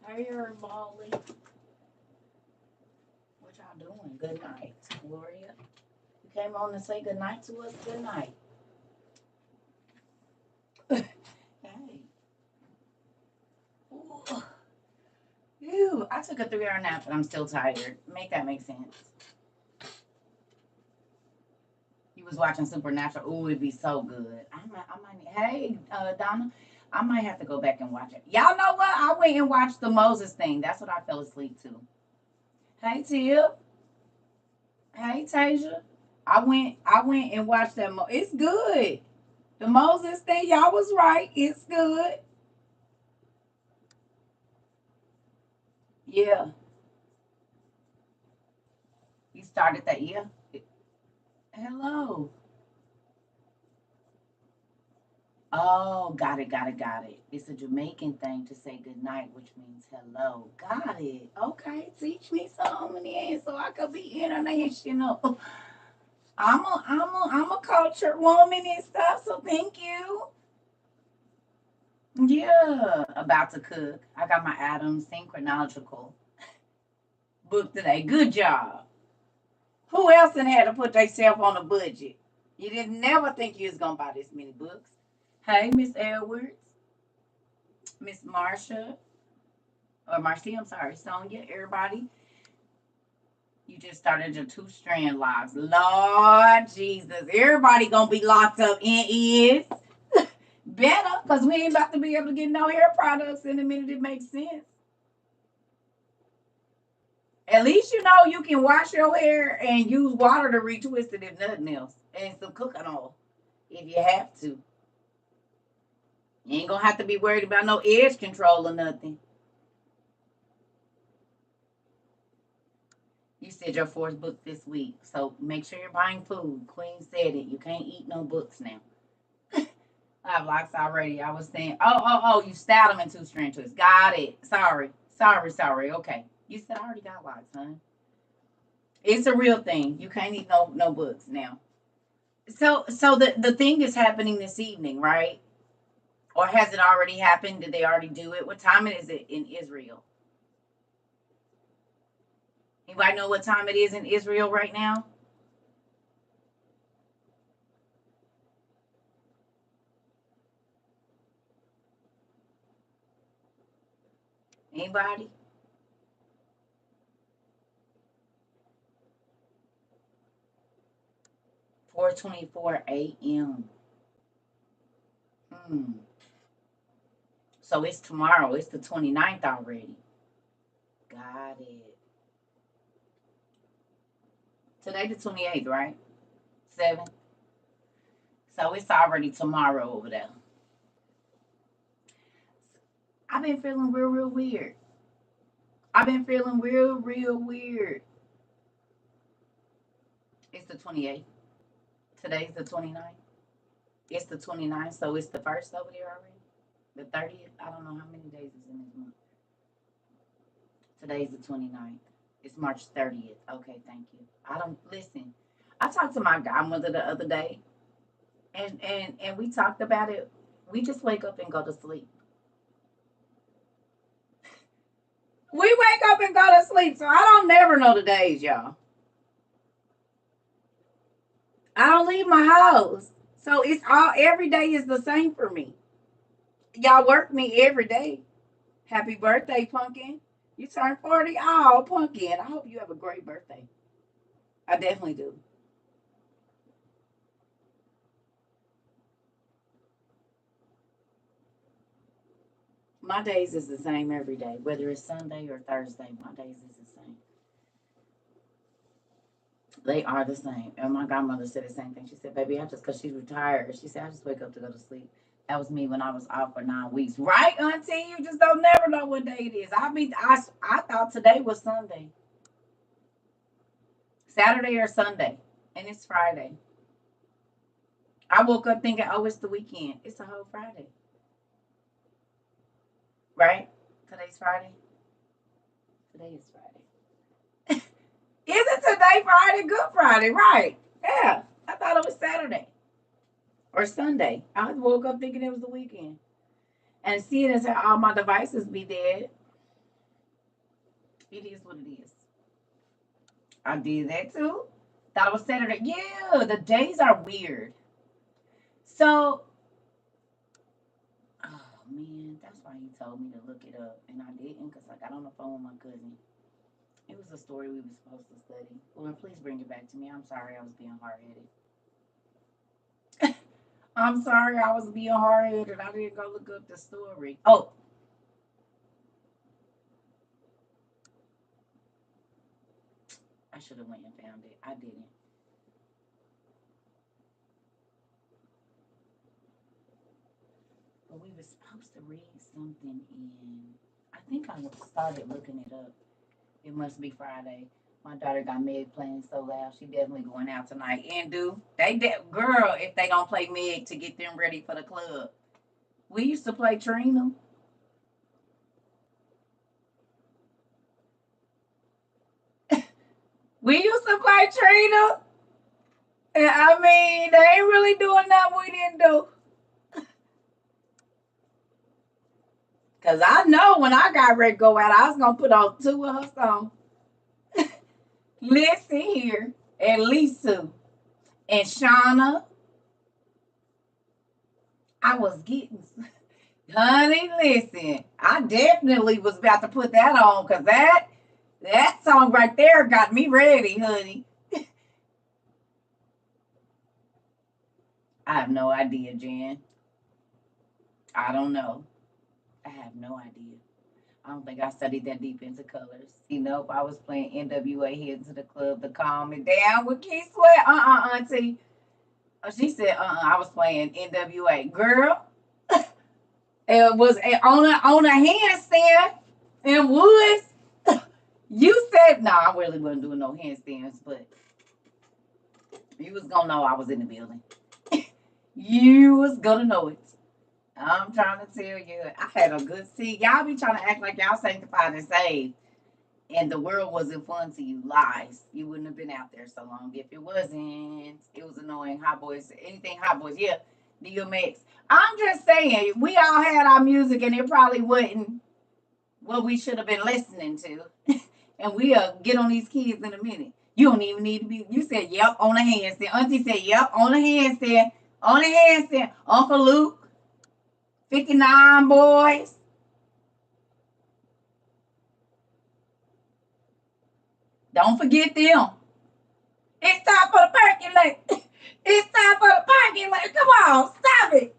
Hey, Molly. What y'all doing? Good night, Gloria. You came on to say good night to us. Good night. Hey. Ooh. Ew. I took a 3-hour nap, but I'm still tired. Make that make sense. You was watching Supernatural. Ooh, it'd be so good. Hey, Donna, I might have to go back and watch it. Y'all know what? I went and watched the Moses thing. That's what I fell asleep to. Hey, Tip. Hey, Tasia. I went and watched that. It's good. The Moses thing, y'all was right. It's good. Yeah. You started that, yeah. Hello. Oh, got it. It's a Jamaican thing to say good night, which means hello. Got it. Okay, teach me something then so I could be international. I'm a cultured woman and stuff, so thank you. Yeah, about to cook. I got my Adams synchronological book today. Good job. Who else done had to put themselves on a budget? You didn't never think you was gonna buy this many books. Hey, Miss Edwards, Miss Marsha, or Marcy, I'm sorry, Sonia, everybody. You just started your 2-strand locks. Lord Jesus, everybody gonna be locked up in ears. Better, because we ain't about to be able to get no hair products in a minute it makes sense. At least you know you can wash your hair and use water to retwist it if nothing else. And some cooking oil if you have to. You ain't gonna have to be worried about no edge control or nothing. You said your fourth book this week, so make sure you're buying food. Queen said it. You can't eat no books now. I have locks already. I was saying, oh, you styled them in 2-strand twists. Got it. Sorry. Okay. You said I already got locks, huh? It's a real thing. You can't eat no books now. So the thing is happening this evening, right? Or has it already happened? Did they already do it? What time is it in Israel? Anybody know what time it is in Israel right now? Anybody? 4:24 a.m. Hmm. So it's tomorrow. It's the 29th already. Got it. Today the 28th, right? 7. So it's already tomorrow over there. I've been feeling real weird. I've been feeling real weird. It's the 28th. Today's the 29th. It's the 29th, so it's the first over there already. The 30th. I don't know how many days is in this month. Today's the 29th. It's March 30th. Okay, thank you. I don't listen. I talked to my godmother the other day, and we talked about it. We just wake up and go to sleep. We wake up and go to sleep, so I don't never know the days, y'all. I don't leave my house, so it's all every day is the same for me. Y'all work me every day. Happy birthday, Pumpkin! You turned 40. Oh, Pumpkin! I hope you have a great birthday. I definitely do. My days is the same every day, whether it's Sunday or Thursday. My days is the same. They are the same. And my godmother said the same thing. She said, "Baby, I just because she's retired." She said, "I just wake up to go to sleep." That was me when I was off for 9 weeks, right, Auntie? You just don't never know what day it is. I thought today was Sunday, Saturday or Sunday, and it's Friday. I woke up thinking, "Oh, it's the weekend." It's a whole Friday, right? Today's Friday. Today is Friday. Isn't today Friday? Good Friday, right? Yeah. I thought it was Saturday or Sunday. I woke up thinking it was the weekend. And seeing as how all my devices be dead, It is what it is. I did that too. Thought it was Saturday. Yeah, the days are weird. So, oh man, that's why he told me to look it up, and I didn't because I got on the phone with my cousin. It was a story we were supposed to study. Lord, please bring it back to me. I'm sorry I was being hard headed. I'm sorry I was being hard headed. I didn't go look up the story. Oh, I should have went and found it. I didn't. But we were supposed to read something in. I think I started looking it up. It must be Friday. My daughter got Meg playing so loud. She definitely going out tonight. And do girl, if they don't play Meg to get them ready for the club. We used to play Trina. We used to play Trina. And I mean, they ain't really doing nothing we didn't do. Cause I know when I got ready to go out, I was gonna put on 2 of her songs. Listen here, at least 2. And Shauna, I was getting, honey, listen, I definitely was about to put that on because that song right there got me ready, honey. I have no idea, Jan. I don't know. I have no idea. I don't think I studied that deep into colors. Nope, I was playing NWA Head to the Club to calm me down with Keith Sweat. Auntie. She said, I was playing NWA. Girl, it was on a handstand in Woods. You said, no, I really wasn't doing no handstands, but you was gonna know I was in the building. You was gonna know it. I'm trying to tell you, I had a good seat. Y'all be trying to act like y'all sanctified and saved, and the world wasn't fun to you. Lies. You wouldn't have been out there so long if it wasn't. It was annoying. Hot boys, anything hot boys. Yeah, DMX. I'm just saying, we all had our music, and it probably wasn't what we should have been listening to. And we'll get on these kids in a minute. You don't even need to be. You said, yep, on a handstand. Auntie said, yep, on a handstand. On a handstand. Uncle Luke, 59 boys. Don't forget them. It's time for the parking lot. It's time for the parking lot. Come on, stop it.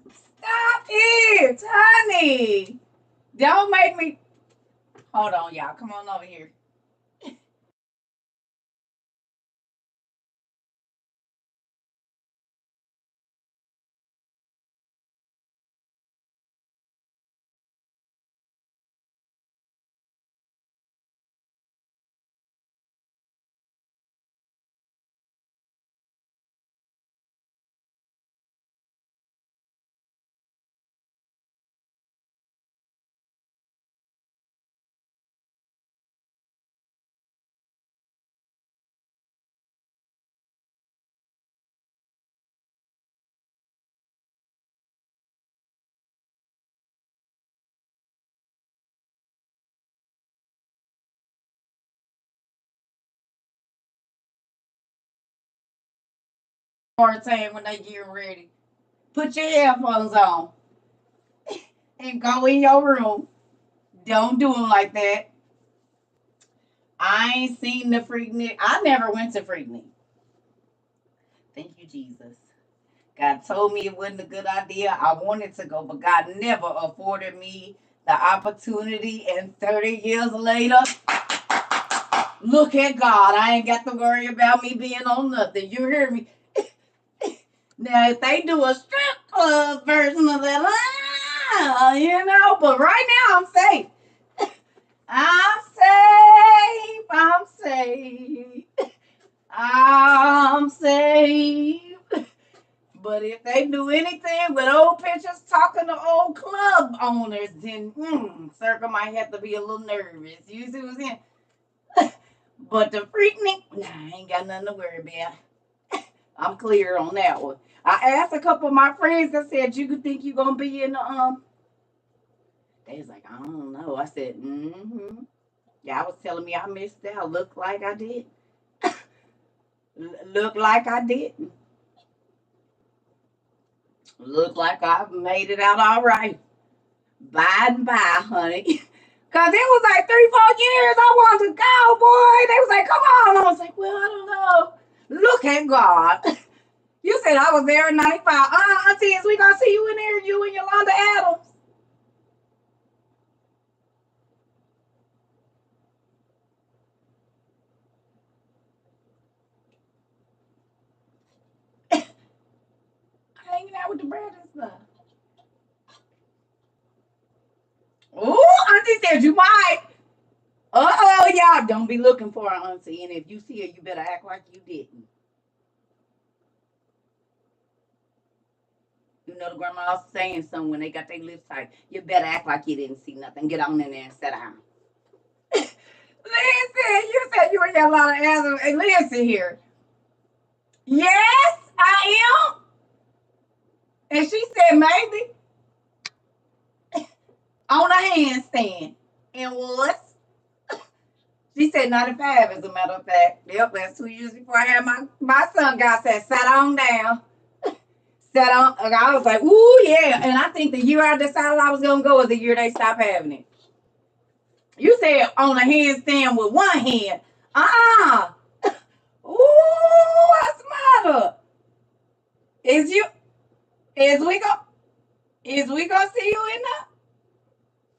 Stop it, honey. Don't make me. Hold on, y'all. Come on over here. More time when they get ready. Put your headphones on and go in your room. Don't do them like that. I ain't seen the Freaknik. I never went to Freaknik. Thank you, Jesus. God told me it wasn't a good idea. I wanted to go, but God never afforded me the opportunity. And 30 years later, look at God. I ain't got to worry about me being on nothing. You hear me? Now, if they do a strip club version of that, but right now I'm safe. I'm safe. I'm safe. I'm safe. But if they do anything with old pictures talking to old club owners, then CERCA might have to be a little nervous. You see what I'm saying? But the Freaknik, nah, I ain't got nothing to worry about. I'm clear on that one. I asked a couple of my friends. I said, "You could think you gonna be in the?" They was like, "I don't know." I said, "Mm-hmm." Y'all was telling me I missed out. Look like I did. Look like I didn't. Look like I made it out all right. By and by, honey. Cause it was like 3, 4 years I wanted to go, boy. They was like, come on. I was like, well, I don't know. Look at God. You said I was there in 95. Auntie, is we gonna see you in there, you and Yolanda Adams? Hanging out with the Brandon stuff. Ooh, Auntie said you might. Uh-oh, y'all. Don't be looking for her, Auntie. And if you see her, you better act like you didn't. You know the grandma's saying something when they got their lips tight. You better act like you didn't see nothing. Get on in there and sit down. Listen, you said you were getting a lot of answers. Hey, listen here. Yes, I am. And she said maybe on a handstand. And was. She said 95, as a matter of fact. Yep, that's 2 years before I had my son. God said, sat on down. Sat on. I was like, ooh, yeah. And I think the year I decided I was going to go was the year they stopped having it. You said on a handstand with one hand. Uh-uh. Ooh, what's the matter? Is you, is we go, is we gonna see you in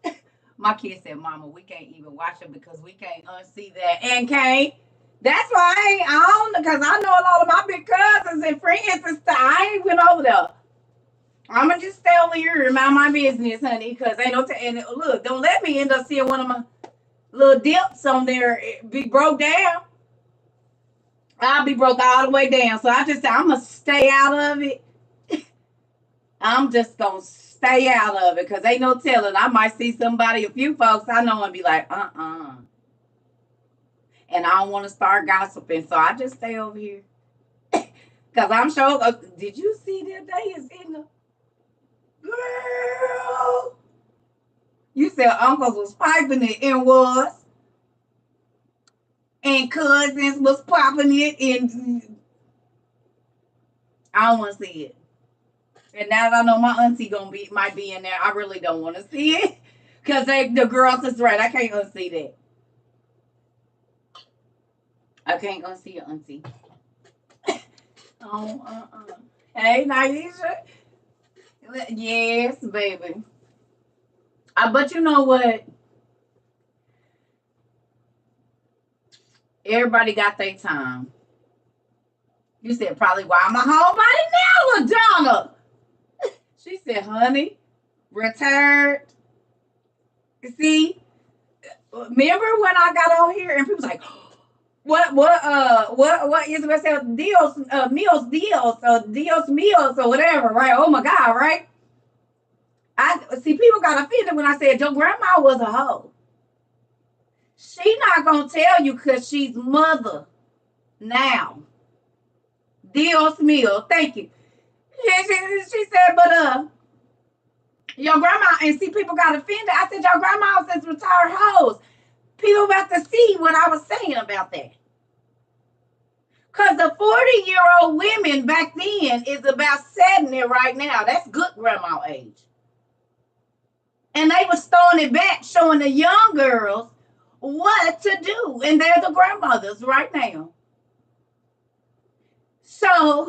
there? My kid said, Mama, we can't even watch it because we can't unsee that. And can't. That's why I ain't on, because I know a lot of my big cousins and friends and stuff. I ain't went over there. I'm gonna just stay over here and mind my business, honey, because ain't no and look, don't let me end up seeing one of my little dips on there be broke down. I'll be broke all the way down. So I just said I'm gonna stay out of it. I'm just gonna stay out of it because ain't no telling. I might see somebody, a few folks I know, and be like, and I don't want to start gossiping, so I just stay over here. Cause I'm sure. Did you see that they is in the girl? You said uncles was piping it and was, and cousins was popping it, and I don't want to see it. And now that I know my auntie might be in there, I really don't want to see it. Cause the girls is right. I can't unsee that. I can't unsee your auntie. Oh, Hey, Naisha. Yes, baby. But you know what? Everybody got their time. You said probably why I'm a homebody now, LaDonna. She said, honey, retired. See, remember when I got on here and people was like, what Isabel said, Dios, Mios Dios, or Dios Mios, or whatever, right? Oh my God, right? I see people got offended when I said your grandma was a hoe. She not gonna tell you because she's mother now. Dios mío, thank you. She said, but your grandma, and see people got offended. I said your grandma says retired hoes. People about to see what I was saying about that. Because the 40-year-old women back then is about 70 right now. That's good grandma age. And they was throwing it back, showing the young girls what to do. And they're the grandmothers right now. So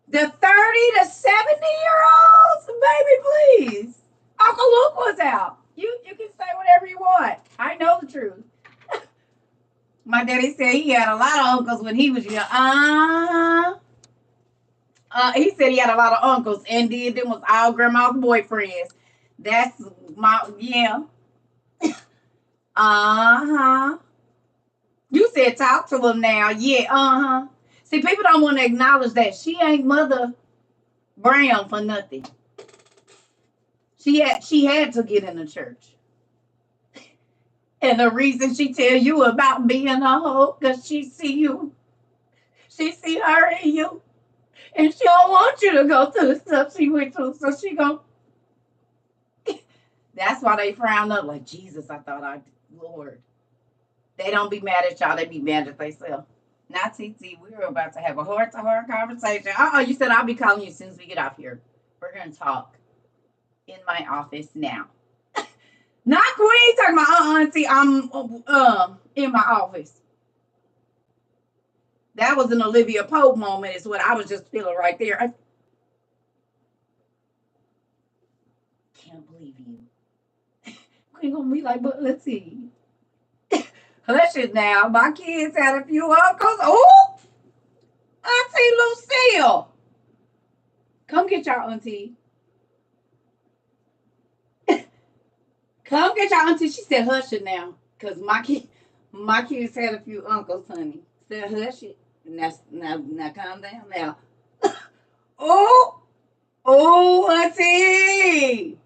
the 30 to 70-year-olds, baby, please. Uncle Luke was out. You can say whatever you want. I know the truth. My daddy said he had a lot of uncles when he was young. He said he had a lot of uncles, and them was all grandma's boyfriends. That's yeah. You said talk to them now. Yeah, See, people don't want to acknowledge that she ain't Mother Brown for nothing. She had to get in the church. And the reason she tell you about being a hoe, because she see you. She see her in you. And she don't want you to go through the stuff she went through. So she go. That's why they frown up like, Jesus, I thought Lord. They don't be mad at y'all. They be mad at themselves. Not TT. We're about to have a heart-to-heart conversation. You said I'll be calling you as soon as we get off here. We're going to talk in my office now. Not Queen talking about auntie. I'm in my office. That was an Olivia Pope moment, is what I was just feeling right there. I can't believe you. Queen gonna be like, but let's see. Hush it now. My kids had a few uncles. Oh, Auntie Lucille. Come get your auntie. Come get your auntie. She said, hush it now. Because my kids had a few uncles, honey. Said, hush it. Now calm down now. Oh, auntie.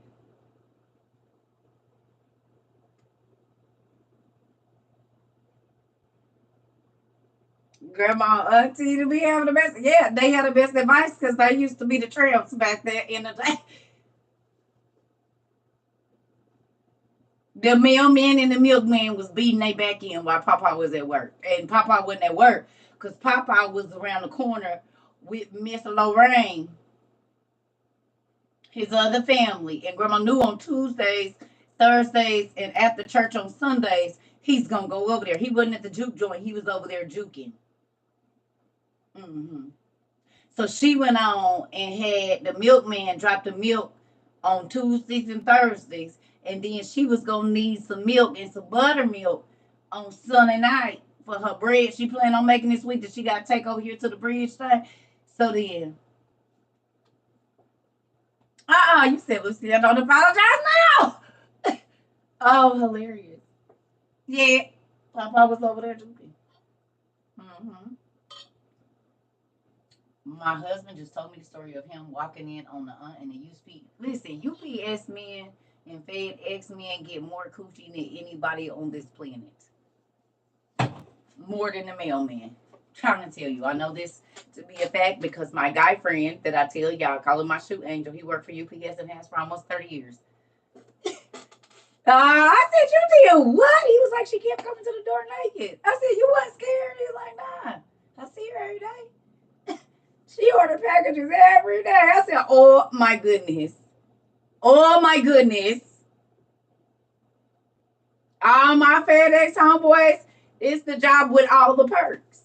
Grandma, auntie to be having the best. Yeah, they had the best advice because they used to be the tramps back there in the day. The mailman and the milkman was beating their back in while Papa was at work. And Papa wasn't at work because Papa was around the corner with Miss Lorraine, his other family. And Grandma knew on Tuesdays, Thursdays, and after church on Sundays, he's going to go over there. He wasn't at the juke joint. He was over there juking. Mm-hmm. So she went on and had the milkman drop the milk on Tuesdays and Thursdays. And then she was going to need some milk and some buttermilk on Sunday night for her bread. She planned on making this week that she got to take over here to the bridge thing. So then, you said, Lucy, I don't apologize now. Oh, hilarious. Yeah, Papa was over there drinking. Mm-hmm. My husband just told me the story of him walking in on the UP. Listen, UPS men and FedEx men get more coochie than anybody on this planet. More than the mailman. Trying to tell you. I know this to be a fact because my guy friend that I tell y'all, call him my shoe angel, he worked for UPS and has for almost 30 years. I said, you did what? He was like, she kept coming to the door naked. I said, you wasn't scared? He was like, nah. I see her every day. She ordered packages every day. I said, oh my goodness. Oh my goodness. All my FedEx homeboys, it's the job with all the perks.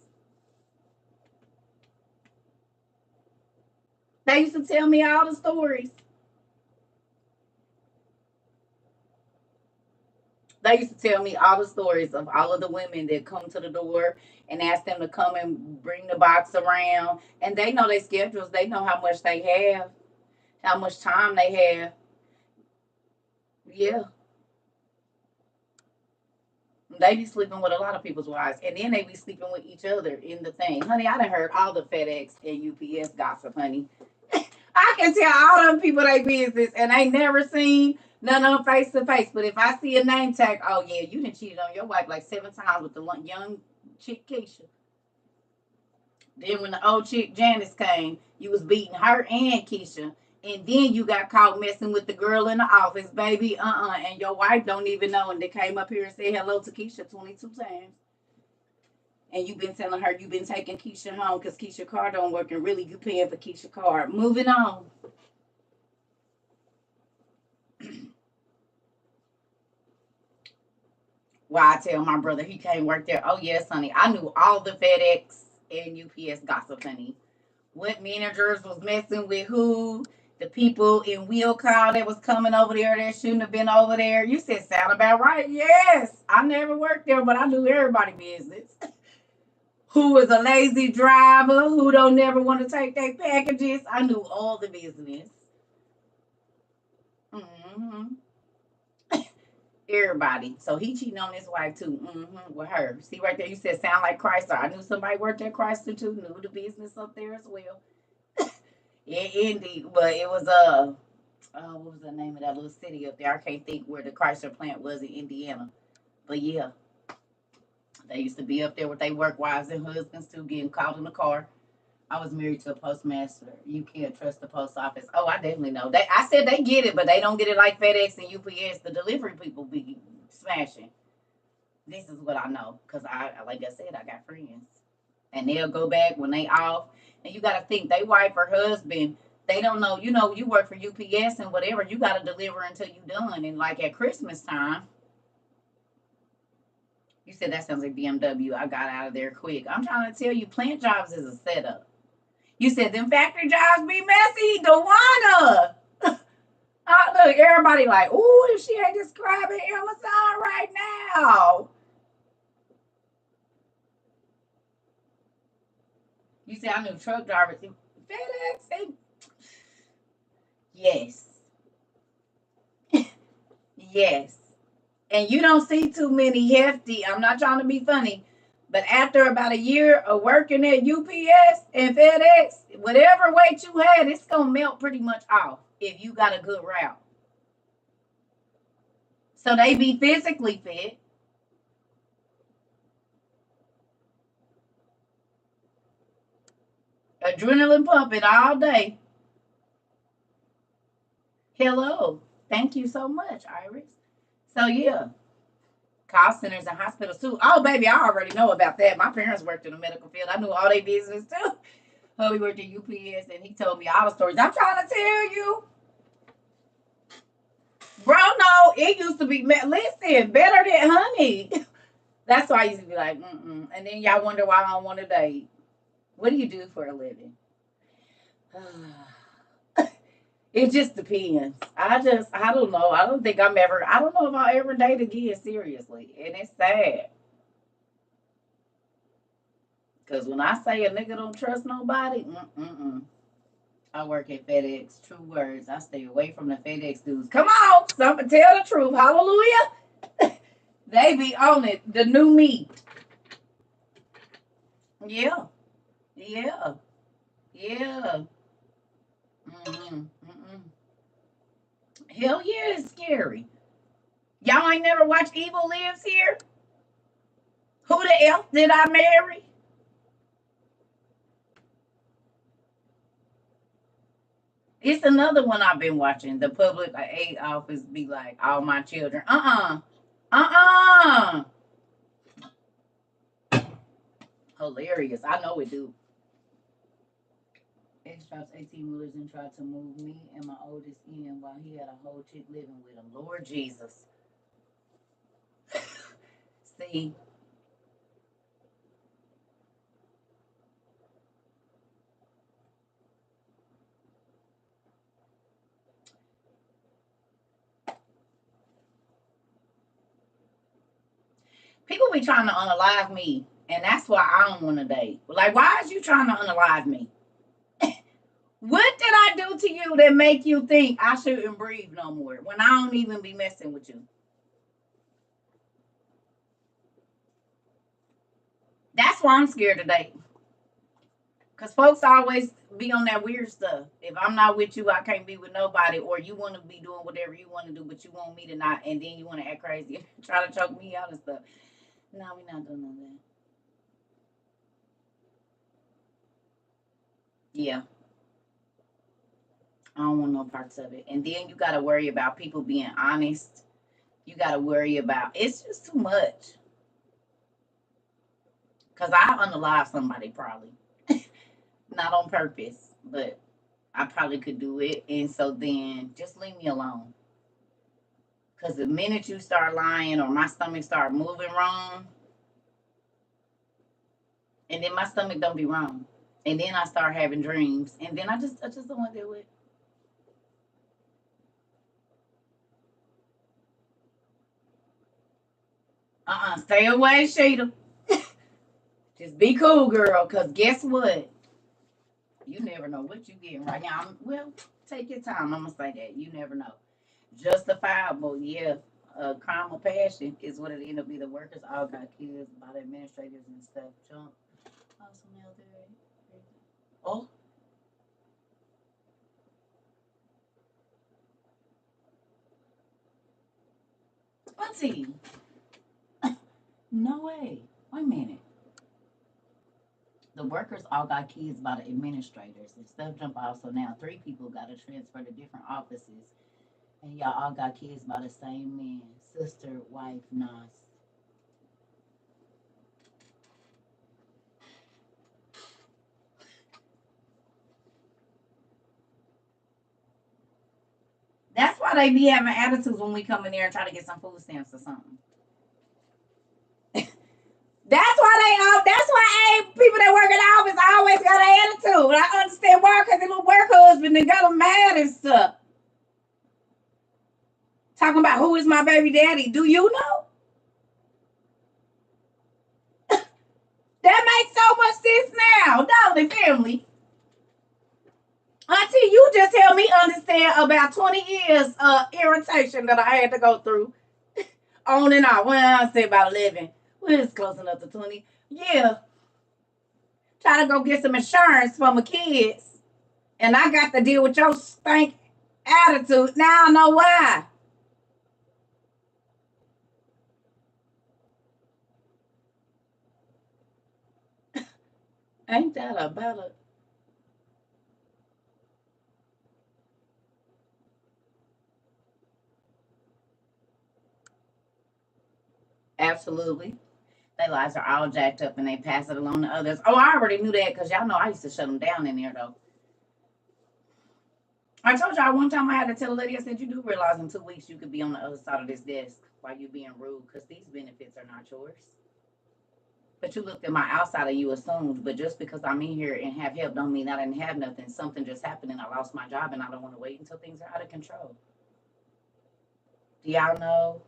They used to tell me all the stories. They used to tell me all the stories of all of the women that come to the door and ask them to come and bring the box around. And they know their schedules. They know how much they have, how much time they have. Yeah. They be sleeping with a lot of people's wives. And then they be sleeping with each other in the thing. Honey, I done heard all the FedEx and UPS gossip, honey. I can tell all them people they business and I never seen none of them face to face. But if I see a name tag, oh yeah, you done cheated on your wife like 7 times with the young chick Keisha. Then when the old chick Janice came, you was beating her and Keisha. And then you got caught messing with the girl in the office, baby. And your wife don't even know. And they came up here and said hello to Keisha 22 times. And you've been telling her you've been taking Keisha home because Keisha car don't work and really you paying for Keisha car. Moving on. Why I tell my brother he can't work there. Oh yes, honey. I knew all the FedEx and UPS gossip, honey. What managers was messing with who, the people in wheel call that was coming over there that shouldn't have been over there. You said sound about right. Yes. I never worked there, but I knew everybody business. Who was a lazy driver, who don't never want to take their packages. I knew all the business. Mm-hmm. Everybody. So he cheating on his wife too. Mm-hmm. With her. See right there, you said sound like Chrysler. I knew somebody worked at Chrysler too. Knew the business up there as well. Yeah, indeed. But it was what was the name of that little city up there? I can't think where the Chrysler plant was in Indiana. But yeah, they used to be up there with their work wives and husbands too, getting caught in the car. I was married to a postmaster. You can't trust the post office. Oh, I definitely know. I said they get it, but they don't get it like FedEx and UPS. The delivery people be smashing. This is what I know because like I said, I got friends, and they'll go back when they off. And you got to think they wife or husband. They don't know. You know, you work for UPS and whatever. You got to deliver until you done. And like at Christmas time, you said that sounds like BMW. I got out of there quick. I'm trying to tell you, plant jobs is a setup. You said them factory jobs be messy. Dewana. Look, everybody like, ooh, if she ain't describing Amazon right now. You said I knew truck drivers. FedEx, yes, yes. And you don't see too many hefty. I'm not trying to be funny, but after about a year of working at UPS and FedEx, whatever weight you had, it's gonna melt pretty much off if you got a good route. So they be physically fit. Adrenaline pumping all day. Hello. Thank you so much, Iris. So yeah, call centers and hospitals too. Oh baby, I already know about that. My parents worked in the medical field. I knew all their business too. Hubby worked at UPS and he told me all the stories. I'm trying to tell you. Bro, no, it used to be listen, better than honey. That's why I used to be like, mm-mm. And then y'all wonder why I don't want to date. What do you do for a living? It just depends. I don't know. I don't think I don't know if I'll ever date again, seriously. And it's sad. Because when I say a nigga don't trust nobody, mm-mm. I work at FedEx. True words. I stay away from the FedEx dudes. Come on, somebody tell the truth. Hallelujah. They be on it. The new meat. Yeah. Yeah. Yeah. Mm-hmm. Mm-mm. Hell yeah, it's scary. Y'all ain't never watched Evil Lives Here? Who the F did I marry? It's another one I've been watching. The public aid office be like, all my children. Uh-uh. Hilarious. I know it do. Ex drops 18 wheelers and tried to move me and my oldest in while he had a whole chick living with him. Lord Jesus. See, people be trying to unalive me, and that's why I don't want to date. Like, why is you trying to unalive me? What did I do to you that make you think I shouldn't breathe no more when I don't even be messing with you? That's why I'm scared to date. Cause folks always be on that weird stuff. If I'm not with you, I can't be with nobody. Or you want to be doing whatever you want to do, but you want me to not, and then you want to act crazy and try to choke me out and stuff. No, we're not doing none of that. Yeah, I don't want no parts of it. And then you got to worry about people being honest. You got to worry about it's just too much. Cause I unalive somebody probably, not on purpose, but I probably could do it. And so then just leave me alone. Cause the minute you start lying or my stomach start moving wrong, and then my stomach don't be wrong, and then I start having dreams, and then I just don't want to do it. Stay away, Sheeta. Just be cool, girl. Cause guess what? You never know what you getting right now. Well, take your time. I'm gonna say that. You never know. Justifiable, yeah. Crime of passion is what it ended up being. The workers all got kids by the administrators and stuff. Jump. Awesome out there. Oh, let's see. No way. Wait a minute. The workers all got kids by the administrators and stuff. Jump off. So now three people got to transfer to different offices, and y'all all got kids by the same man, sister, wife, Nas. they be having attitudes when we come in there and try to get some food stamps or something. That's why people that work in the office always got an attitude. I understand why, because they little work husband and got them mad and stuff. Talking about who is my baby daddy. Do you know? That makes so much sense now, don't it, family? Auntie, you just helped me understand about 20 years of irritation that I had to go through on and off. Well, I say about 11. Well, it's close enough to 20. Yeah. Try to go get some insurance for my kids. And I got to deal with your stank attitude. Now I know why. Ain't that about it? Absolutely. Their lives are all jacked up and they pass it along to others. Oh, I already knew that because y'all know I used to shut them down in there, though. I told y'all one time I had to tell a lady, I said, you do realize in 2 weeks you could be on the other side of this desk while you being rude because these benefits are not yours. But you looked at my outside and you assumed, but just because I'm in here and have help don't mean I didn't have nothing. Something just happened and I lost my job and I don't want to wait until things are out of control. Do y'all know?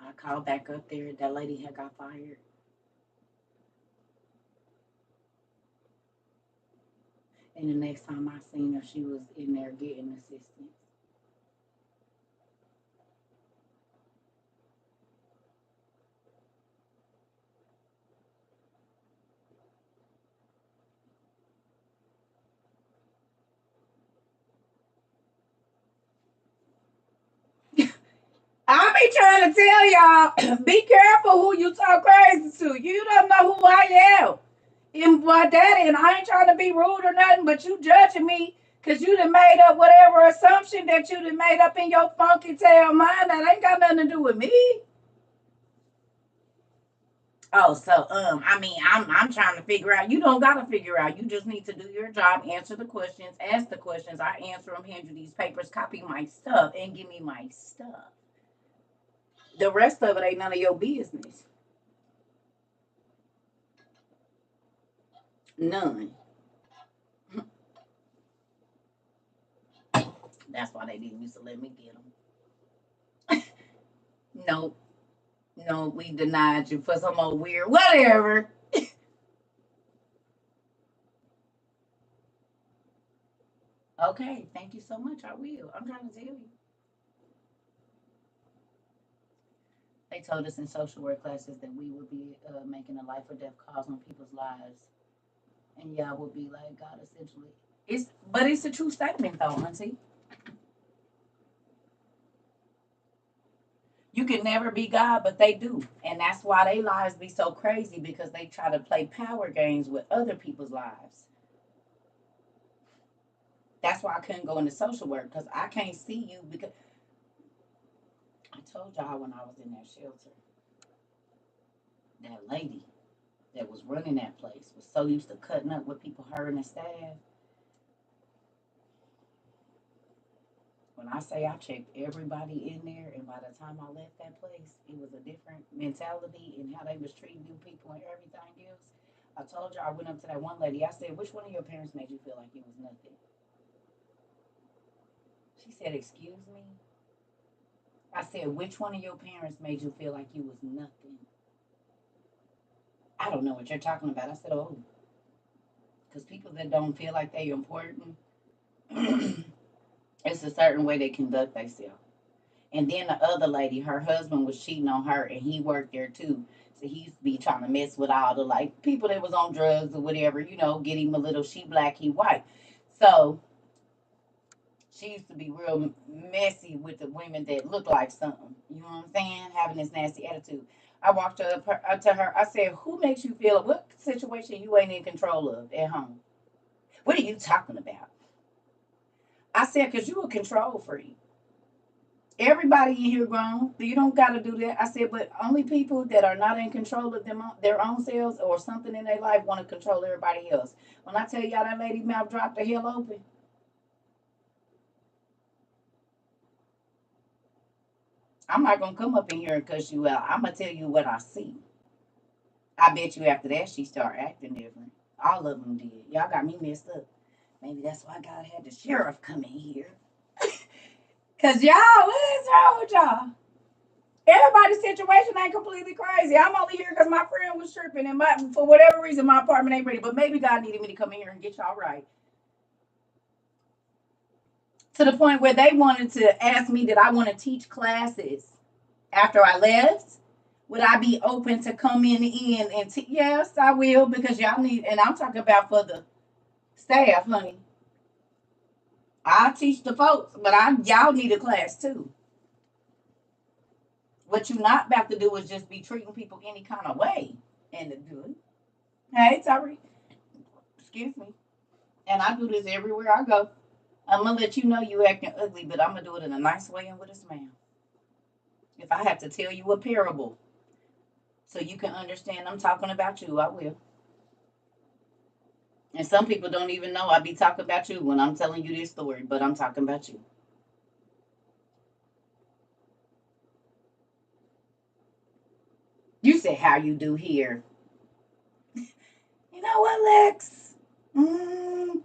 I called back up there. That lady had got fired. And the next time I seen her, she was in there getting assistance. I be trying to tell y'all, be careful who you talk crazy to. You don't know who I am. And my daddy, and I ain't trying to be rude or nothing, but you judging me because you done made up whatever assumption that you done made up in your funky tail mind that ain't got nothing to do with me. Oh, so I mean, I'm trying to figure out. You don't gotta figure out. You just need to do your job, answer the questions, ask the questions. I answer them, hand you these papers, copy my stuff, and give me my stuff. The rest of it ain't none of your business. None. That's why they didn't used to let me get them. Nope. No, we denied you for some old weird whatever. Okay, thank you so much. I will. I'm trying to tell you. They told us in social work classes that we would be making a life or death calls on people's lives, and y'all would be like God essentially. But it's a true statement though, auntie. You can never be God, but they do, and that's why their lives be so crazy because they try to play power games with other people's lives. That's why I couldn't go into social work because I can't see you because I told y'all when I was in that shelter, that lady that was running that place was so used to cutting up with people, her and the staff. When I say I checked everybody in there, and by the time I left that place, it was a different mentality and how they was treating you people and everything else. I told you I went up to that one lady. I said, "Which one of your parents made you feel like you was nothing?" She said, "Excuse me." I said, "Which one of your parents made you feel like you was nothing?" I don't know what you're talking about. I said, "Oh, because people that don't feel like they're important, it's a certain way they conduct themselves." And then the other lady, her husband was cheating on her, and he worked there too. So he used to be trying to mess with all the like people that was on drugs or whatever, get him a little she black, he white. So she used to be real messy with the women that look like something. You know what I'm saying? Having this nasty attitude. I walked up to her. I said, "Who makes you feel what situation you ain't in control of at home? What are you talking about?" I said, "Cause you a control freak. Everybody in here grown. You don't got to do that." I said, "But only people that are not in control of their own selves or something in their life want to control everybody else." When I tell y'all that lady mouth dropped the hell open, I'm not gonna come up in here and cuss you out. I'm gonna tell you what I see. I bet you after that she started acting different. All of them did. Y'all got me messed up. Maybe that's why God had the sheriff come in here. Cause y'all, what is wrong with y'all? Everybody's situation ain't completely crazy. I'm only here because my friend was tripping, and for whatever reason my apartment ain't ready. But maybe God needed me to come in here and get y'all right. To the point where they wanted to ask me did I want to teach classes after I left. Would I be open to coming in and yes, I will because y'all need. And I'm talking about for the staff, honey. I'll teach the folks, but y'all need a class too. What you not about to do is just be treating people any kind of way and to do it. Hey, sorry. Excuse me. And I do this everywhere I go. I'm gonna let you know you acting ugly, but I'm gonna do it in a nice way and with a smile. If I have to tell you a parable so you can understand I'm talking about you, I will. And some people don't even know I be talking about you when I'm telling you this story, but I'm talking about you. You said how you do here. You know what, Lex? Mm,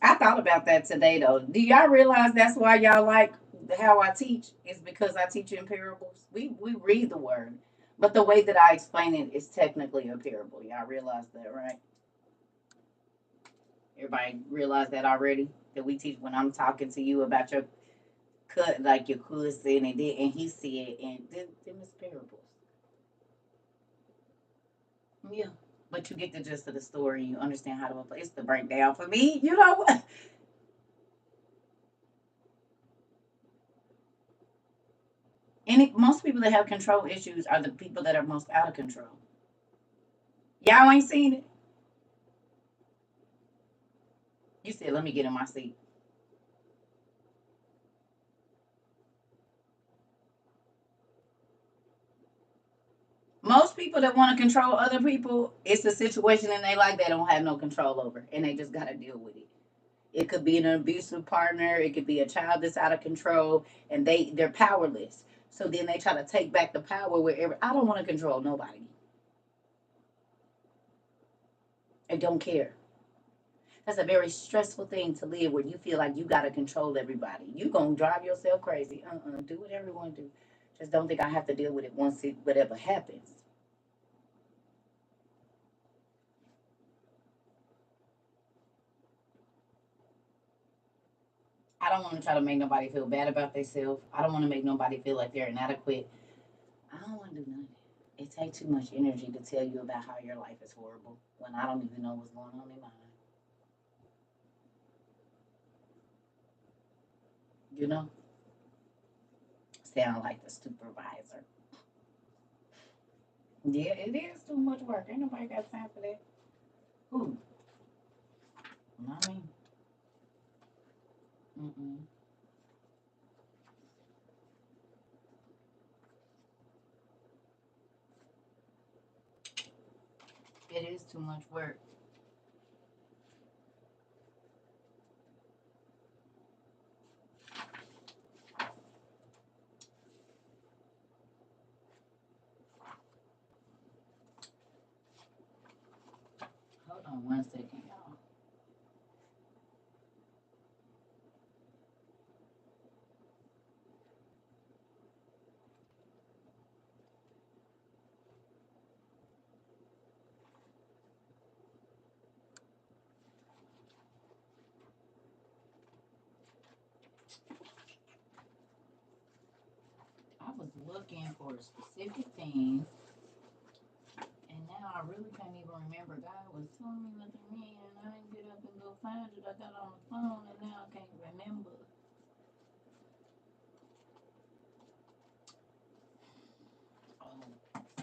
I thought about that today, though. Do y'all realize that's why y'all like how I teach? Is because I teach in parables. We read the word, but the way that I explain it is technically a parable. Y'all realize that, right? Everybody realize that already? That we teach when I'm talking to you about your cut, like your cousin, and he said, and them is parables. Yeah. But you get the gist of the story, you understand how to apply. It's the breakdown for me. You know what? Most people that have control issues are the people that are most out of control. Y'all ain't seen it. You said, let me get in my seat. Most people that want to control other people, it's a situation in their life they don't have no control over, and they just got to deal with it. It could be an abusive partner. It could be a child that's out of control, and they're powerless. So then they try to take back the power wherever. I don't want to control nobody. I don't care. That's a very stressful thing to live where you feel like you got to control everybody. You gonna drive yourself crazy. Do whatever you want to do. Just don't think I have to deal with it once whatever happens. I don't want to try to make nobody feel bad about themselves. I don't want to make nobody feel like they're inadequate. I don't want to do none of it. It takes too much energy to tell you about how your life is horrible when I don't even know what's going on in mine. You know? Sound like the supervisor. Yeah, it is too much work. Ain't nobody got time for that. Who? Not me. Mm-mm. It is too much work. Hold on 1 second, y'all. I was looking for specific things, and now I really can't even remember. God was telling me what to me, and I didn't get up and go find it. I got on the phone, and now I can't remember. Oh,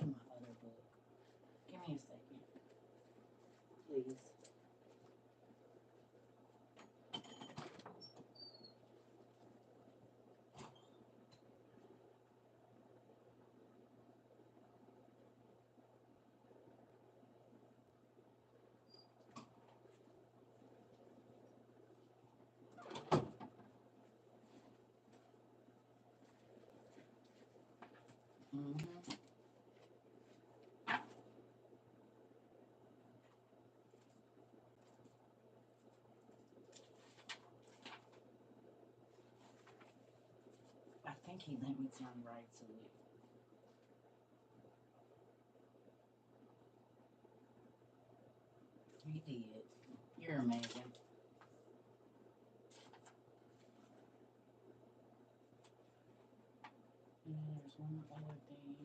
in my other book. Give me a second, please. Mm-hmm. I think he let me turn right to it. He did. You're amazing. And there's one other thing.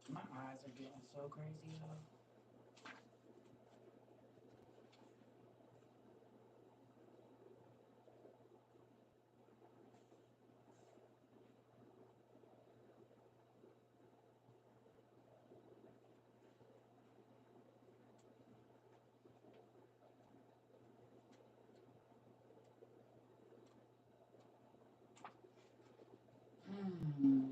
My eyes are getting so crazy though. Hmm.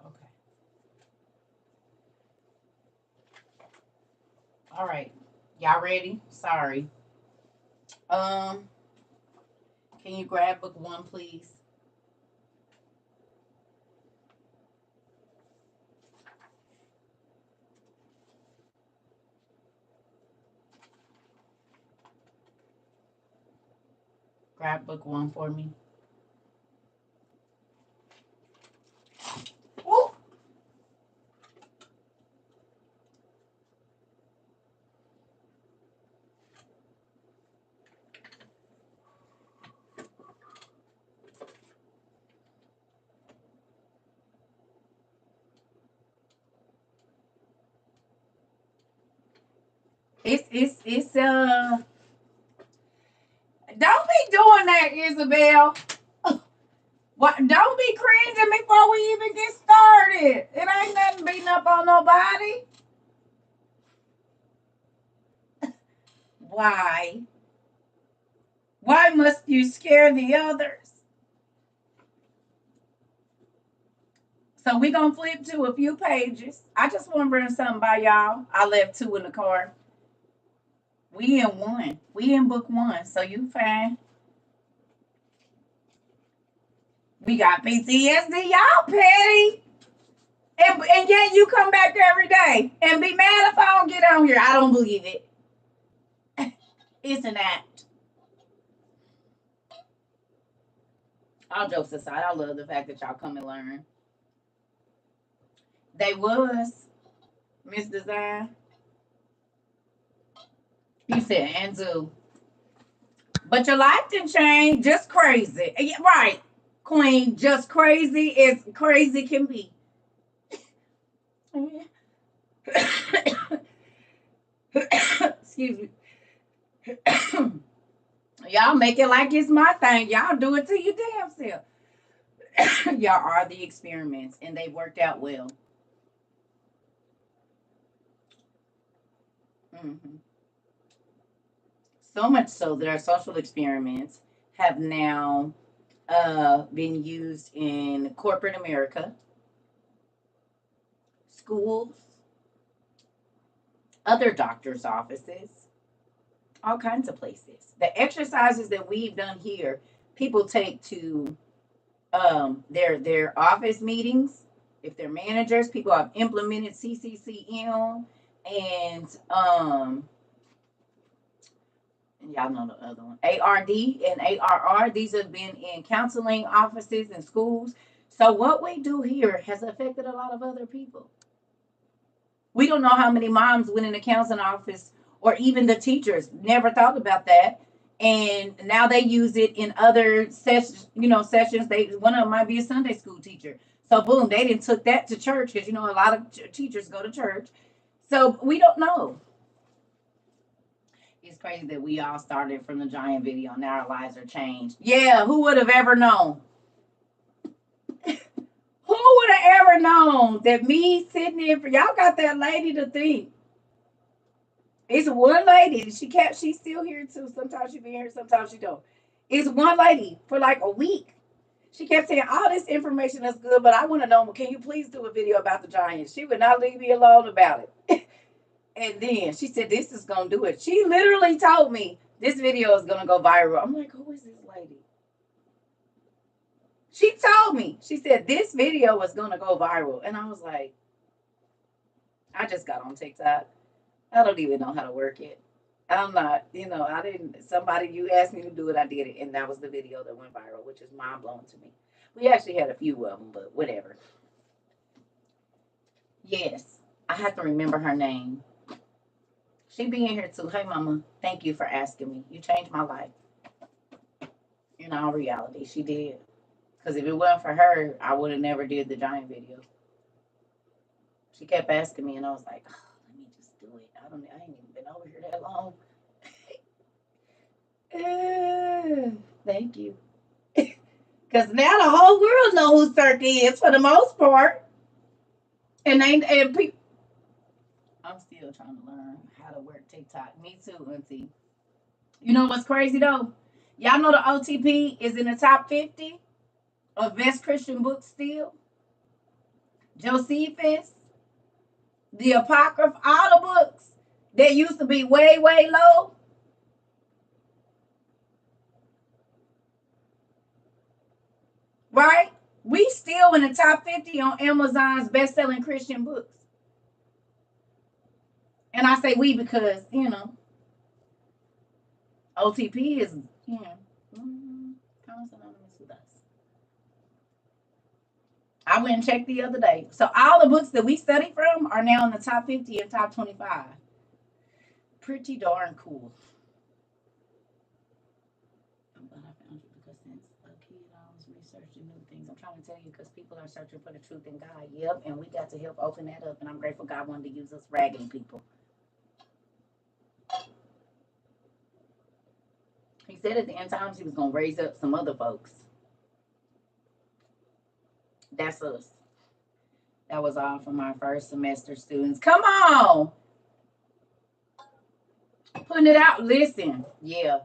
Okay. All right. Y'all ready? Sorry. Um, can you grab book one, please? Grab book one for me. Ooh. It's don't be doing that, Isabel. What don't be cringing before we even get started. It ain't nothing beating up on nobody. Why? Why must you scare the others? So we gonna flip to a few pages. I just want to run something by y'all. I left two in the car. We in one. We in book one. So you fine. We got PTSD. Y'all petty. And yet you come back every day and be mad if I don't get on here. I don't believe it. It's an act. All jokes aside, I love the fact that y'all come and learn. They was Miss Design. You said and do. But your life didn't change. Just crazy. Yeah, right. Queen, just crazy as crazy can be. Excuse me. Y'all make it like it's my thing. Y'all do it to your damn self. Y'all are the experiments, and they worked out well. Hmm. So much so that our social experiments have now been used in corporate America, schools, other doctors' offices, all kinds of places. The exercises that we've done here, people take to their office meetings. If they're managers, people have implemented CCCM and y'all know the other one, ARD and ARR. These have been in counseling offices and schools. So what we do here has affected a lot of other people. We don't know how many moms went in the counseling office, or even the teachers never thought about that. And now they use it in other sessions, sessions. One of them might be a Sunday school teacher. So boom, they didn't took that to church, because a lot of teachers go to church. So we don't know. It's crazy that we all started from the giant video and now our lives are changed. Yeah, who would have ever known? Who would have ever known that me sitting there for y'all got that lady to think? It's one lady. She's still here too. Sometimes she be here, sometimes she don't. It's one lady for like a week. She kept saying, all this information is good, but I want to know, can you please do a video about the Giants? She would not leave me alone about it. And then she said, this is going to do it. She literally told me this video is going to go viral. I'm like, who is this lady? She told me, she said, this video is going to go viral. And I was like, I just got on TikTok. I don't even know how to work it. I'm not, I didn't, you asked me to do it, I did it. And that was the video that went viral, which is mind blowing to me. We actually had a few of them, but whatever. Yes, I have to remember her name. She be in here too. Hey, Mama, thank you for asking me. You changed my life. In all reality, she did. Because if it wasn't for her, I would have never did the giant video. She kept asking me, and I was like, oh, let me just do it. I ain't even been over here that long. Thank you. Because now the whole world knows who CERCA is for the most part. And people. I'm still trying to learn how to work TikTok. Me too, Auntie. You know what's crazy though? Y'all know the OTP is in the top 50 of best Christian books still. Josephus, the Apocrypha, all the books that used to be way, way low. Right? We still in the top 50 on Amazon's best-selling Christian books. And I say we because, OTP is, kind of synonymous with us. I went and checked the other day. So all the books that we study from are now in the top 50 and top 25. Pretty darn cool. I'm glad I found you because since a kid I was researching new things. I'm trying to tell you because people are searching for the truth in God. Yep, and we got to help open that up. And I'm grateful God wanted to use us ragging people. He said at the end times he was going to raise up some other folks. That's us. That was all from our first semester students. Come on. Putting it out. Listen. Yeah.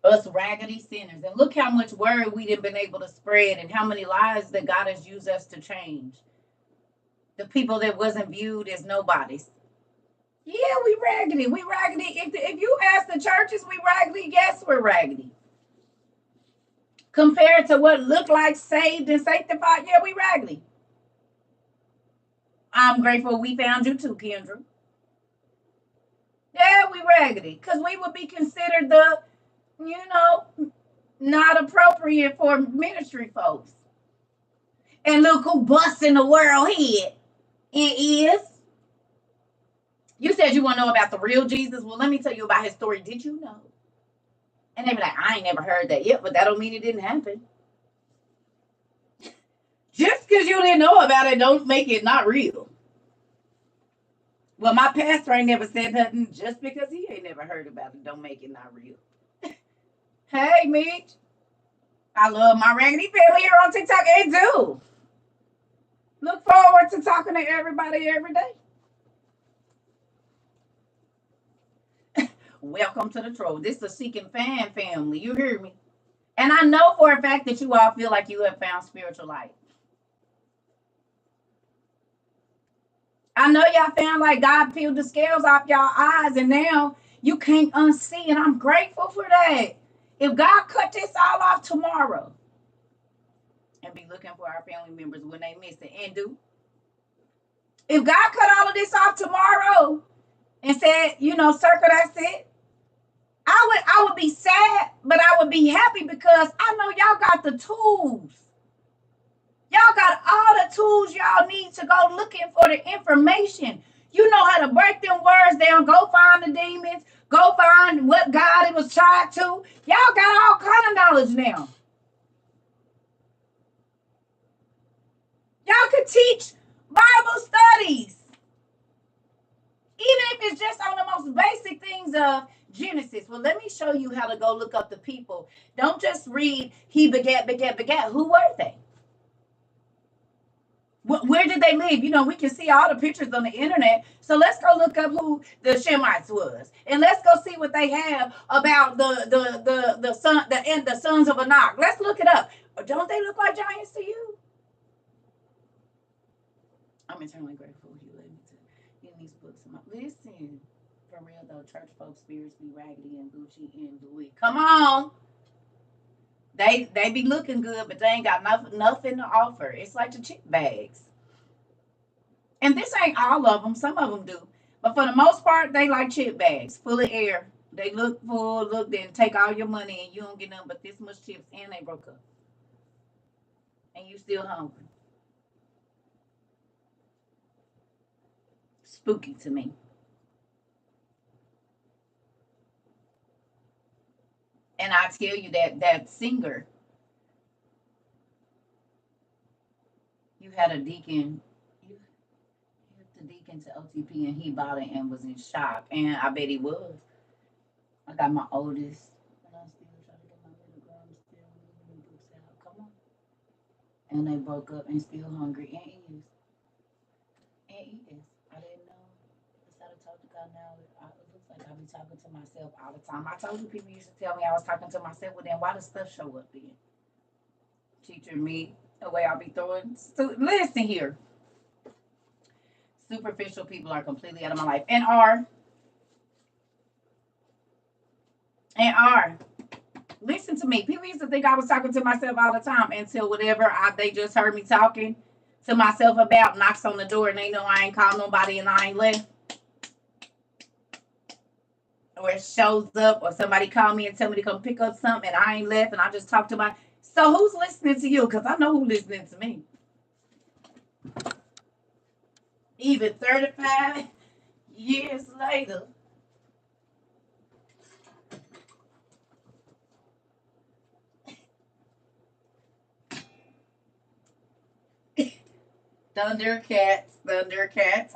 Us raggedy sinners. And look how much word we done been able to spread and how many lives that God has used us to change. The people that wasn't viewed as nobodies. Yeah, we raggedy. We raggedy. If you ask the churches, we raggedy. Yes, we're raggedy. Compared to what looked like saved and sanctified, yeah, we raggedy. I'm grateful we found you too, Kendra. Yeah, we raggedy. Because we would be considered the, not appropriate for ministry folks. And look who busting the world head. It is. You said you want to know about the real Jesus. Well, let me tell you about his story. Did you know? And they be like, I ain't never heard that yet, but that don't mean it didn't happen. Just because you didn't know about it don't make it not real. Well, my pastor ain't never said nothing. Just because he ain't never heard about it don't make it not real. Hey, Mitch. I love my raggedy family here on TikTok and do. Look forward to talking to everybody every day. Welcome to the Trove. This is a Seeking Fan family. You hear me? And I know for a fact that you all feel like you have found spiritual life. I know y'all found like God peeled the scales off y'all eyes, and now you can't unsee, and I'm grateful for that. If God cut this all off tomorrow and be looking for our family members when they miss it, and do, if God cut all of this off tomorrow and said, you know, circle, that's it, I would be sad, but I would be happy because I know y'all got the tools. Y'all got all the tools y'all need to go looking for the information. You know how to break them words down. Go find the demons. Go find what God it was tied to. Y'all got all kind of knowledge now. Y'all could teach Bible studies. Even if it's just on the most basic things of Genesis. Well, let me show you how to go look up the people. Don't just read he begat, begat, begat. Who were they? Where did they live? You know, we can see all the pictures on the internet. So let's go look up who the Shemites was, and let's go see what they have about the sons of Anak. Let's look it up. Don't they look like giants to you? I'm eternally grateful you led me to get these books. Listen, for real though, church folks' spirits be raggedy and Gucci and Louis. Come on. They be looking good, but they ain't got nothing to offer. It's like the chip bags. And this ain't all of them. Some of them do. But for the most part, they like chip bags full of air. They look full, then take all your money and you don't get nothing but this much chips and they broke up. And you still hungry. Spooky to me. And I tell you that singer, you had a deacon, you had the deacon to OTP and he bought it and was in shock. And I bet he was. I got my oldest. And I still try to get my little girl. I'm still moving books out. Come on. And they broke up and still hungry. And he is. And he is. I didn't know. I started talking to God now. It looks like I be talking to myself all the time. I told you people used to tell me I was talking to myself. Well, then why does stuff show up then? Teacher me the way I'll be throwing. Listen here. Superficial people are completely out of my life. And are. Listen to me. People used to think I was talking to myself all the time until whatever they just heard me talking to myself about knocks on the door and they know I ain't called nobody and I ain't left. Or it shows up or somebody called me and tell me to come pick up something and I ain't left and I just talked to my. So who's listening to you? Because I know who's listening to me. Even 35 years later. Thundercats.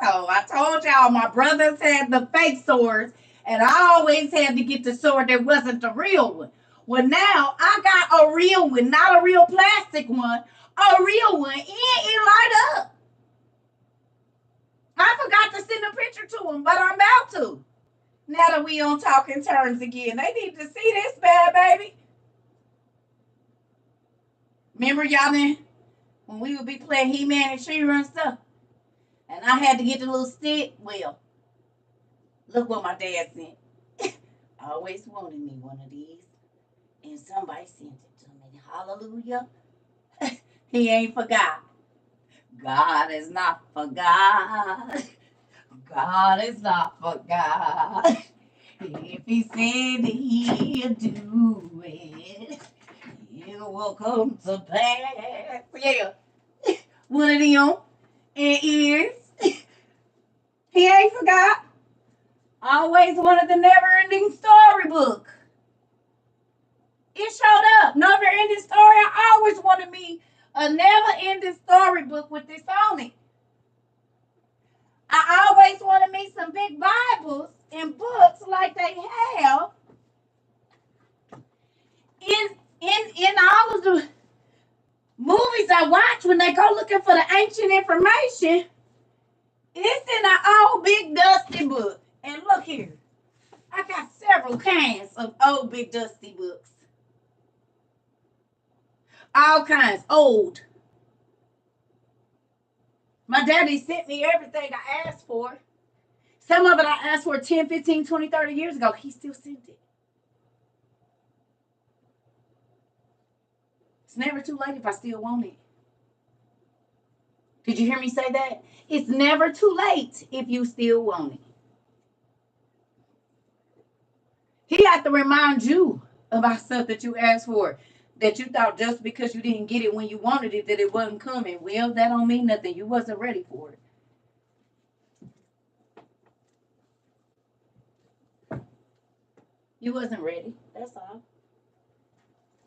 Oh, I told y'all my brothers had the fake swords, and I always had to get the sword that wasn't the real one. Well, now I got a real one, not a real plastic one, a real one, and it light up. I forgot to send a picture to him, but I'm about to. Now that we on talking terms again, they need to see this bad baby. Remember y'all then when we would be playing He-Man and She-Ra and stuff? And I had to get the little stick. Well, look what my dad sent. I always wanted me one of these. And somebody sent it to me. Hallelujah. He ain't forgot. God is not forgot. God is not forgot. If he said he'll do it, it will come to pass. Yeah. One of them. It is. He ain't forgot. Always wanted the never ending storybook. It showed up. Never ending story. I always wanted me a never ending storybook with this on it. I always wanted me some big Bibles and books like they have in all of the movies I watch when they go looking for the ancient information. It's in an old big dusty book. And look here. I got several kinds of old big dusty books. All kinds. Old. My daddy sent me everything I asked for. Some of it I asked for 10, 15, 20, 30 years ago. He still sent it. It's never too late if I still want it. Did you hear me say that? It's never too late if you still want it. He had to remind you about stuff that you asked for, that you thought just because you didn't get it when you wanted it, that it wasn't coming. Well, that don't mean nothing. You wasn't ready for it. You wasn't ready. That's all.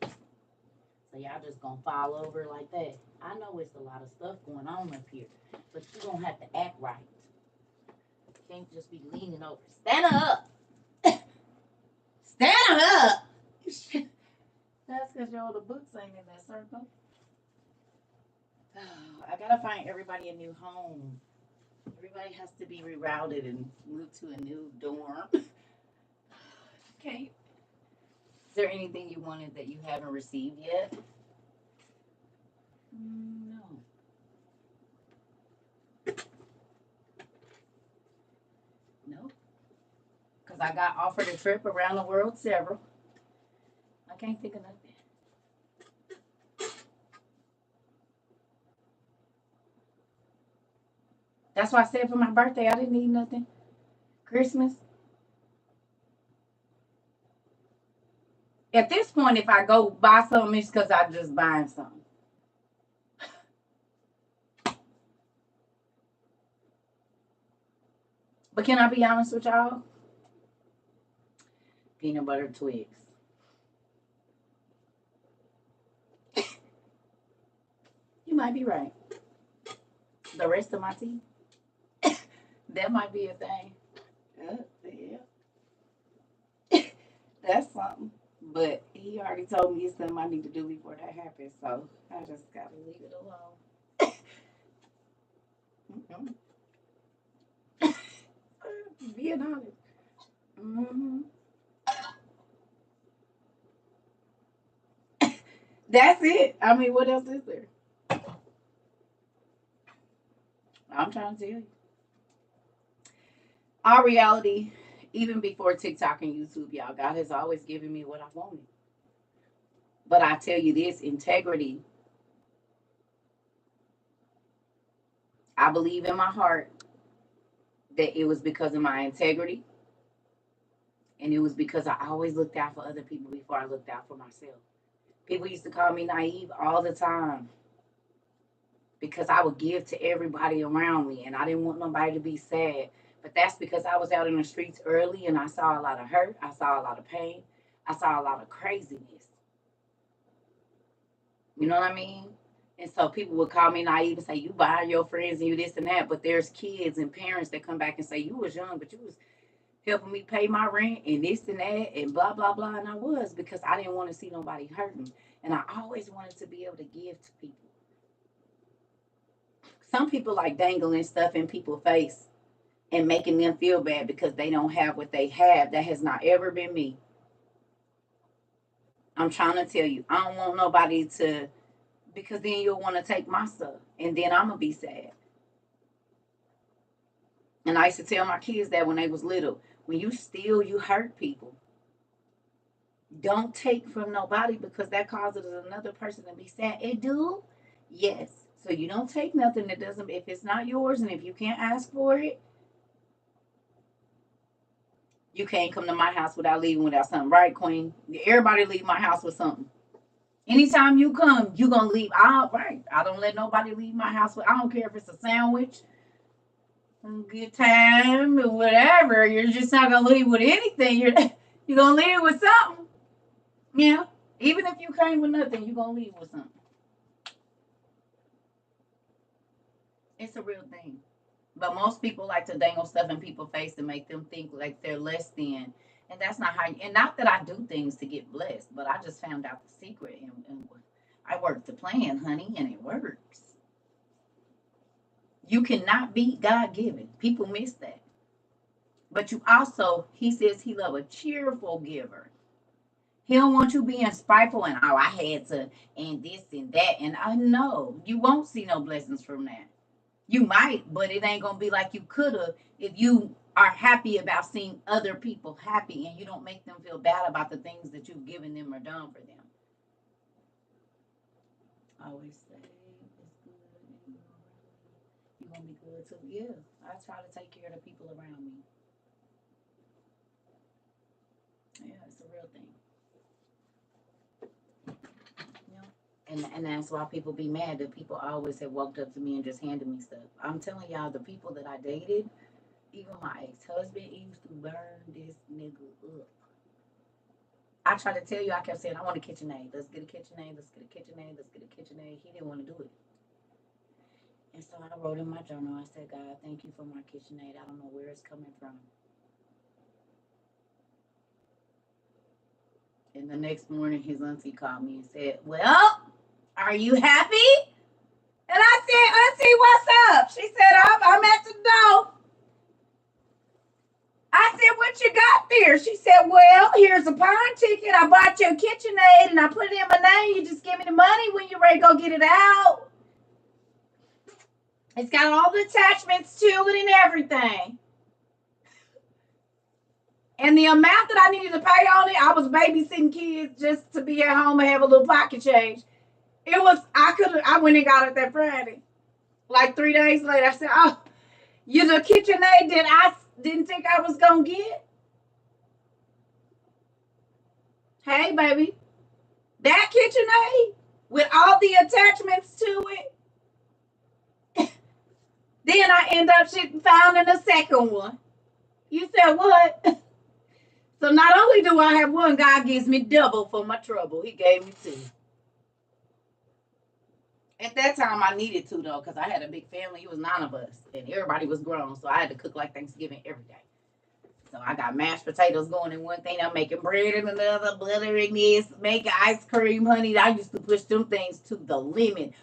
So y'all just gonna fall over like that. I know it's a lot of stuff going on up here, but you gonna have to act right. You can't just be leaning over. Stand up. Stand up. That's because your older books ain't in that circle. I gotta find everybody a new home. Everybody has to be rerouted and move to a new dorm. Okay. Is there anything you wanted that you haven't received yet? No. Nope. Because I got offered a trip around the world several. I can't think of nothing. That's why I said for my birthday, I didn't need nothing. Christmas. At this point, if I go buy something, it's because I'm just buying something. But can I be honest with y'all? Peanut butter Twigs. You might be right. The rest of my teeth, that might be a thing. Yeah. That's something. But he already told me it's something I need to do before that happens. So I just got to leave it alone. Being honest. Mm-hmm. That's it. I mean, what else is there? I'm trying to tell you. Our reality, even before TikTok and YouTube, y'all, God has always given me what I wanted. But I tell you this, integrity. I believe in my heart that it was because of my integrity. And it was because I always looked out for other people before I looked out for myself. People used to call me naive all the time because I would give to everybody around me and I didn't want nobody to be sad. But that's because I was out in the streets early and I saw a lot of hurt. I saw a lot of pain. I saw a lot of craziness. You know what I mean? And so people would call me naive and say, you buy your friends and you this and that. But there's kids and parents that come back and say, you was young, but you was helping me pay my rent and this and that and blah, blah, blah. And I was because I didn't want to see nobody hurting. And I always wanted to be able to give to people. Some people like dangling stuff in people's face and making them feel bad because they don't have what they have. That has not ever been me. I'm trying to tell you, I don't want nobody to, because then you'll want to take my stuff and then I'm going to be sad. And I used to tell my kids that when they was little, when you steal, you hurt people. Don't take from nobody because that causes another person to be sad. It do? Yes. So you don't take nothing that doesn't, if it's not yours and if you can't ask for it, you can't come to my house without leaving without something. Right, Queen? Everybody leave my house with something. Anytime you come, you going to leave. Right. I don't let nobody leave my house with, I don't care if it's a sandwich, good time, or whatever. You're just not going to leave with anything. You're going to leave with something. Yeah. Even if you came with nothing, you're going to leave with something. It's a real thing. But most people like to dangle stuff in people's face to make them think like they're less than. And that's not how, and not that I do things to get blessed, but I just found out the secret and I worked the plan, honey, and it works. You cannot beat God given. People miss that. But you also, he says he loves a cheerful giver. He don't want you being spiteful and, oh, I had to, and this and that. And I know you won't see no blessings from that. You might, but it ain't gonna be like you could have if you are happy about seeing other people happy and you don't make them feel bad about the things that you've given them or done for them. I always say it's good and you're gonna be good too. Yeah, I try to take care of the people around me. Yeah, it's a real thing. You know? And that's why people be mad that people always have walked up to me and just handed me stuff. I'm telling y'all, the people that I dated, even my ex-husband, he used to burn this nigga up. I tried to tell you, I kept saying, I want a KitchenAid. Let's get a KitchenAid. Let's get a KitchenAid. Let's get a KitchenAid. He didn't want to do it. And so I wrote in my journal, I said, God, thank you for my KitchenAid. I don't know where it's coming from. And the next morning, his auntie called me and said, well, are you happy? And I said, Auntie, what's up? She said, I'm at the door. I said, what you got there? She said, well, here's a pawn ticket. I bought you a KitchenAid and I put it in my name. You just give me the money when you're ready to go get it out. It's got all the attachments to it and everything. And the amount that I needed to pay on it, I was babysitting kids just to be at home and have a little pocket change. It was, I went and got it that Friday. Like 3 days later, I said, oh, you the KitchenAid that I didn't think I was going to get? Hey, baby, that KitchenAid with all the attachments to it. Then I end up finding a second one. You said what? So not only do I have one, God gives me double for my trouble. He gave me 2. At that time, I needed 2 though, because I had a big family. It was 9 of us, and everybody was grown, so I had to cook like Thanksgiving every day. So I got mashed potatoes going in one thing. I'm making bread in another, buttering this, making ice cream, honey. I used to push them things to the limit.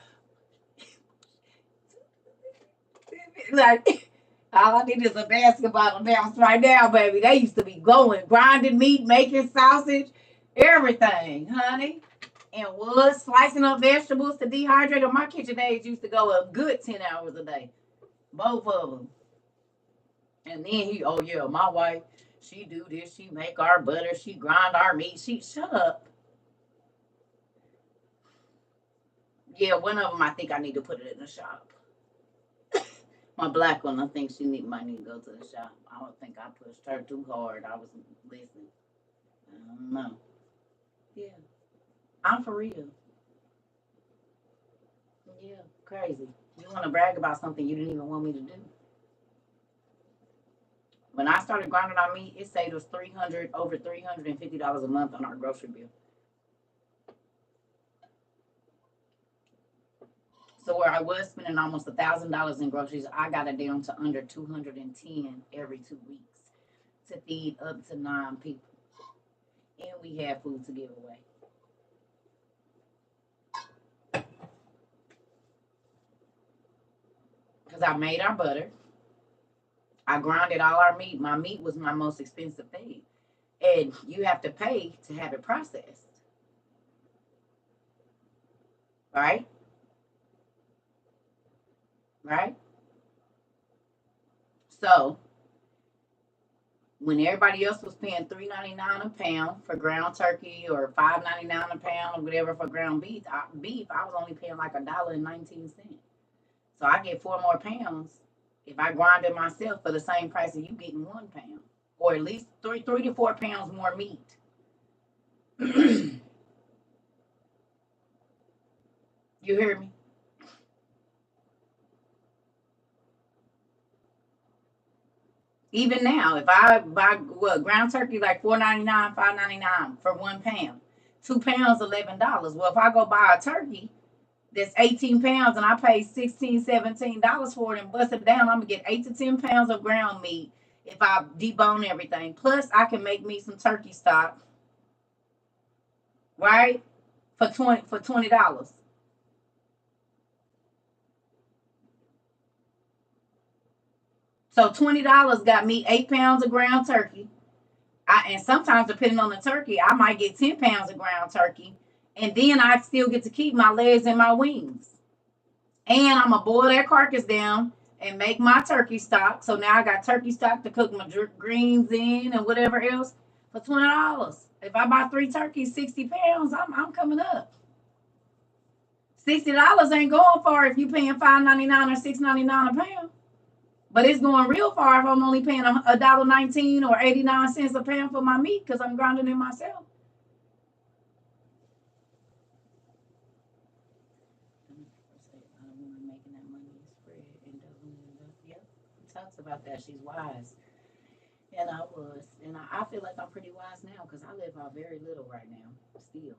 Like, all I need is a basketball bounce right now, baby. They used to be going, grinding meat, making sausage, everything, honey. And was slicing up vegetables to dehydrate them. My KitchenAid used to go a good 10 hours a day. Both of them. And then oh yeah, my wife, she do this. She make our butter. She grind our meat. Shut up. Yeah, one of them, I think I need to put it in the shop. My black one, I think might need to go to the shop. I don't think I pushed her too hard. I was listening. I don't know. Yeah. I'm for real. Yeah, crazy. You want to brag about something you didn't even want me to do. When I started grinding our meat, it saved us over $350 a month on our grocery bill. So where I was spending almost $1,000 in groceries, I got it down to under 210 every 2 weeks to feed up to 9 people, and we had food to give away. Because I made our butter. I grinded all our meat. My meat was my most expensive thing. And you have to pay to have it processed. Right? Right? So, when everybody else was paying $3.99 a pound for ground turkey or $5.99 a pound or whatever for ground beef, I was only paying like $1.19. So I get 4 more pounds if I grind it myself for the same price as you getting 1 pound, or at least 3 to 4 pounds more meat. You hear me? Even now, if I buy ground turkey like $4.99, $5.99 for 1 pound, 2 pounds $11. Well, if I go buy a turkey that's 18 pounds and I pay $16, $17 for it and bust it down, I'm gonna get 8 to 10 pounds of ground meat if I debone everything. Plus, I can make me some turkey stock, right? For $20. So $20 got me 8 pounds of ground turkey. And sometimes, depending on the turkey, I might get 10 pounds of ground turkey, and then I still get to keep my legs and my wings. And I'm gonna boil that carcass down and make my turkey stock. So now I got turkey stock to cook my greens in and whatever else for $20. If I buy 3 turkeys, 60 pounds, I'm coming up. $60 ain't going far if you paying $5.99 or $6.99 a pound. But it's going real far if I'm only paying $1.19 or 89 cents a pound for my meat because I'm grinding it myself. Yep, he talks about that. She's wise. And I was. And I feel like I'm pretty wise now because I live out very little right now. Still.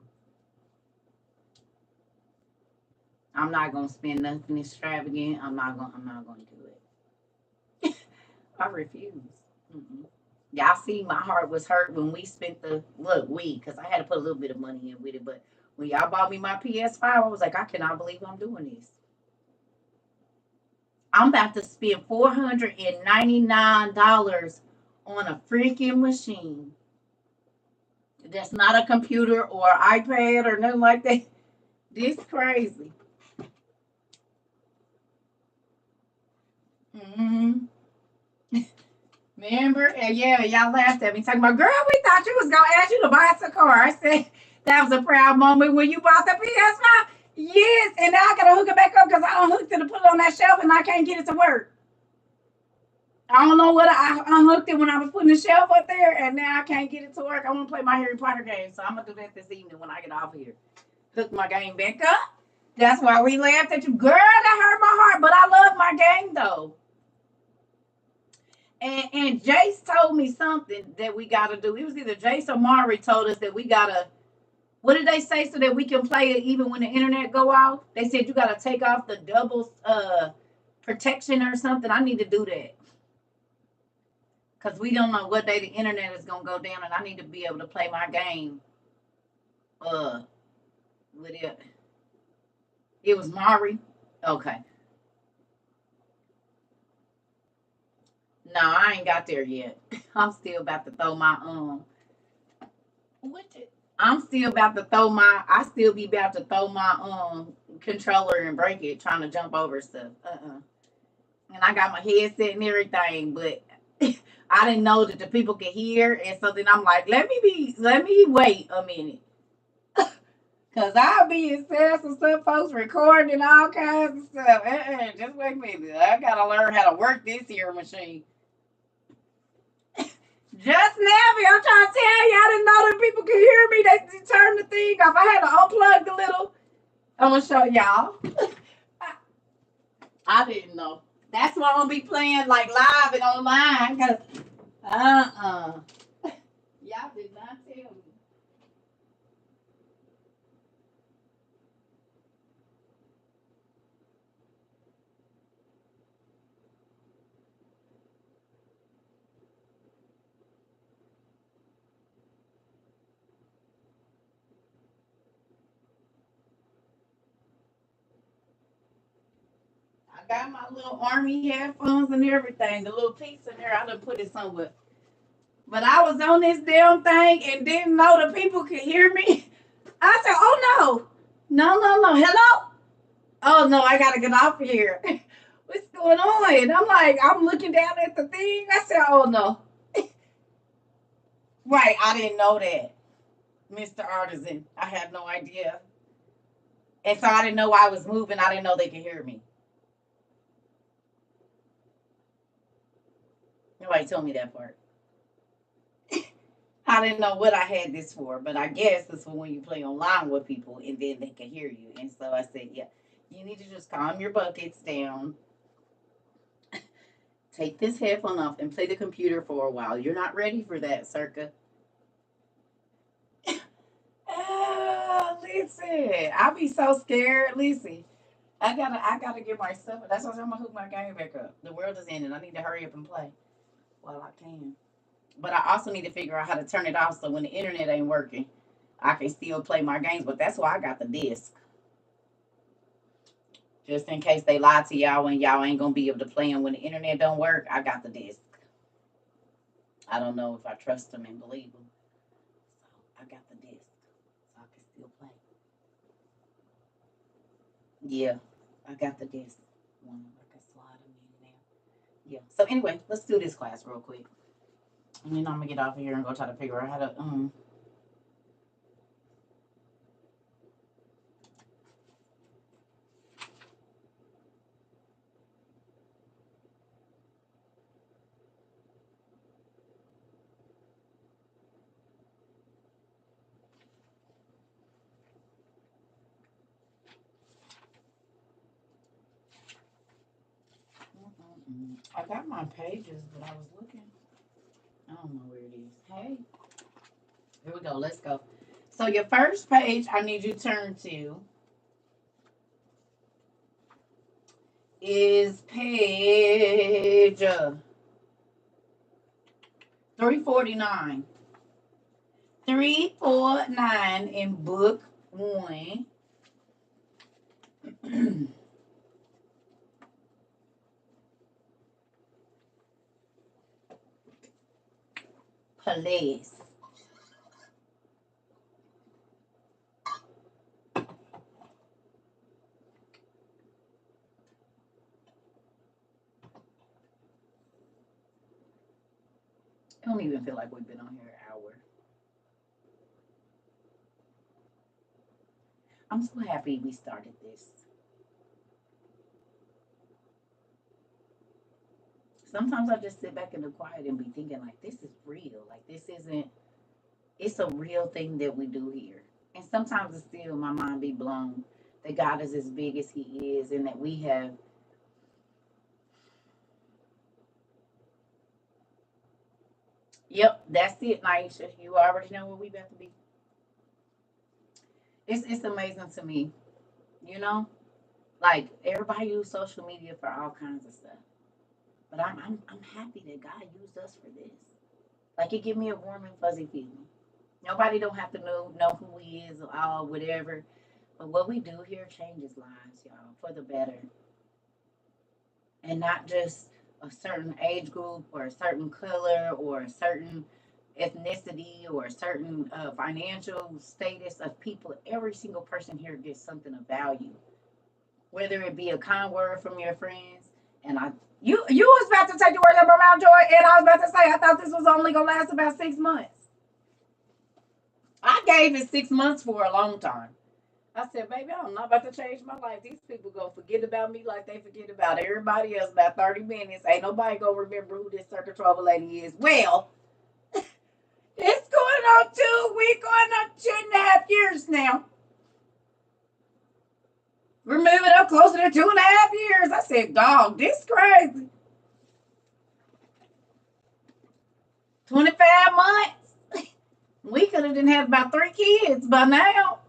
I'm not gonna spend nothing extravagant. I'm not gonna do it. I refuse. Mm-mm. Y'all see my heart was hurt when we spent because I had to put a little bit of money in with it, but when y'all bought me my PS5, I was like, I cannot believe I'm doing this. I'm about to spend $499 on a freaking machine. That's not a computer or iPad or nothing like that. This crazy. Mm-hmm. Remember? And yeah, y'all laughed at me talking about, girl, we thought you was gonna ask you to buy us a car. I said that was a proud moment when you bought the PS5. Yes, and now I gotta hook it back up because I unhooked it to put it on that shelf and I can't get it to work. I don't know what I unhooked it when I was putting the shelf up there, and now I can't get it to work. I want to play my Harry Potter game, so I'm gonna do that this evening when I get off here. Hook my game back up. That's why we laughed at you, girl. That hurt my heart, but I love my game though. And Jace told me something that we gotta do. It was either Jace or Mari told us that we gotta. What did they say so that we can play it even when the internet go off? They said you gotta take off the double protection or something. I need to do that because we don't know what day the internet is gonna go down, and I need to be able to play my game. With it. It was Mari. Okay. No, I ain't got there yet. I'm still about to throw my What did I'm still about to throw my I still be about to throw my controller and break it trying to jump over stuff. And I got my headset and everything, but I didn't know that the people could hear, and so then I'm like, let me wait a minute. Cause I'll be in sales and stuff, folks recording and all kinds of stuff. Just wait a minute. I gotta learn how to work this here machine. Just Nappy, I'm trying to tell you, I didn't know that people could hear me. They turned the thing off. I had to unplug the little. I'm gonna show y'all. I didn't know. That's why I'm gonna be playing like live and online. Cause y'all did not tell me. I got my little army headphones and everything. The little piece in there, I done put it somewhere. But I was on this damn thing and didn't know the people could hear me. I said, oh no. Hello? Oh no, I gotta get off here. What's going on? And I'm like, I'm looking down at the thing. I said, oh no. Right, I didn't know that, Mr. Artisan. I had no idea. And so I didn't know I was moving. I didn't know they could hear me. Nobody told me that part. I didn't know what I had this for, but I guess it's for when you play online with people and then they can hear you. And so I said, yeah, you need to just calm your buckets down, take this headphone off, and play the computer for a while. You're not ready for that, Circa. Listen, I be so scared. Listen, I gotta get my stuff. That's why I'm gonna hook my game back up. The world is ending. I need to hurry up and play while I can. But I also need to figure out how to turn it off so when the internet ain't working, I can still play my games. But that's why I got the disc. Just in case they lie to y'all and y'all ain't gonna be able to play them when the internet don't work, I got the disc. I don't know if I trust them and believe them. So I got the disc. So I can still play. Yeah, I got the disc. One I can slide them in there. Yeah. So anyway, let's do this class real quick. And then I'm gonna get off of here and go try to figure out how to I got my pages, but I was looking. I don't know where it is. Hey, here we go. Let's go. So your first page, I need you to turn to is page 349. 349 in book 1. Police. I don't even feel like we've been on here an hour. I'm so happy we started this. Sometimes I just sit back in the quiet and be thinking, like, this is real. Like, this isn't, it's a real thing that we do here. And sometimes it's still, my mind be blown that God is as big as He is and that we have. Yep, that's it, Naisha. You already know where we about to be. It's amazing to me, you know? Like, everybody use social media for all kinds of stuff. But I'm happy that God used us for this. Like, it give me a warm and fuzzy feeling. Nobody don't have to know who He is or all whatever. But what we do here changes lives, y'all, for the better. And not just a certain age group or a certain color or a certain ethnicity or a certain financial status of people. Every single person here gets something of value, whether it be a kind word from your friends. And you was about to take the words out of my mouth, Joy, and I was about to say I thought this was only gonna last about 6 months. I gave it 6 months for a long time. I said, baby, I'm not about to change my life. These people gonna forget about me like they forget about everybody else. About 30 minutes. Ain't nobody gonna remember who this CERCA TROVA lady is. Well, it's going on we're going on 2.5 years now. We're moving up closer to 2.5 years. I said, dog, this crazy. 25 months. We could have done had about 3 kids by now.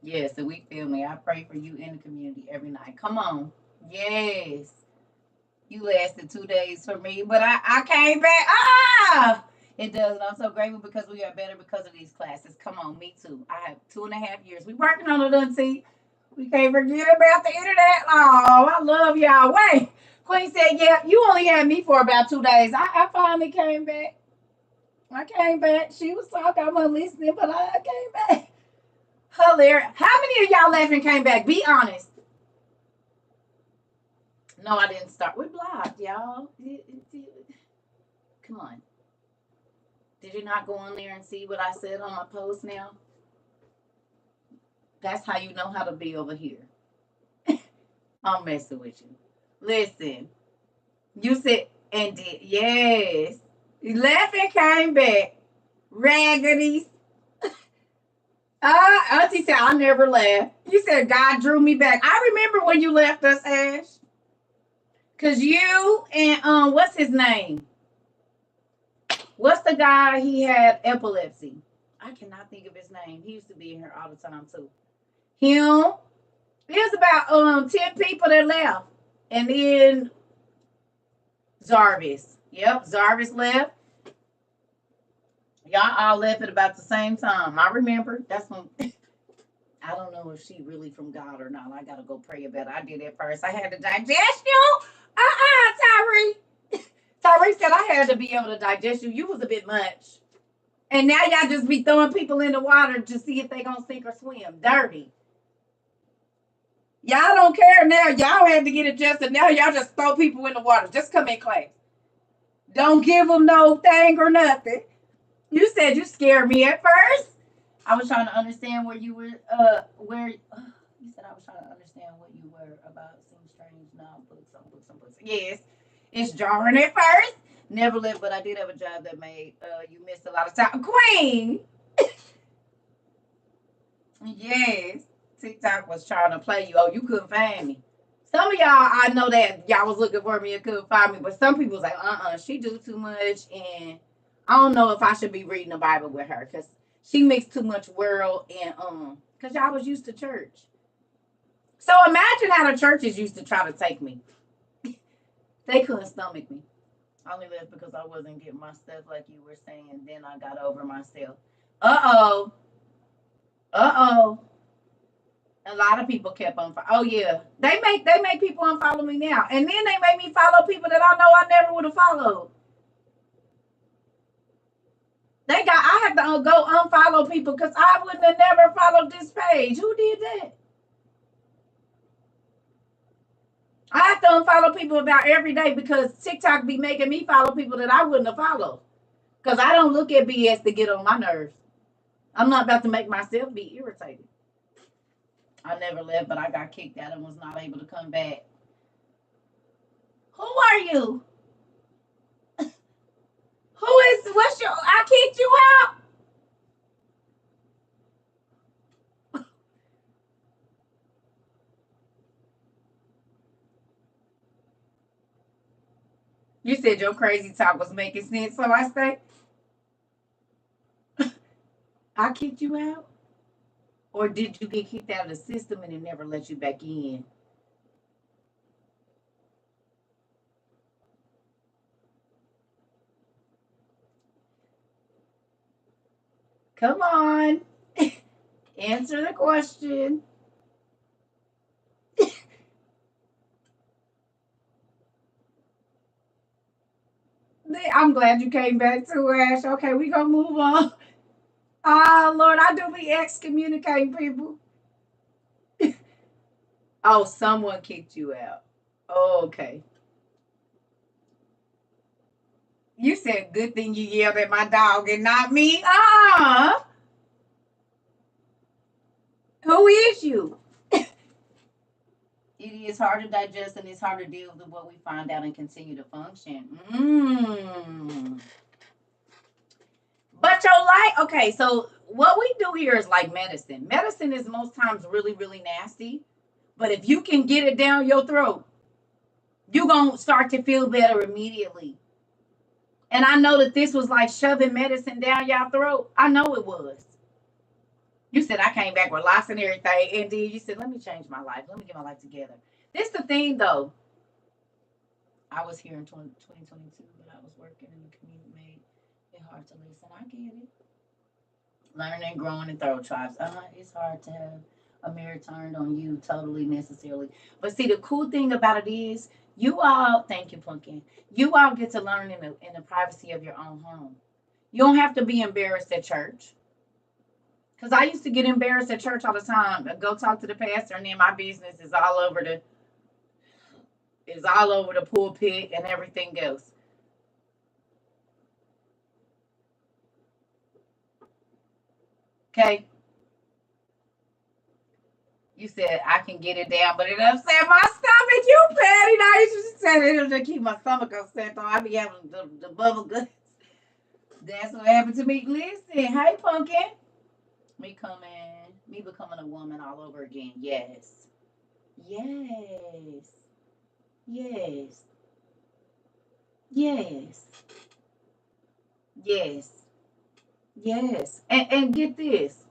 Yes, and we feel me. I pray for you in the community every night. Come on. Yes. You lasted 2 days for me, but I came back. Ah! It does. And I'm so grateful because we are better because of these classes. Come on, me too. I have 2.5 years. We working on it, Auntie. We can't forget about the internet. Oh, I love y'all. Wait. Queen said, yeah, you only had me for about 2 days. I finally came back. I came back. She was talking, I wasn't listening, but I came back. Hilarious. How many of y'all left and came back? Be honest. No, I didn't start. We're blocked, y'all. Come on. Did you not go on there and see what I said on my post now? That's how you know how to be over here. I'm messing with you. Listen, you said, and did, yes. You left and came back. Raggedy. Auntie said, I never left. You said, God drew me back. I remember when you left us, Ash. Because you and, what's his name? What's the guy, he had epilepsy? I cannot think of his name. He used to be in here all the time, too. Him. There's about 10 people that left. And then Zarvis. Yep, Zarvis left. Y'all all left at about the same time. I remember. That's when I don't know if she really from God or not. I gotta go pray about it. I did it first. I had to digest you. Tyree. Tyree said I had to be able to digest you. You was a bit much. And now y'all just be throwing people in the water to see if they gonna sink or swim. Dirty. Y'all don't care now. Y'all had to get adjusted. Now y'all just throw people in the water. Just come in class. Don't give them no thing or nothing. You said you scared me at first. I was trying to understand where you were. You said I was trying to understand what you were about. Seems strange. No, some books. Yes, it's jarring at first. Never lived, but I did have a job that made you missed a lot of time. Queen. Yes. TikTok was trying to play you. Oh, you couldn't find me. Some of y'all, I know that y'all was looking for me and couldn't find me, but some people was like, she do too much, and I don't know if I should be reading the Bible with her because she makes too much world and because y'all was used to church. So imagine how the churches used to try to take me. They couldn't stomach me. I only left because I wasn't getting my stuff like you were saying. Then I got over myself. Uh oh. Uh oh. A lot of people kept on. Oh yeah, they make people unfollow me now, and then they make me follow people that I know I never would have followed. I have to go unfollow people because I wouldn't have never followed this page. Who did that? I have to unfollow people about every day because TikTok be making me follow people that I wouldn't have followed. Because I don't look at BS to get on my nerves. I'm not about to make myself be irritated. I never left, but I got kicked out and was not able to come back. Who are you? What's your, I kicked you out? You said your crazy talk was making sense, so I say, I kicked you out? Or did you get kicked out of the system and it never let you back in? Come on. Answer the question. I'm glad you came back to Ash. Okay, we gonna move on. Oh Lord, I do be excommunicating people. Oh, someone kicked you out. Oh, okay. You said good thing you yelled at my dog and not me. Who is you? It is hard to digest and it's hard to deal with what we find out and continue to function. But your life, okay, so what we do here is like medicine. Medicine is most times really, really nasty. But if you can get it down your throat, you're going to start to feel better immediately. And I know that this was like shoving medicine down your throat. I know it was. You said I came back with lots and everything. And then you said, let me change my life. Let me get my life together. This the thing, though. I was here in 2022, but I was working in the community, made it hard to listen. I get it. Learning, growing, and thorough tribes. It's hard to have a mirror turned on you totally necessarily. But see, the cool thing about it is you all, thank you, Pumpkin, you all get to learn in the privacy of your own home. You don't have to be embarrassed at church. Because I used to get embarrassed at church all the time. I'd go talk to the pastor, and then my business is all over the pulpit and everything else. Okay. You said I can get it down, but it upset my stomach. You petty. Now you just said it to keep my stomach upset. So I be having the bubble guts. That's what happened to me. Listen, hey, Pumpkin. Me becoming a woman all over again. Yes. Yes. Yes. Yes. Yes. Yes. And get this.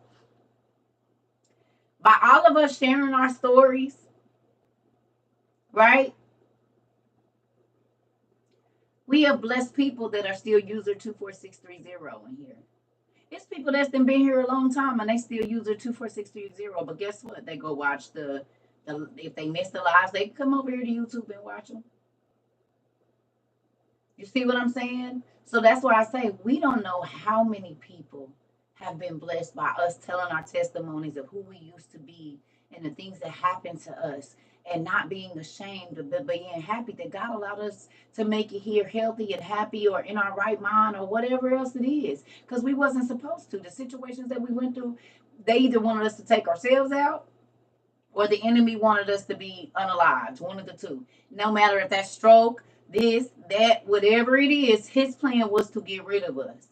By all of us sharing our stories, right? We have blessed people that are still user 24630 in here. It's people that's been here a long time and they still user 24630. But guess what? They go watch the if they miss the lives, they come over here to YouTube and watch them. You see what I'm saying? So that's why I say we don't know how many people have been blessed by us telling our testimonies of who we used to be and the things that happen to us, and not being ashamed, but being happy that God allowed us to make it here healthy and happy or in our right mind or whatever else it is. Because we wasn't supposed to. The situations that we went through, they either wanted us to take ourselves out or the enemy wanted us to be unalived. One of the two. No matter if that's stroke, this, that, whatever it is, his plan was to get rid of us.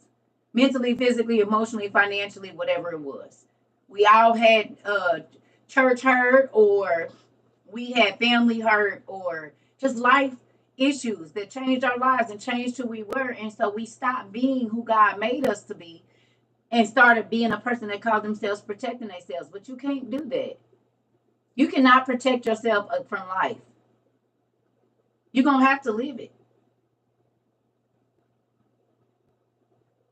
Mentally, physically, emotionally, financially, whatever it was. We all had church hurt, or we had family hurt, or just life issues that changed our lives and changed who we were. And so we stopped being who God made us to be and started being a person that called themselves protecting themselves. But you can't do that. You cannot protect yourself from life. You're going to have to live it.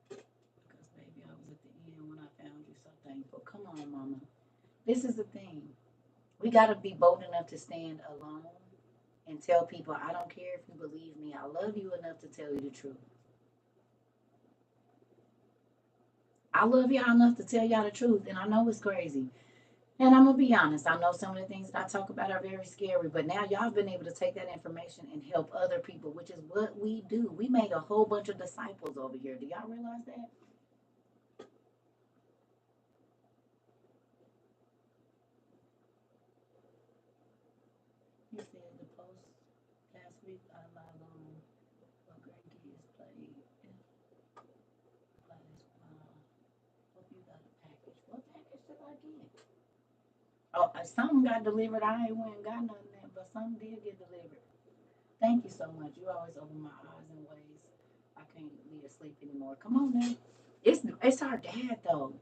Because, baby, I was at the end when I found you so thankful. Come on, mama. This is the thing. We got to be bold enough to stand alone and tell people, I don't care if you believe me. I love you enough to tell you the truth. I love y'all enough to tell y'all the truth. And I know it's crazy. And I'm going to be honest. I know some of the things that I talk about are very scary. But now y'all have been able to take that information and help other people, which is what we do. We made a whole bunch of disciples over here. Do y'all realize that? You said the post last week I live on what grandkids played in class. Wow. Hope you got a package. What package did I get? Oh, something got delivered. I ain't went and got nothing there, but something did get delivered. Thank you so much. You always open my eyes in ways I can't be asleep anymore. Come on now. It's our dad though.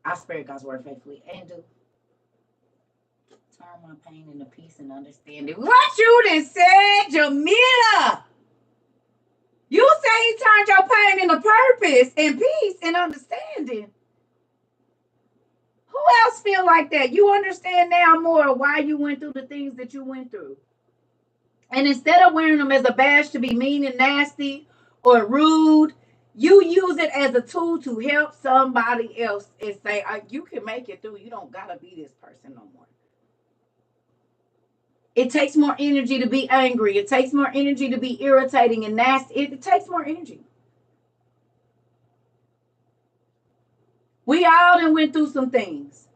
I spread God's word faithfully and do turn my pain into peace and understanding. What you done said, Jamila? You say he turned your pain into purpose and peace and understanding. Who else feel like that? You understand now more why you went through the things that you went through. And instead of wearing them as a badge to be mean and nasty or rude, you use it as a tool to help somebody else and say, you can make it through. You don't got to be this person no more. It takes more energy to be angry. It takes more energy to be irritating and nasty. It takes more energy. We all done went through some things.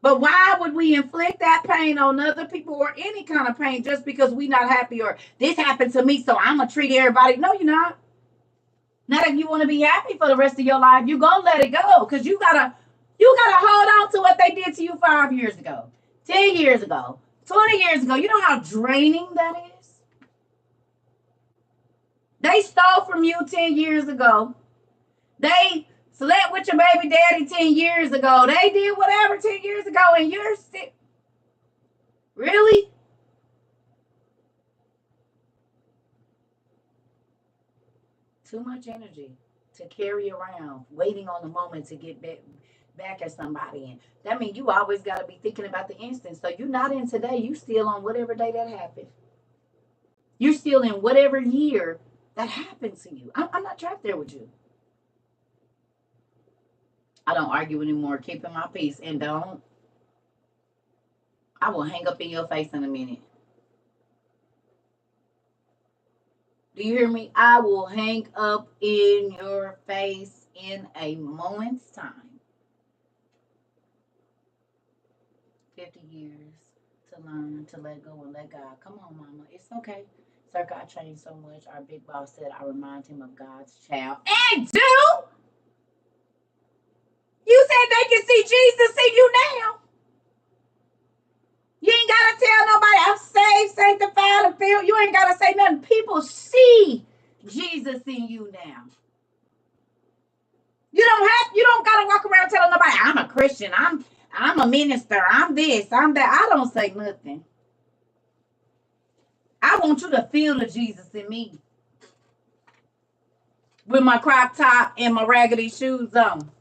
But why would we inflict that pain on other people or any kind of pain just because we not happy or this happened to me, so I'm going to treat everybody? No, you're not. Not if you want to be happy for the rest of your life. You're going to let it go because you gotta hold on to what they did to you 5 years ago, 10 years ago, 20 years ago. You know how draining that is? They stole from you 10 years ago. They slept with your baby daddy 10 years ago. They did whatever 10 years ago, and you're sick. Really? Too much energy to carry around, waiting on the moment to get back at somebody. And that means you always got to be thinking about the instant. So you're not in today. You still on whatever day that happened. You're still in whatever year that happened to you. I'm not trapped there with you. I don't argue anymore, keeping my peace. And don't. I will hang up in your face in a minute. Do you hear me? I will hang up in your face in a moment's time. 50 years to learn to let go and let God. Come on, mama. It's okay. Sir, God changed so much. Our big boss said I remind him of God's child. And do? You said they can see Jesus in you now. You ain't got to tell nobody I'm saved, sanctified, and filled. You ain't got to say nothing. People see Jesus in you now. You don't got to walk around telling nobody I'm a Christian. I'm a minister. I'm this. I'm that. I don't say nothing. I want you to feel the Jesus in me. With my crop top and my raggedy shoes on.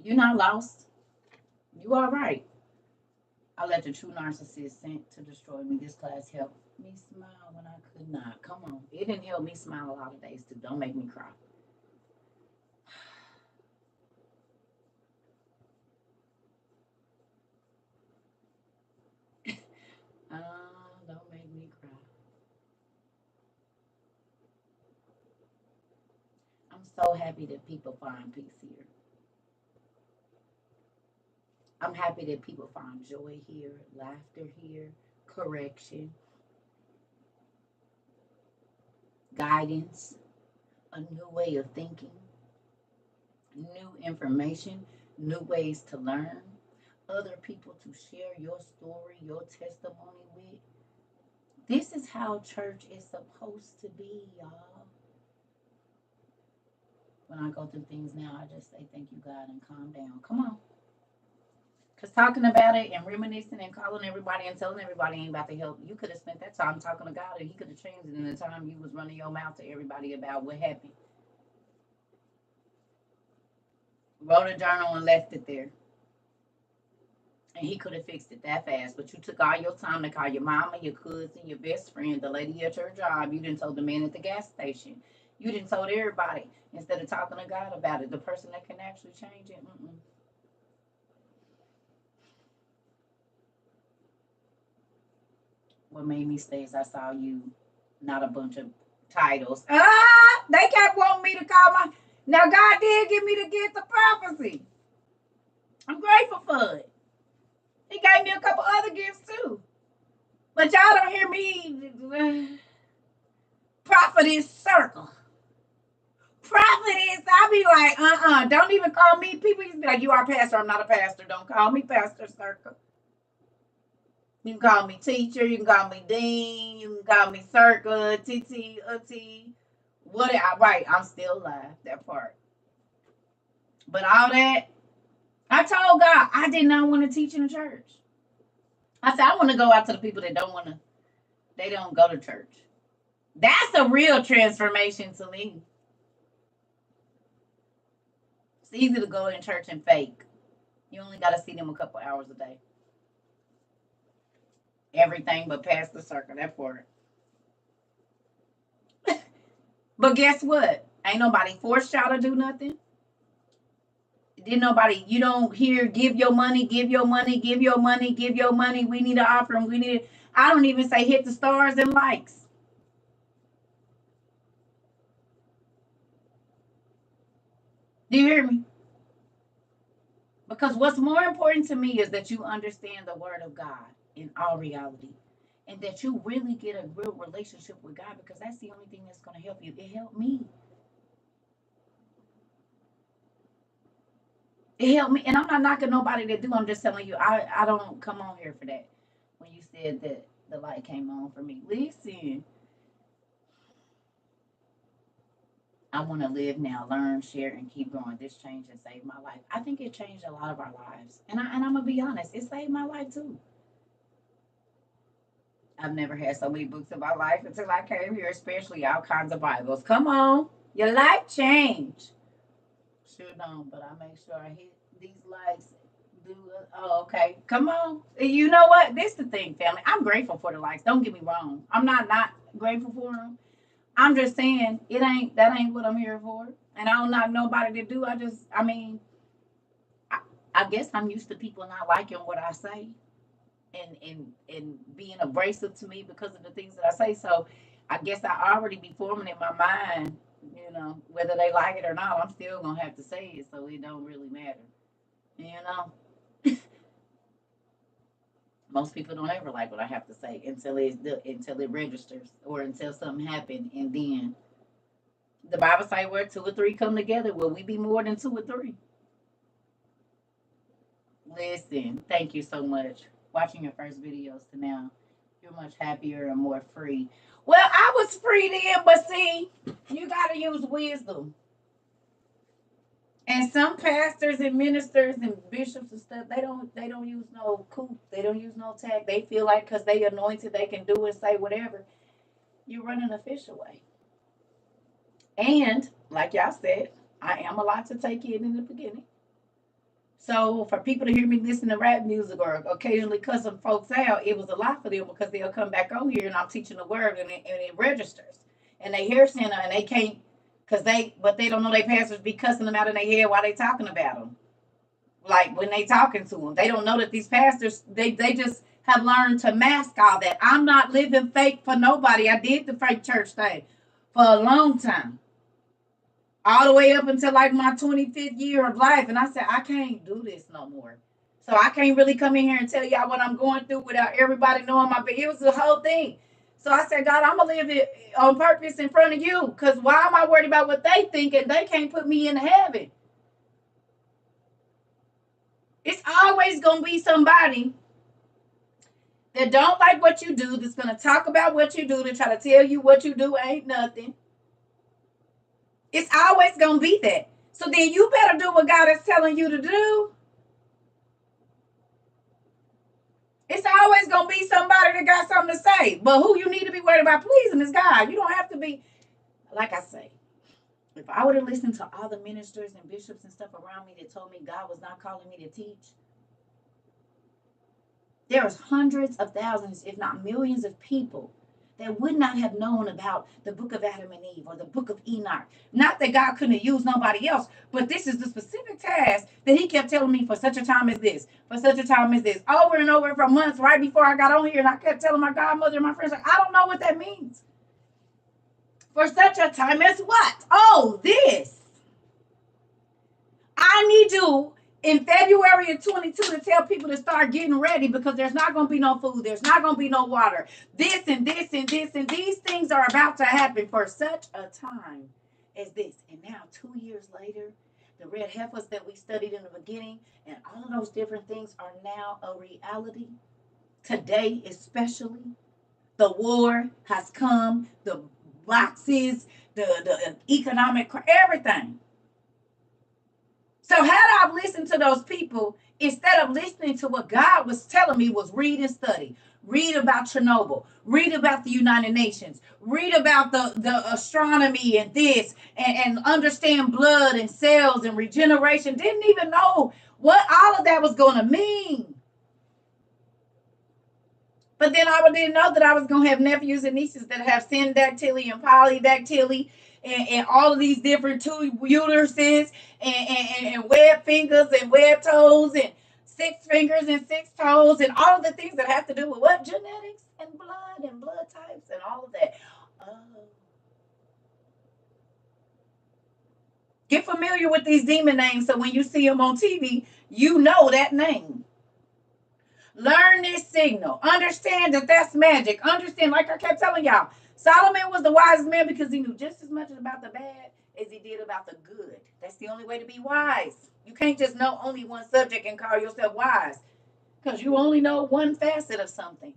You're not lost. You all right. I let the true narcissist sent to destroy me. This class helped me smile when I could not. Come on. It didn't help me smile a lot of days, too. Don't make me cry. Don't make me cry. I'm so happy that people find peace here. I'm happy that people find joy here, laughter here, correction, guidance, a new way of thinking, new information, new ways to learn, other people to share your story, your testimony with. This is how church is supposed to be, y'all. When I go through things now, I just say thank you, God, and calm down. Come on. Because talking about it and reminiscing and calling everybody and telling everybody ain't about to help. You could have spent that time talking to God, or He could have changed it in the time you was running your mouth to everybody about what happened. Wrote a journal and left it there. And He could have fixed it that fast. But you took all your time to call your mama, your cousin, your best friend, the lady at your job. You didn't told the man at the gas station. You didn't told everybody instead of talking to God about it. The person that can actually change it. What made me stay is I saw you, not a bunch of titles. They kept wanting me to call my. Now God did give me the gift of prophecy. I'm grateful for it. He gave me a couple other gifts too. But y'all don't hear me. Prophetess circle. Prophetess, I'll be like, don't even call me. People used to be like, you are a pastor. I'm not a pastor. Don't call me Pastor Circle. You can call me teacher. You can call me dean. You can call me Circle, TT, whatever. Right, I'm still alive. That part. But all that, I told God I did not want to teach in the church. I said I want to go out to the people that don't want to. They don't go to church. That's a real transformation to me. It's easy to go in church and fake. You only got to see them a couple hours a day. Everything but past the circle. That part. But guess what? Ain't nobody forced y'all to do nothing. Didn't nobody, you don't hear, give your money, give your money, give your money, give your money. We need an offering. We need it. I don't even say hit the stars and likes. Do you hear me? Because what's more important to me is that you understand the word of God in all reality. And that you really get a real relationship with God, because that's the only thing that's going to help you. It helped me. It helped me. And I'm not knocking nobody that do. I'm just telling you, I don't come on here for that. When you said that the light came on for me. Listen. I want to live now, learn, share, and keep going. This change has saved my life. I think it changed a lot of our lives. And I'm going to be honest, it saved my life too. I've never had so many books in my life until I came here, especially all kinds of Bibles. Come on. Your life changed. Sure don't, but I make sure I hit these likes. Okay. Come on. You know what? This is the thing, family. I'm grateful for the likes. Don't get me wrong. I'm not grateful for them. I'm just saying that ain't what I'm here for. And I don't knock nobody to do. I guess I'm used to people not liking what I say and being abrasive to me because of the things that I say. So I guess I already be forming in my mind, whether they like it or not, I'm still gonna have to say it, so it don't really matter. You know? Most people don't ever like what I have to say until it registers or until something happened, and then the Bible say where two or three come together, will we be more than two or three? Listen, thank you so much. Watching your first videos to now, you're much happier and more free. Well, I was free then, but see, you gotta use wisdom. And some pastors and ministers and bishops and stuff, they don't use no coup. They don't use no tag. They feel like because they anointed, they can do and say whatever. You run an official way. And like y'all said, I am a lot to take in the beginning. So for people to hear me listen to rap music or occasionally cuss some folks out, it was a lot for them because they'll come back on here and I'm teaching the word and it registers. And they hear center and they can't, but they don't know they pastors be cussing them out in their head while they talking about them. Like when they talking to them, they don't know that these pastors, they just have learned to mask all that. I'm not living fake for nobody. I did the fake church thing for a long time, all the way up until like my 25th year of life. And I said, I can't do this no more. So I can't really come in here and tell y'all what I'm going through without everybody knowing my business. It was the whole thing. So I said, God, I'm going to live it on purpose in front of you. Because why am I worried about what they think and they can't put me in heaven? It's always going to be somebody that don't like what you do, that's going to talk about what you do, to try to tell you what you do ain't nothing. It's always going to be that. So then you better do what God is telling you to do. It's always going to be somebody that got something to say. But who you need to be worried about pleasing is God. You don't have to be, like I say, if I would have listened to all the ministers and bishops and stuff around me that told me God was not calling me to teach, there was hundreds of thousands, if not millions of people that would not have known about the book of Adam and Eve or the book of Enoch. Not that God couldn't have used nobody else, but this is the specific task that he kept telling me for such a time as this, for such a time as this, over and over for months right before I got on here. And I kept telling my godmother and my friends, like, I don't know what that means. For such a time as what? Oh, this. I need you in February of 22 to tell people to start getting ready because there's not going to be no food. There's not going to be no water. This and this and this and these things are about to happen for such a time as this. And now 2 years later, the red heifers that we studied in the beginning and all of those different things are now a reality. Today especially, the war has come, the boxes, the economic, everything. So had I listened to those people, instead of listening to what God was telling me was read and study, read about Chernobyl, read about the United Nations, read about the astronomy and this, and understand blood and cells and regeneration, didn't even know what all of that was going to mean. But then I didn't know that I was going to have nephews and nieces that have syndactyly and polydactyly and all of these different two uteruses and web fingers and web toes and 6 fingers and 6 toes and all of the things that have to do with what? Genetics and blood types and all of that. Get familiar with these demon names so when you see them on TV, you know that name. Learn this signal. Understand that that's magic. Understand, like I kept telling y'all, Solomon was the wisest man because he knew just as much about the bad as he did about the good. That's the only way to be wise. You can't just know only one subject and call yourself wise because you only know one facet of something.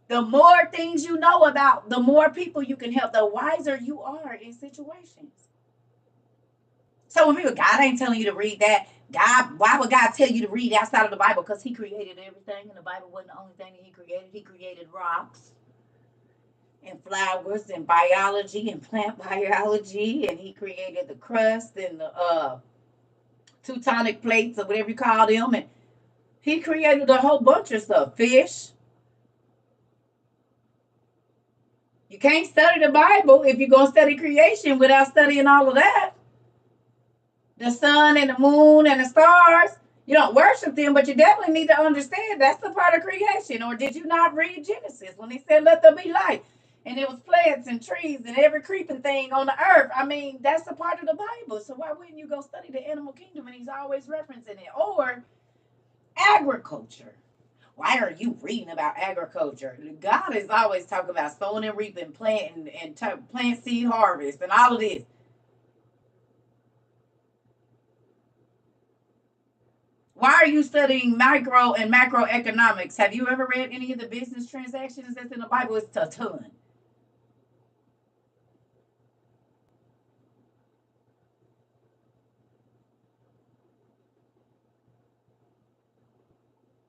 The more things you know about, the more people you can help, the wiser you are in situations. So when people, God ain't telling you to read that, God, why would God tell you to read outside of the Bible? Because he created everything, and the Bible wasn't the only thing that he created. He created rocks and flowers and biology and plant biology, and he created the crust and the teutonic plates or whatever you call them, and he created a whole bunch of stuff. Fish. You can't study the Bible if you're going to study creation without studying all of that. The sun and the moon and the stars. You don't worship them, but you definitely need to understand that's the part of creation. Or did you not read Genesis when he said, let there be light? And it was plants and trees and every creeping thing on the earth. I mean, that's a part of the Bible. So why wouldn't you go study the animal kingdom? And he's always referencing it. Or agriculture. Why are you reading about agriculture? God is always talking about sowing and reaping, planting, and plant seed harvest and all of this. Why are you studying micro and macroeconomics? Have you ever read any of the business transactions that's in the Bible? It's a ton.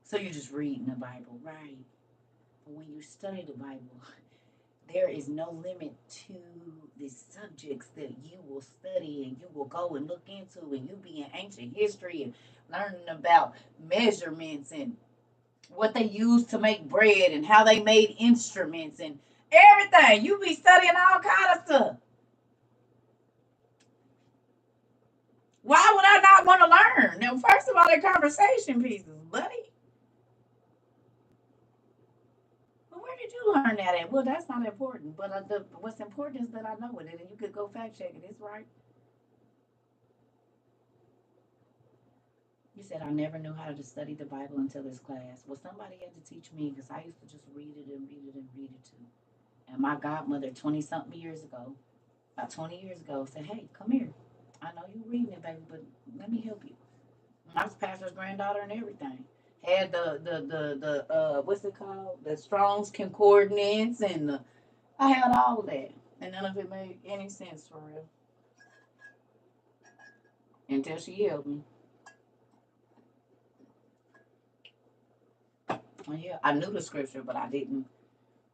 So you're just reading the Bible, right? But when you study the Bible, There is no limit to the subjects that you will study and you will go and look into, and you be in ancient history and learning about measurements and what they used to make bread and how they made instruments and everything. You be studying all kind of stuff. Why would I not want to learn? Now, first of all, they're conversation pieces, buddy. Well, where did you learn that at? Well, that's not important. But what's important is that I know it, and you could go fact check it. It's right. You said I never knew how to study the Bible until this class. Well, somebody had to teach me because I used to just read it and read it and read it too. And my godmother, 20 something years ago, about 20 years ago, said, "Hey, come here. I know you're reading it, baby, but let me help you." I was pastor's granddaughter and everything. Had the what's it called? The Strong's Concordance and I had all that. And none of it made any sense for real. Until she helped me. And yeah, I knew the scripture, but I didn't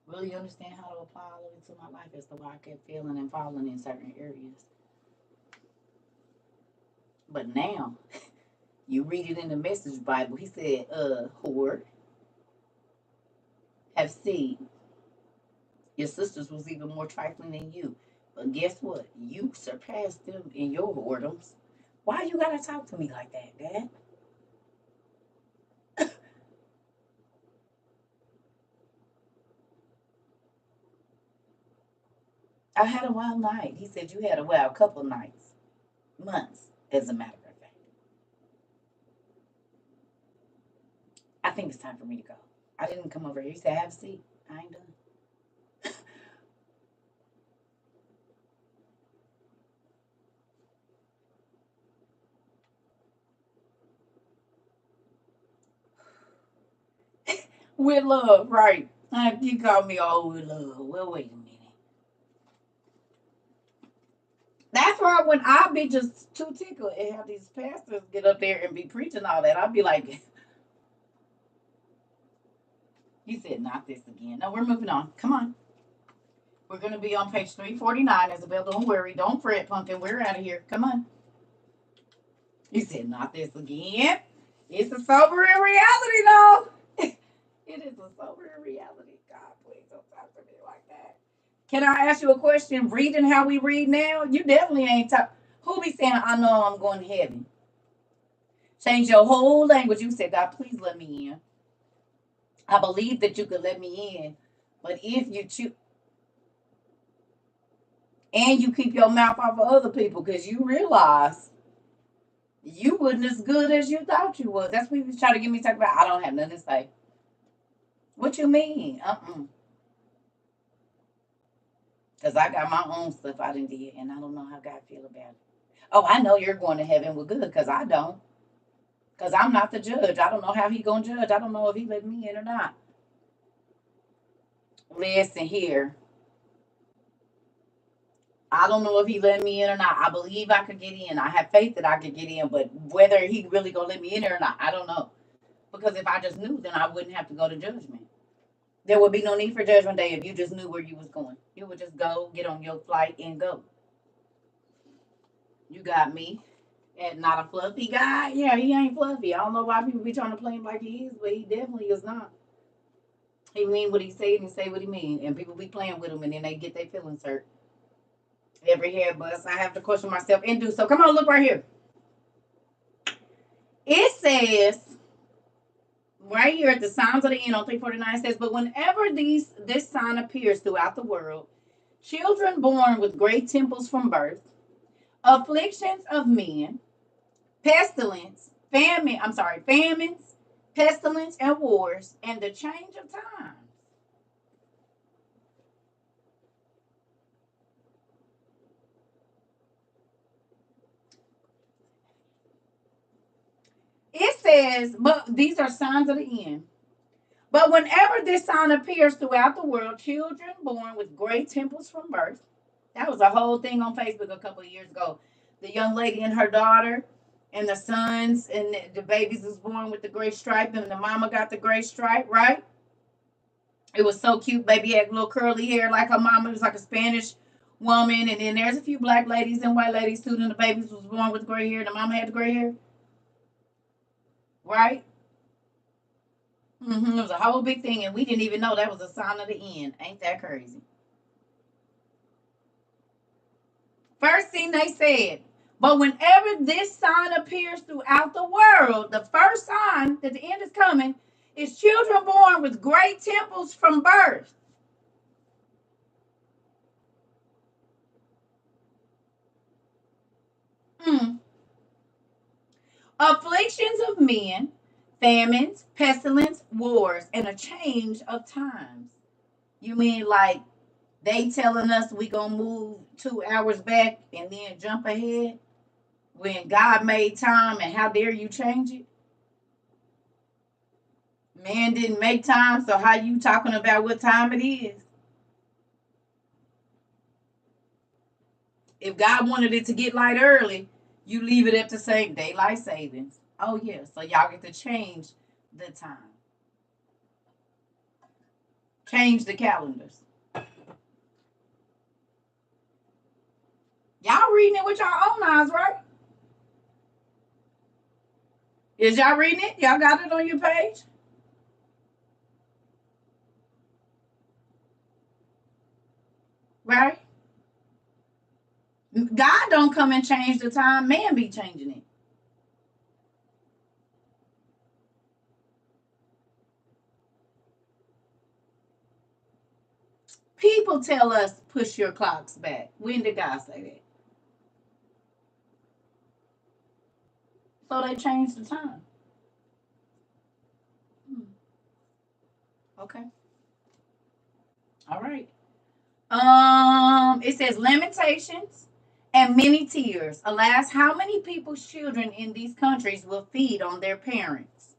really understand how to apply all of it to my life as to why I kept failing and falling in certain areas. But now, you read it in the Message Bible. He said, whore, have seed. Your sisters was even more trifling than you. But guess what? You surpassed them in your whoredoms. Why you gotta talk to me like that, Dad? I had a wild night. He said you had a wild couple nights. Months, as a matter of fact. I think it's time for me to go. I didn't come over here. He said, have a seat. I ain't done. With love, right. You called me all with love. Well, wait a minute. That's why when I be just too tickled and have these pastors get up there and be preaching all that, I'll be like, you said not this again. No, we're moving on. Come on. We're going to be on page 349. Isabel, don't worry. Don't fret, pumpkin. We're out of here. Come on. You said not this again. It's a sobering reality, though. It is a sobering reality. God, please don't talk to me like that. Can I ask you a question? Reading how we read now, you definitely ain't talk. Who be saying, I know I'm going to heaven? Change your whole language. You said, God, please let me in. I believe that you could let me in. But if you choose, and you keep your mouth off of other people because you realize you wasn't as good as you thought you was. That's what he was trying to get me to talk about. I don't have nothing to say. What you mean? Because I got my own stuff I done did, and I don't know how God feel about it. Oh, I know you're going to heaven. Well, good, because I don't. Because I'm not the judge. I don't know how he going to judge. I don't know if he let me in or not. Listen here. I don't know if he let me in or not. I believe I could get in. I have faith that I could get in, but whether he really going to let me in or not, I don't know. Because if I just knew, then I wouldn't have to go to judgment. There would be no need for judgment day if you just knew where you was going. You would just go, get on your flight, and go. You got me. And not a fluffy guy. Yeah, he ain't fluffy. I don't know why people be trying to play him like he is, but he definitely is not. He mean what he say and he say what he mean. And people be playing with him and then they get their feelings hurt. Every head bust. I have to question myself and do so. Come on, look right here. It says right here at the signs of the end on 349 says, but whenever this sign appears throughout the world, children born with great temples from birth, afflictions of men, pestilence, famines, pestilence, and wars, and the change of times. It says, but these are signs of the end. But whenever this sign appears throughout the world, children born with great temples from birth. That was a whole thing on Facebook a couple of years ago. The young lady and her daughter, and the sons, and the babies was born with the gray stripe, and the mama got the gray stripe, right? It was so cute. Baby had little curly hair like her mama. It was like a Spanish woman. And then there's a few black ladies and white ladies too. And the babies was born with gray hair. The mama had the gray hair. Right? It was a whole big thing. And we didn't even know that was a sign of the end. Ain't that crazy? First thing they said. But whenever this sign appears throughout the world, the first sign that the end is coming is children born with great temples from birth. Mm. Afflictions of men, famines, pestilence, wars, and a change of times. You mean like they telling us we gonna move 2 hours back and then jump ahead when God made time, and how dare you change it? Man didn't make time, so how you talking about what time it is? If God wanted it to get light early, you leave it at the same daylight savings. Oh yeah, so y'all get to change the time. Change the calendars. Y'all reading it with your own eyes, right? Is y'all reading it? Y'all got it on your page? Right? God don't come and change the time. Man be changing it. People tell us push your clocks back. When did God say that? So they changed the time. Hmm. Okay. All right. It says lamentations and many tears. Alas, how many people's children in these countries will feed on their parents?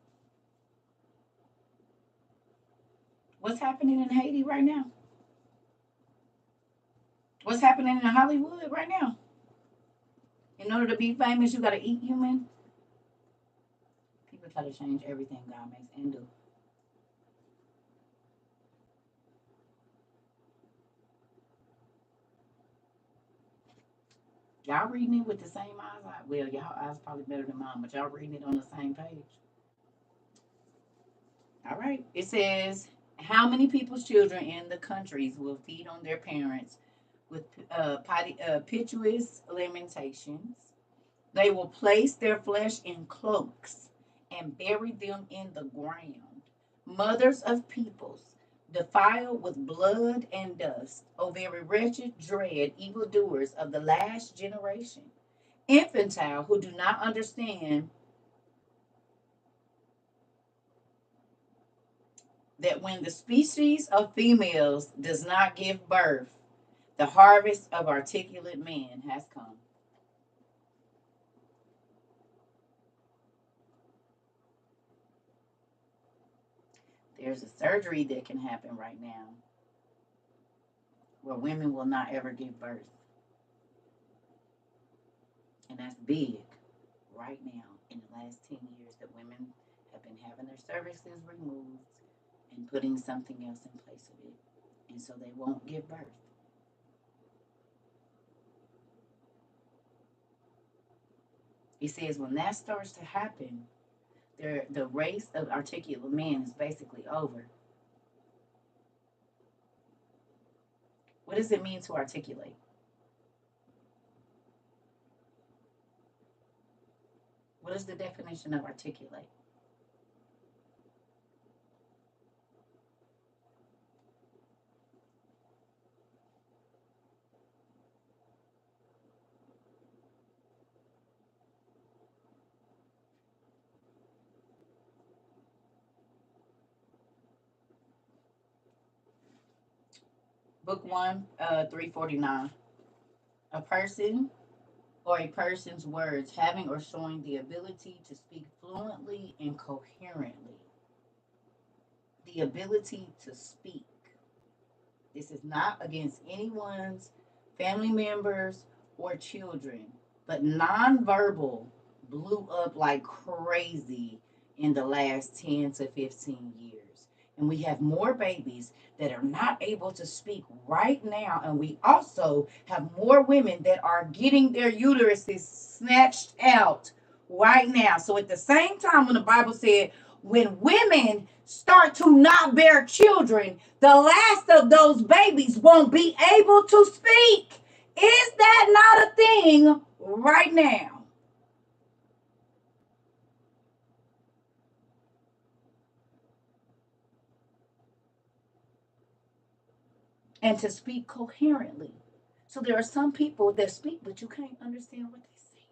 What's happening in Haiti right now? What's happening in Hollywood right now? In order to be famous, you gotta eat human. People try to change everything God makes and do. Y'all reading it with the same eyes? Well, y'all eyes probably better than mine, but y'all reading it on the same page. All right. It says, how many people's children in the countries will feed on their parents with piteous lamentations? They will place their flesh in cloaks and bury them in the ground. Mothers of peoples, defiled with blood and dust, O very wretched, dread, evildoers of the last generation, infantile who do not understand that when the species of females does not give birth, the harvest of articulate men has come. There's a surgery that can happen right now where women will not ever give birth. And that's big right now in the last 10 years that women have been having their cervixes removed and putting something else in place of it. And so they won't give birth. He says when that starts to happen, the race of articulate men is basically over. What does it mean to articulate? What is the definition of articulate? Book 1, 349. A person or a person's words having or showing the ability to speak fluently and coherently. The ability to speak. This is not against anyone's family members or children, but nonverbal blew up like crazy in the last 10 to 15 years. And we have more babies that are not able to speak right now. And we also have more women that are getting their uteruses snatched out right now. So at the same time, when the Bible said, when women start to not bear children, the last of those babies won't be able to speak. Is that not a thing right now? And to speak coherently. So there are some people that speak, but you can't understand what they say.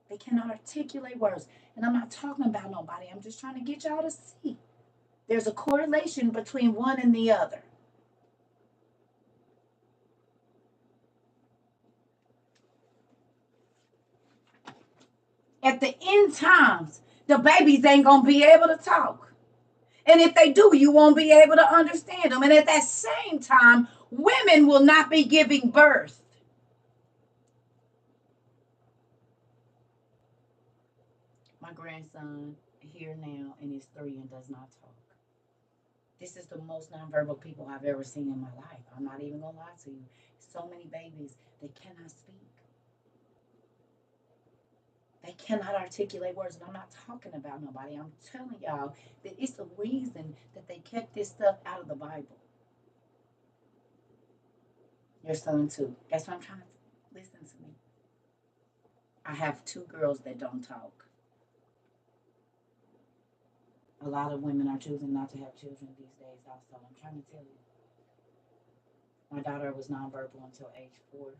They cannot articulate words. And I'm not talking about nobody. I'm just trying to get y'all to see. There's a correlation between one and the other. At the end times, the babies ain't going to be able to talk. And if they do, you won't be able to understand them. And at that same time, women will not be giving birth. My grandson here now and he's 3 and does not talk. This is the most nonverbal people I've ever seen in my life. I'm not even gonna lie to you. So many babies that cannot speak. They cannot articulate words. And I'm not talking about nobody. I'm telling y'all that it's the reason that they kept this stuff out of the Bible. Your son too. That's what I'm trying to listen to me. I have 2 girls that don't talk. A lot of women are choosing not to have children these days also. I'm trying to tell you. My daughter was nonverbal until age 4.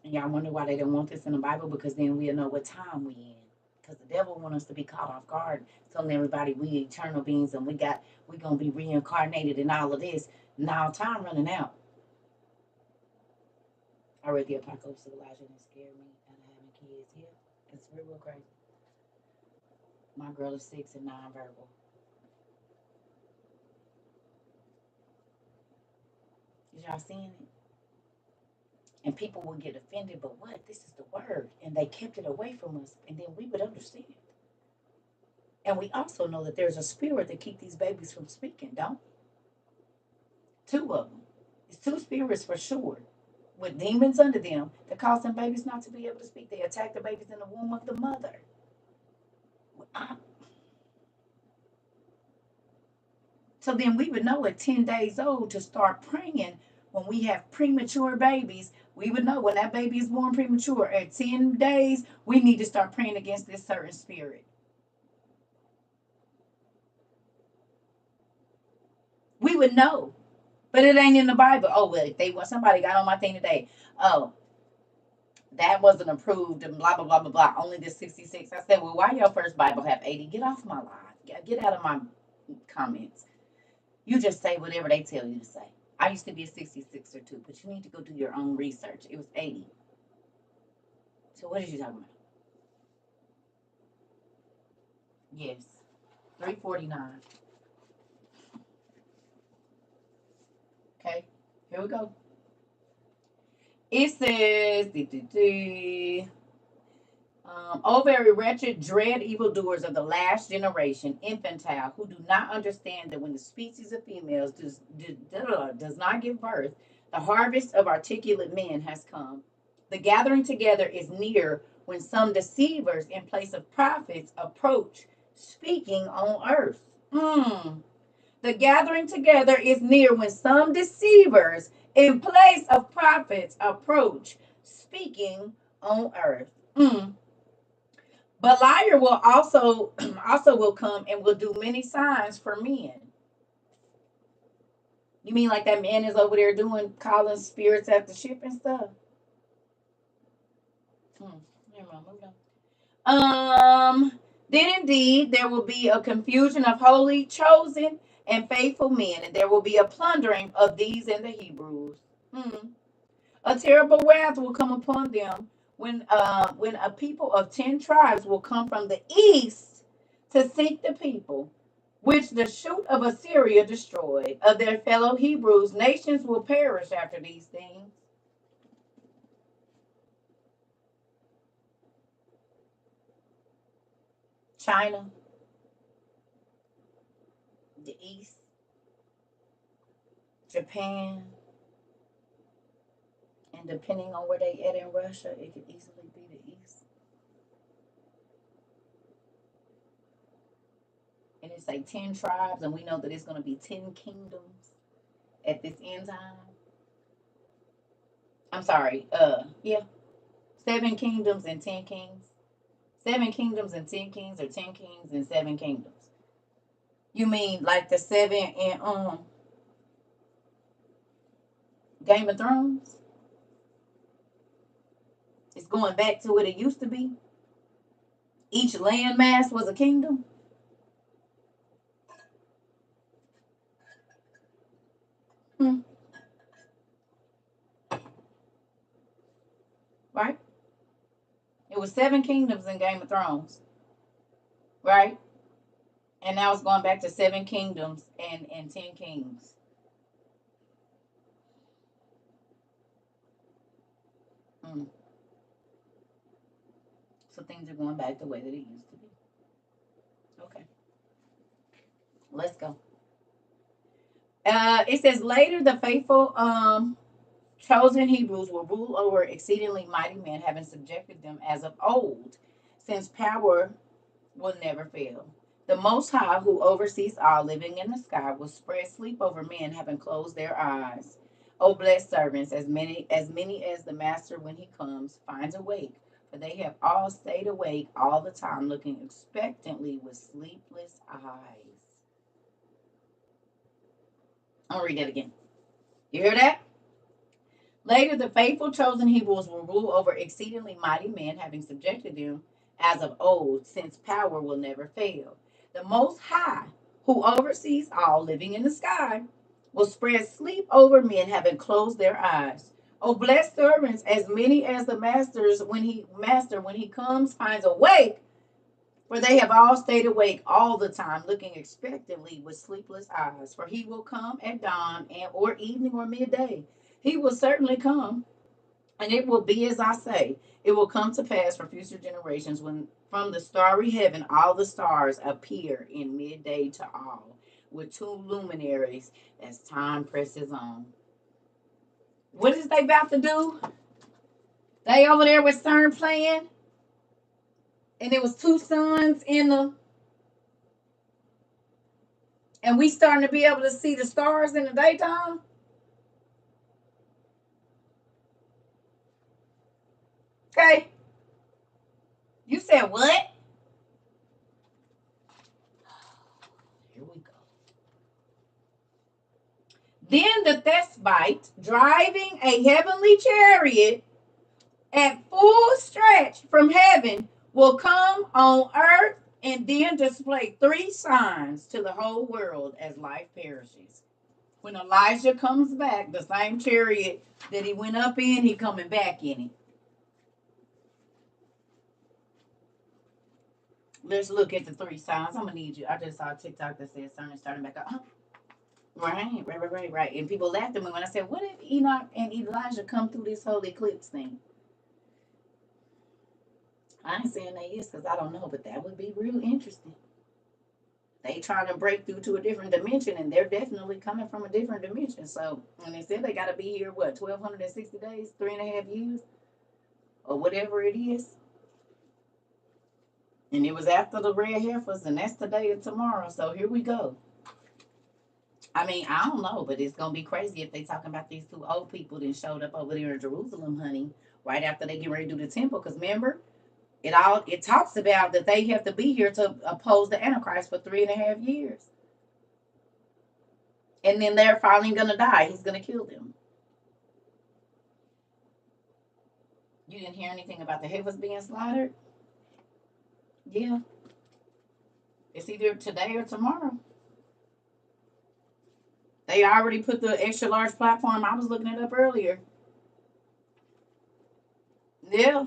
And y'all wonder why they didn't want this in the Bible? Because then we'll know what time we in. Because the devil wants us to be caught off guard, telling everybody we eternal beings and we gonna be reincarnated and all of this. Now time running out. I read the Apocalypse of Elijah and it scared me and having kids. Yeah, it's real crazy. My girl is 6 and nonverbal. Is y'all seeing it? And people would get offended, but what? This is the word. And they kept it away from us, and then we would understand. And we also know that there's a spirit that keep these babies from speaking, don't we? 2 of them. It's 2 spirits for sure, with demons under them that cause them babies not to be able to speak. They attack the babies in the womb of the mother. So then we would know at 10 days old to start praying when we have premature babies. We would know when that baby is born premature. At 10 days, we need to start praying against this certain spirit. We would know. But it ain't in the Bible. Oh, well, if they want somebody got on my thing today. Oh, that wasn't approved and blah, blah, blah, blah, blah. Only the 66. I said, well, why your first Bible have 80? Get off my line. Get out of my comments. You just say whatever they tell you to say. I used to be a 66 or 2, but you need to go do your own research. It was 80. So what is you talking about? Yes. 349. Okay. Here we go. It says, oh, very wretched, dread evildoers of the last generation, infantile, who do not understand that when the species of females does not give birth, the harvest of articulate men has come. The gathering together is near when some deceivers in place of prophets approach, speaking on earth. The gathering together is near when some deceivers in place of prophets approach, speaking on earth. But liar will also will come and will do many signs for men. You mean like that man is over there doing calling spirits at the ship and stuff? Never mind, move on. Then indeed there will be a confusion of holy, chosen, and faithful men, and there will be a plundering of these and the Hebrews. A terrible wrath will come upon them when a people of 10 tribes will come from the east to seek the people, which the shoot of Assyria destroyed. Of their fellow Hebrews, nations will perish after these things. China, the East, Japan, and depending on where they at in Russia, it could easily be the East. And it's like 10 tribes, and we know that it's going to be 10 kingdoms at this end time. I'm sorry, yeah, 7 kingdoms and 10 kings. 7 kingdoms and 10 kings, or 10 kings and 7 kingdoms? You mean like the 7 in Game of Thrones? It's going back to what it used to be. Each landmass was a kingdom. Hmm. Right? It was 7 kingdoms in Game of Thrones, right? And now it's going back to 7 kingdoms and 10 kings. Hmm. So things are going back the way that it used to be. Okay, let's go. It says later the faithful chosen Hebrews will rule over exceedingly mighty men, having subjected them as of old, since power will never fail. The Most High, who oversees all living in the sky, will spread sleep over men, having closed their eyes. O blessed servants, as many as the master when he comes finds awake, for they have all stayed awake all the time, looking expectantly with sleepless eyes. I'll read that again. You hear that? Later, the faithful chosen Hebrews will rule over exceedingly mighty men, having subjected them as of old, since power will never fail. The Most High, who oversees all living in the sky, will spread sleep over men, having closed their eyes. O blessed servants, as many as the master when he comes finds awake, for they have all stayed awake all the time, looking expectantly with sleepless eyes. For he will come at dawn and or evening or midday. He will certainly come, and it will be as I say. It will come to pass for future generations when from the starry heaven all the stars appear in midday to all, with 2 luminaries as time presses on. What is they about to do? They over there with CERN playing, and there was 2 suns in the, and we starting to be able to see the stars in the daytime. Okay, you said what? Here we go. Then the Thespite, driving a heavenly chariot at full stretch from heaven, will come on earth and then display 3 signs to the whole world as life perishes. When Elijah comes back, the same chariot that he went up in, he coming back in it. Let's look at the 3 signs. I'm gonna need you. I just saw a TikTok that said CERN is starting back up. Right. And people laughed at me when I said, "What if Enoch and Elijah come through this whole eclipse thing?" I ain't saying they is because I don't know, but that would be real interesting. They trying to break through to a different dimension, and they're definitely coming from a different dimension. So, and they said they got to be here, what, 1,260 days, 3.5 years, or whatever it is. And it was after the red heifers, and that's today and tomorrow. So here we go. I mean, I don't know, but it's gonna be crazy if they talking about these 2 old people that showed up over there in Jerusalem, honey, right after they get ready to do the temple. Because remember, it talks about that they have to be here to oppose the Antichrist for 3.5 years. And then they're finally gonna die. He's gonna kill them. You didn't hear anything about the heifers being slaughtered? Yeah. It's either today or tomorrow. They already put the extra large platform. I was looking it up earlier. Yeah.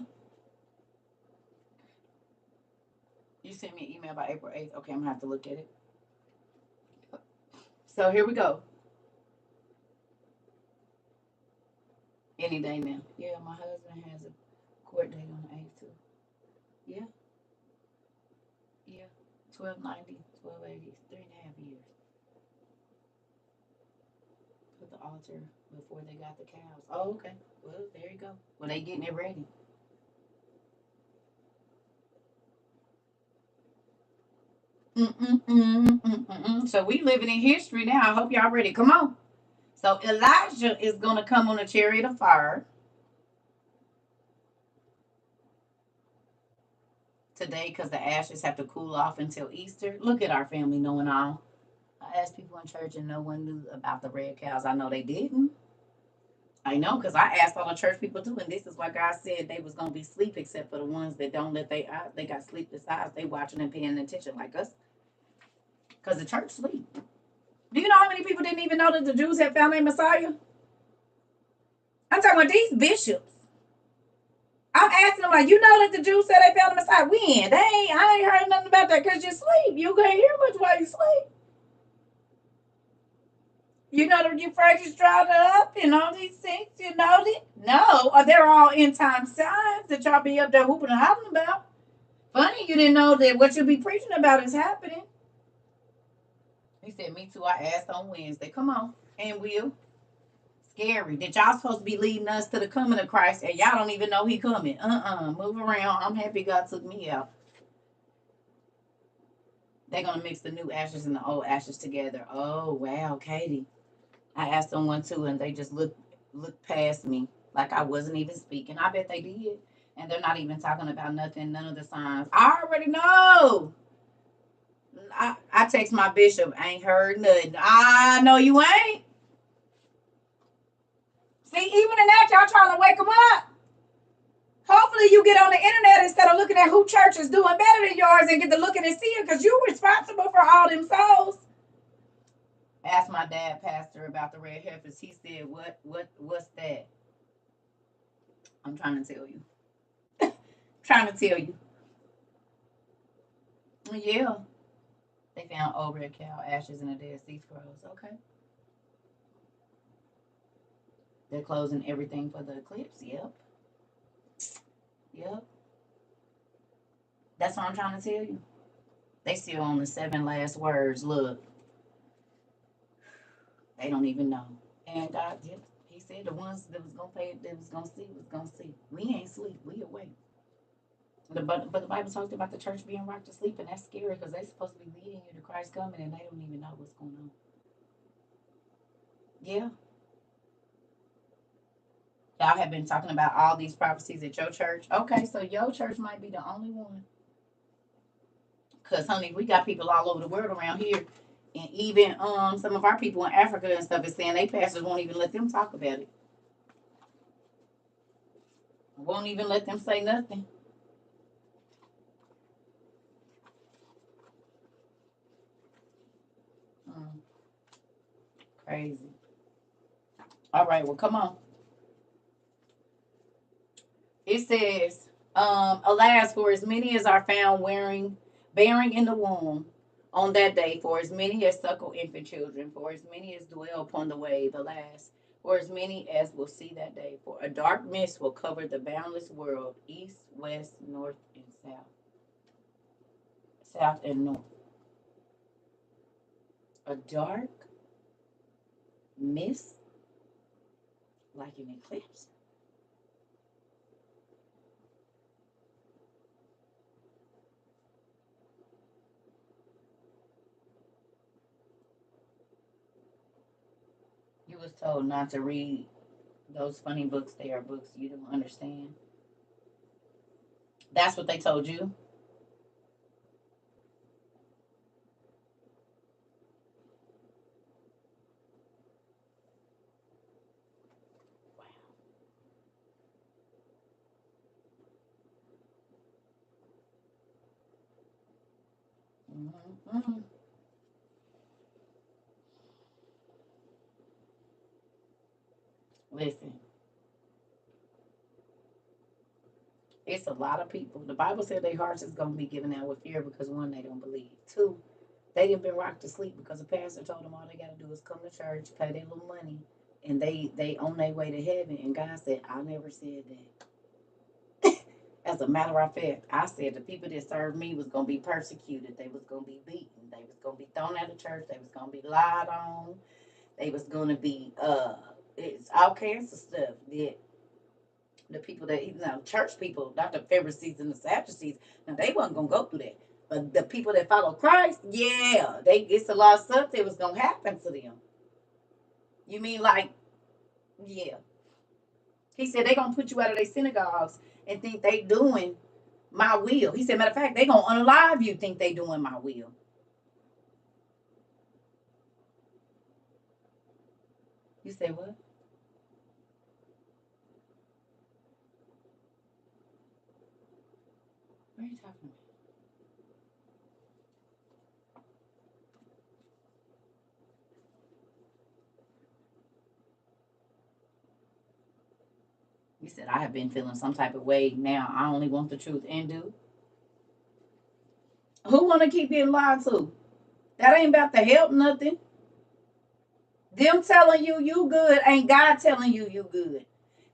You sent me an email by April 8th. Okay, I'm gonna have to look at it. So here we go. Any day now. Yeah, my husband has a court date on the 8th too. Yeah, yeah. 1290, 1280, 3.5 years. altar before they got the cows. Oh, okay. Well, there you go. Well, they getting it ready. So we living in history now. I hope y'all ready. Come on. So Elijah is going to come on a chariot of fire today because the ashes have to cool off until Easter. Look at our family knowing all. I asked people in church and no one knew about the red cows. I know they didn't. I know because I asked all the church people too, and this is why God said they was gonna be sleep, except for the ones that don't let they got sleepless eyes. They watching and paying attention like us, because the church sleep. Do you know how many people didn't even know that the Jews had found their Messiah? I'm talking about these bishops. I'm asking them like, you know that the Jews said they found the Messiah? When? I ain't heard nothing about that because you sleep. You can't hear much while you sleep. You know the Euphrates dried up and all these things. You know that? No, they're all end time signs that y'all be up there hooping and hollering about. Funny, you didn't know that what you be preaching about is happening. He said, me too. I asked on Wednesday. Come on. And will. Scary. That y'all supposed to be leading us to the coming of Christ and y'all don't even know he coming. Move around. I'm happy God took me out. They're going to mix the new ashes and the old ashes together. Oh, wow, Katie. I asked someone too, and they just looked past me like I wasn't even speaking. I bet they did. And they're not even talking about nothing, none of the signs. I already know. I text my bishop, ain't heard nothing. I know you ain't. See, even in that, y'all trying to wake them up. Hopefully you get on the internet instead of looking at who church is doing better than yours and get to looking and see it because you're responsible for all them souls. Asked my dad, pastor, about the red heifers. He said, what's that? I'm trying to tell you. Trying to tell you. Yeah. They found old red cow ashes in the Dead Sea Scrolls. Okay. They're closing everything for the eclipse. Yep. Yep. That's what I'm trying to tell you. They still on the 7 last words. Look. They don't even know. And God did. He said the ones that was gonna pay, that was gonna see. We ain't sleep. We awake. But the Bible talked about the church being rocked to sleep, and that's scary because they're supposed to be leading you to Christ coming, and they don't even know what's going on. Yeah. Y'all have been talking about all these prophecies at your church. Okay, so your church might be the only one. Because, honey, we got people all over the world around here. And even some of our people in Africa and stuff is saying they pastors won't even let them talk about it. Won't even let them say nothing. Crazy. All right, well, come on. It says, alas, for as many as are found bearing in the womb on that day, for as many as suckle infant children, for as many as dwell upon the wave, alas, for as many as will see that day. For a dark mist will cover the boundless world, east, west, north, and south. South and north. A dark mist, like an eclipse. You was told not to read those funny books. They are books you don't understand. That's what they told you. Mm-hmm. Listen, it's a lot of people. The Bible said their hearts is going to be given out with fear because one, they don't believe. Two, they didn't been rocked to sleep because the pastor told them all they got to do is come to church, pay their little money, and they on their way to heaven. And God said, I never said that. As a matter of fact, I said the people that served me was going to be persecuted. They was going to be beaten. They was going to be thrown out of church. They was going to be lied on. They was gonna be it's all kinds of stuff that the people that church people, not the Pharisees and the Sadducees, now they wasn't gonna go through that. But the people that follow Christ, yeah, it's a lot of stuff that was gonna happen to them. You mean like, yeah. He said they gonna put you out of their synagogues and think they doing my will. He said, matter of fact, they gonna unalive you, think they doing my will. You say what? What are you talking about? You said I have been feeling some type of way. Now I only want the truth and do. Who want to keep getting lied to? That ain't about to help nothing. Them telling you you good ain't God telling you you good.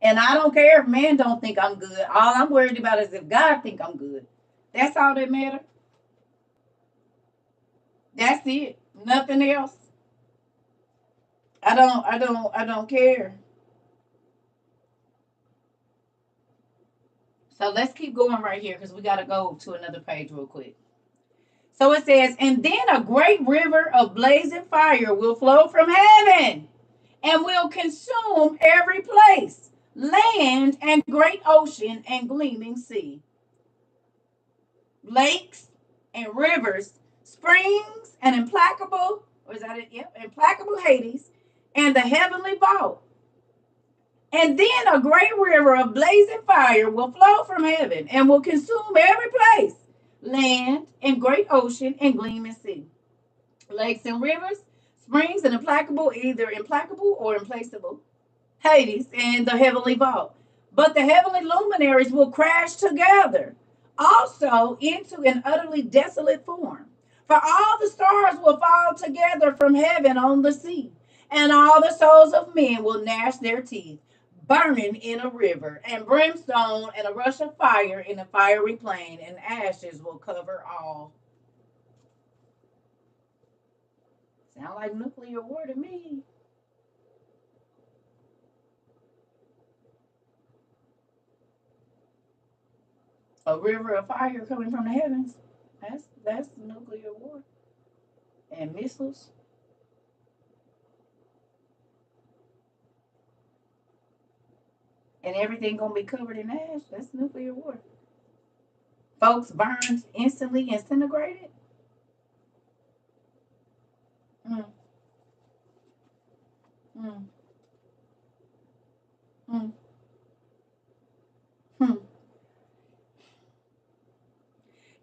And I don't care if man don't think I'm good. All I'm worried about is if God think I'm good. That's all that matters. That's it. Nothing else. I don't care. So let's keep going right here because we got to go to another page real quick. So it says, and then a great river of blazing fire will flow from heaven and will consume every place, land and great ocean and gleaming sea, lakes and rivers, springs and implacable, or is that it? Yep, implacable Hades, and the heavenly vault. And then a great river of blazing fire will flow from heaven and will consume every place, land and great ocean and gleaming sea, lakes and rivers, springs and implacable, either implacable or implaceable, Hades and the heavenly vault. But the heavenly luminaries will crash together, also into an utterly desolate form. For all the stars will fall together from heaven on the sea, and all the souls of men will gnash their teeth, burning in a river, and brimstone and a rush of fire in a fiery plain, and ashes will cover all. Sound like nuclear war to me. A river of fire coming from the heavens. That's nuclear war and missiles, and everything gonna be covered in ash. That's nuclear war. Folks burned instantly, incinerated. Mm, mm, mm, mm.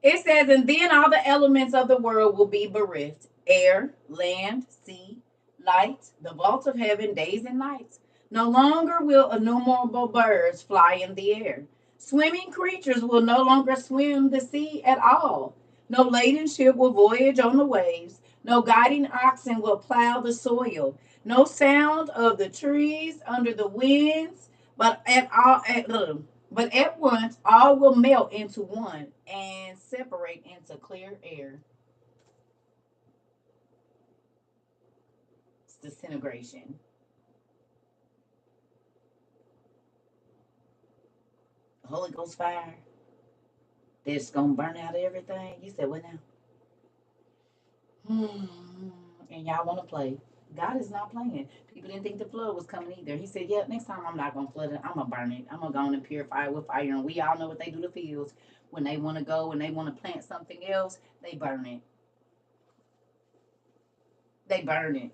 It says, and then all the elements of the world will be bereft: air, land, sea, light, the vault of heaven, days and nights. No longer will innumerable birds fly in the air. Swimming creatures will no longer swim the sea at all. No laden ship will voyage on the waves. No guiding oxen will plow the soil. No sound of the trees under the winds, but at once all will melt into one and separate into clear air. It's disintegration. Holy Ghost fire that's gonna burn out everything. You said what now? And y'all want to play. God is not playing. People didn't think the flood was coming either. He said, yeah, next time I'm not going to flood it. I'm going to burn it. I'm going to go and purify it with fire. And we all know what they do to fields. When they want to go and they want to plant something else, they burn it. They burn it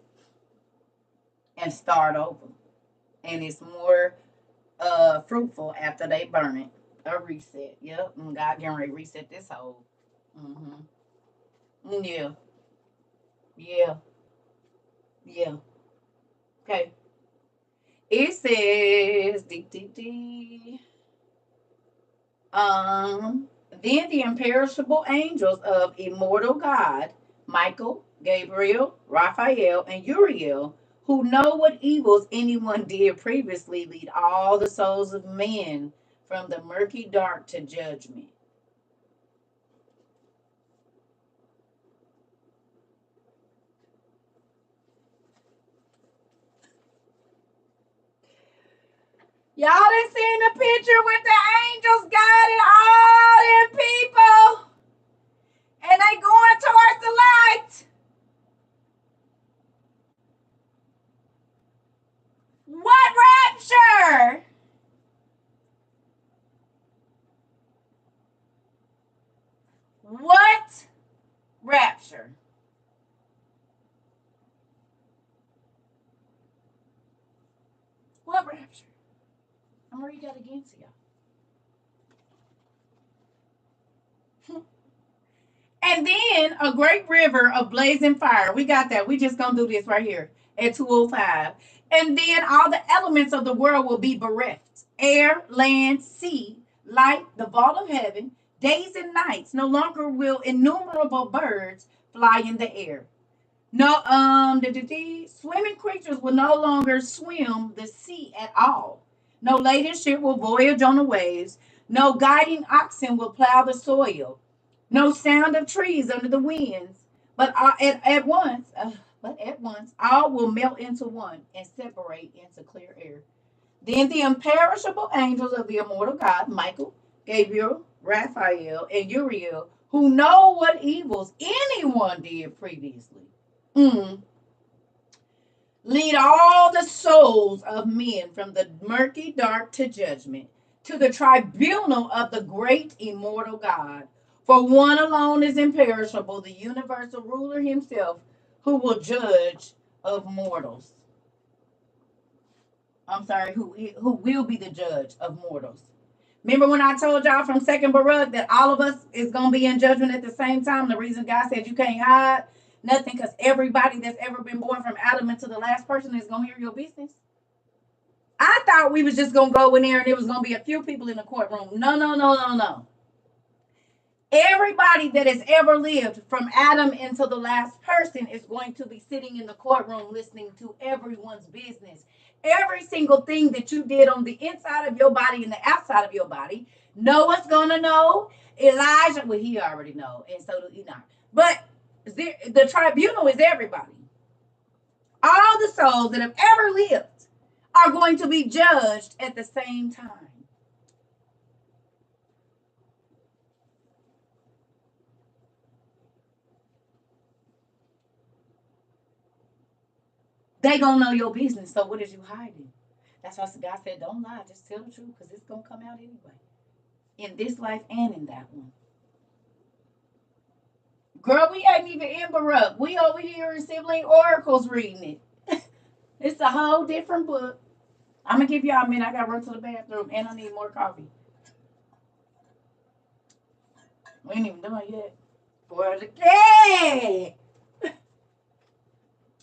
and start over. And it's more fruitful after they burn it. A reset. Yep. And God getting ready to reset this whole. Mm-hmm. Yeah. Yeah. Yeah. Okay. It says, then the imperishable angels of immortal God, Michael, Gabriel, Raphael, and Uriel, who know what evils anyone did previously, lead all the souls of men from the murky dark to judgment. Y'all done seen the picture with the angels guiding all them people. And they going towards the light. What rapture? What rapture? What rapture? I'm gonna read that again to y'all. And then a great river of blazing fire. We got that. We just gonna do this right here at 2:05. And then all the elements of the world will be bereft. Air, land, sea, light, the vault of heaven, days and nights. No longer will innumerable birds fly in the air. No, swimming creatures will no longer swim the sea at all. No laden ship will voyage on the waves. No guiding oxen will plow the soil. No sound of trees under the winds. But at once, all will melt into one and separate into clear air. Then the imperishable angels of the immortal God, Michael, Gabriel, Raphael, and Uriel, who know what evils anyone did previously, mm, lead all the souls of men from the murky dark to judgment, to the tribunal of the great immortal God. For one alone is imperishable, the universal ruler himself, who will judge of mortals. I'm sorry, who will be the judge of mortals. Remember when I told y'all from Second Baruch that all of us is gonna be in judgment at the same time? The reason God said you can't hide nothing, because everybody that's ever been born from Adam into the last person is gonna hear your business. I thought we was just gonna go in there and it was gonna be a few people in the courtroom. No, no, no, no, no. Everybody that has ever lived from Adam into the last person is going to be sitting in the courtroom listening to everyone's business. Every single thing that you did on the inside of your body and the outside of your body, Noah's gonna know. Elijah, well, he already know, and so do Enoch. But the tribunal is everybody. All the souls that have ever lived are going to be judged at the same time. They gonna know your business. So what is you hiding? That's why God said, "Don't lie. Just tell the truth, because it's gonna come out anyway, in this life and in that one." Girl, we ain't even in Baruch. We over here in Sibling Oracles reading it. It's a whole different book. I'm gonna give y'all a minute. I gotta run to the bathroom and I need more coffee. We ain't even done yet. For the cat.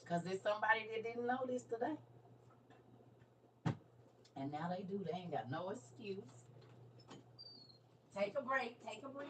Because there's somebody that didn't know this today. And now they do. They ain't got no excuse. Take a break. Take a break.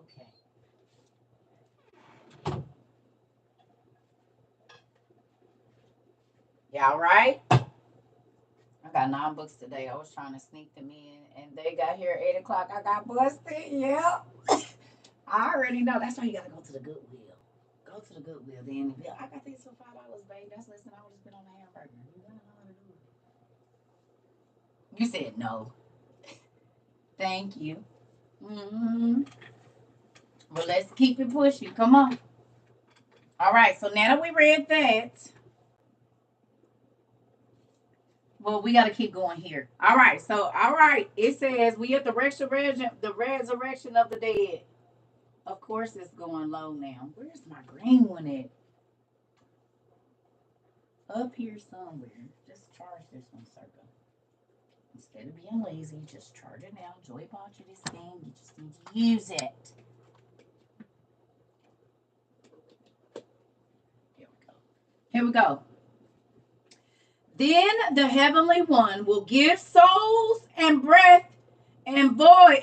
Okay. Y'all right? I got 9 books today. I was trying to sneak them in, and they got here at 8 o'clock. I got busted. Yeah. I already know. That's why you got to go to the Goodwill. Go to the Goodwill. Then I got these for $5, babe. That's less than I would have spent on a hamburger. You gotta know how to do it. You said no. Thank you. Well, let's keep it pushing. Come on. All right. So now that we read that, well, we got to keep going here. All right. So, all right. It says we at the resurrection of the dead. Of course, it's going low now. Where's my green one at? Up here somewhere. Just charge this one, CERCA. Instead of being lazy, just charge it now. Joy bought you this thing. You just need to use it. Here we go. Here we go. Then the heavenly one will give souls and breath and voice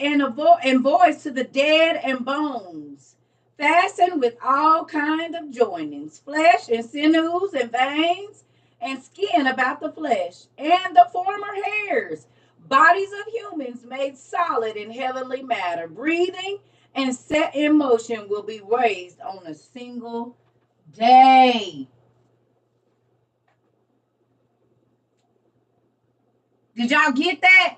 to the dead and bones, fastened with all kinds of joinings, flesh and sinews and veins and skin about the flesh, and the former hairs, bodies of humans made solid in heavenly matter, breathing and set in motion, will be raised on a single day. Did y'all get that?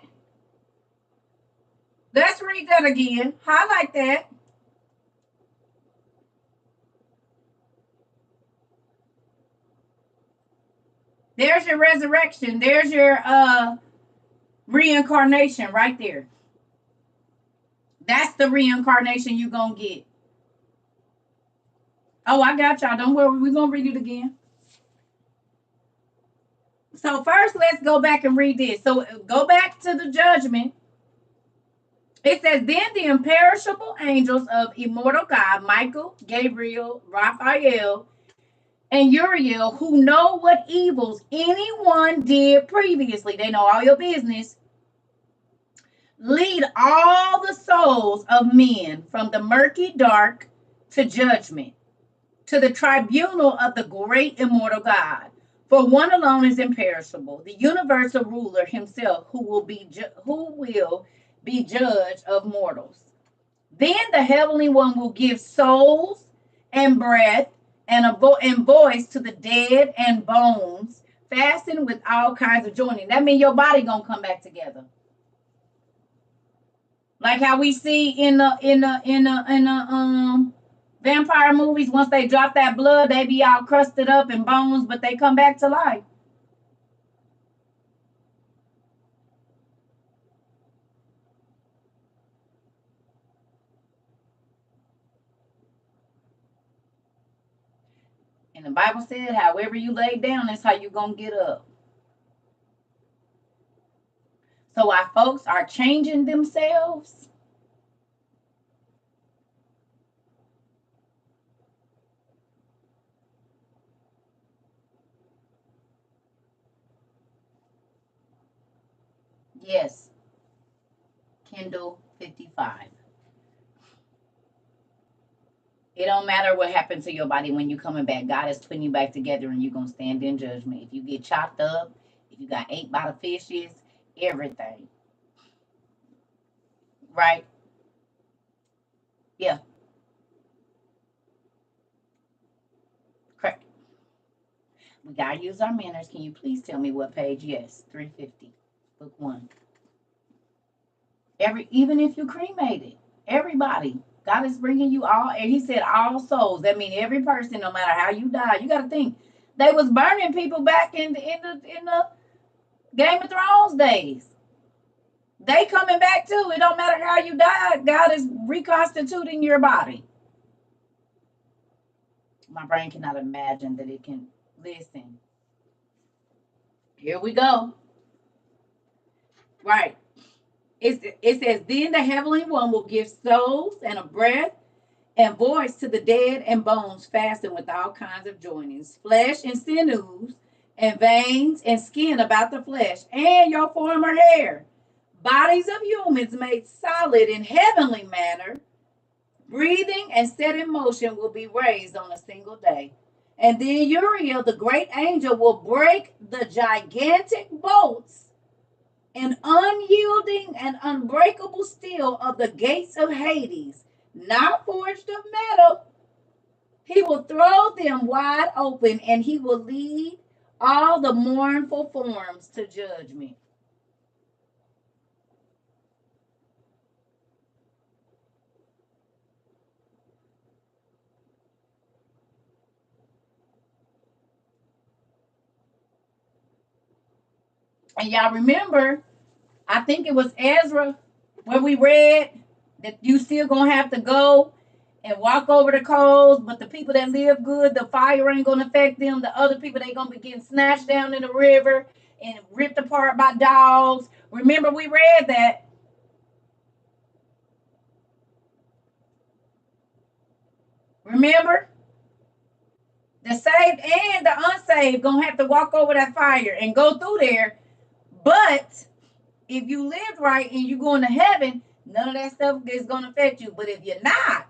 Let's read that again. Highlight that. There's your resurrection. There's your reincarnation right there. That's the reincarnation you're going to get. Oh, I got y'all. Don't worry. We're going to read it again. So first, let's go back and read this. So go back to the judgment. It says, then the imperishable angels of immortal God, Michael, Gabriel, Raphael, and Uriel, who know what evils anyone did previously, they know all your business, lead all the souls of men from the murky dark to judgment, to the tribunal of the great immortal God. For one alone is imperishable, the universal ruler himself, who will be judge of mortals. Then the heavenly one will give souls and breath and voice to the dead and bones, fastened with all kinds of joining. That means your body gonna come back together. Like how we see in the vampire movies, once they drop that blood, they be all crusted up in bones, but they come back to life. And the Bible said, however you lay down, that's how you gonna get up. So our folks are changing themselves. Yes. Kindle 55. It don't matter what happened to your body when you coming back. God is putting you back together and you're going to stand in judgment. If you get chopped up, if you got ate by the fishes, everything. Right? Yeah. Correct. We got to use our manners. Can you please tell me what page? Yes, 350. Book 1. Even if you cremated, everybody. God is bringing you all, and he said all souls. That means every person, no matter how you die. You got to think, they was burning people back in the Game of Thrones days. They coming back too. It don't matter how you died. God is reconstituting your body. My brain cannot imagine that it can listen. Here we go. Right. It says, then the heavenly one will give souls and a breath and voice to the dead and bones, fastened with all kinds of joinings, flesh and sinews and veins and skin about the flesh, and your former hair, bodies of humans made solid in heavenly manner, breathing and set in motion will be raised on a single day. And then Uriel, the great angel, will break the gigantic bolts and unyielding and unbreakable steel of the gates of Hades, not forged of metal. He will throw them wide open, and he will lead all the mournful forms to judgment. And y'all remember, I think it was Ezra where we read that you still gonna have to go and walk over the coals, but the people that live good, the fire ain't gonna affect them. The other people, they gonna be getting snatched down in the river and ripped apart by dogs. Remember, we read that. Remember, the saved and the unsaved gonna have to walk over that fire and go through there. But if you live right and you going to heaven, none of that stuff is gonna affect you. But if you're not,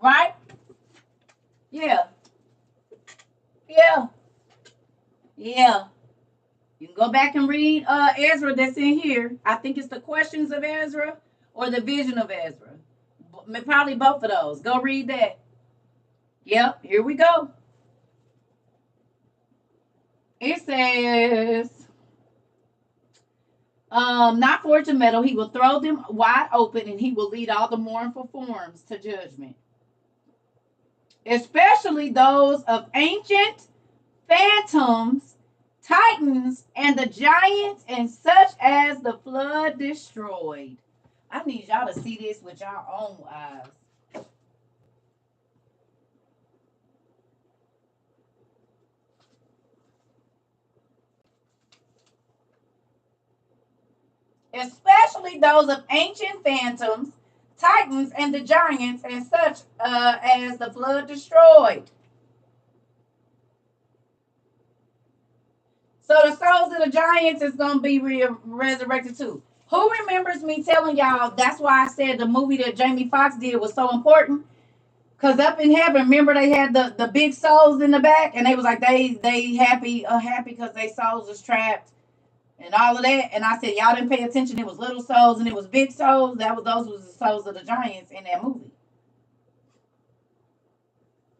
right? Yeah, yeah, yeah. You can go back and read Ezra that's in here. I think it's the questions of Ezra or the vision of Ezra. Probably both of those. Go read that. Yep, here we go. It says, not forged of metal, he will throw them wide open and he will lead all the mournful forms to judgment, especially those of ancient phantoms, titans, and the giants, and such as the flood destroyed. I need y'all to see this with your own eyes. Especially those of ancient phantoms, titans, and the giants, and such as the flood destroyed. So the souls of the giants is going to be resurrected too. Who remembers me telling y'all that's why I said the movie that Jamie Foxx did was so important? Because up in heaven, remember they had the big souls in the back, and they was like they happy because they souls is trapped and all of that. And I said y'all didn't pay attention. It was little souls and it was big souls. Those was the souls of the giants in that movie.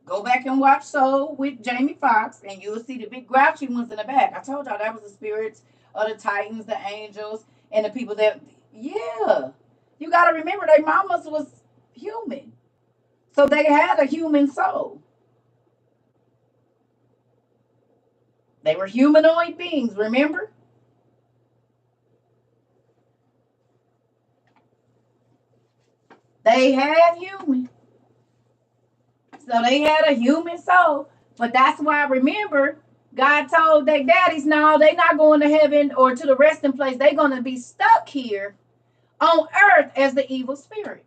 Go back and watch Soul with Jamie Foxx, and you'll see the big grouchy ones in the back. I told y'all that was the spirits of the titans, the angels, and the people that. Yeah, you got to remember their mamas was human, so they had a human soul. They were humanoid beings. Remember? They had human. So they had a human soul. But that's why, remember, God told their daddies, no, they're not going to heaven or to the resting place. They're going to be stuck here on earth as the evil spirits.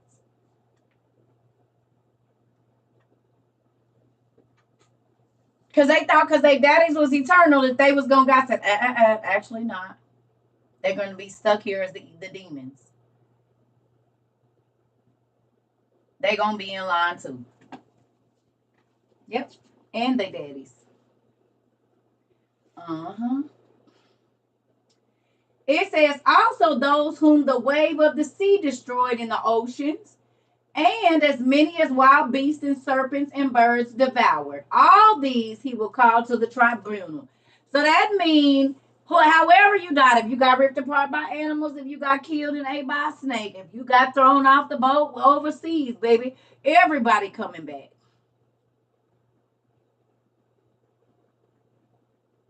Because they thought because their daddies was eternal that they was going to, God said, actually not. They're going to be stuck here as the demons. They're going to be in line too. Yep. And they daddies. Uh-huh. It says also those whom the wave of the sea destroyed in the oceans, and as many as wild beasts and serpents and birds devoured. All these he will call to the tribunal. So that means however you died, if you got ripped apart by animals, if you got killed and ate by a snake, if you got thrown off the boat overseas, baby, everybody coming back.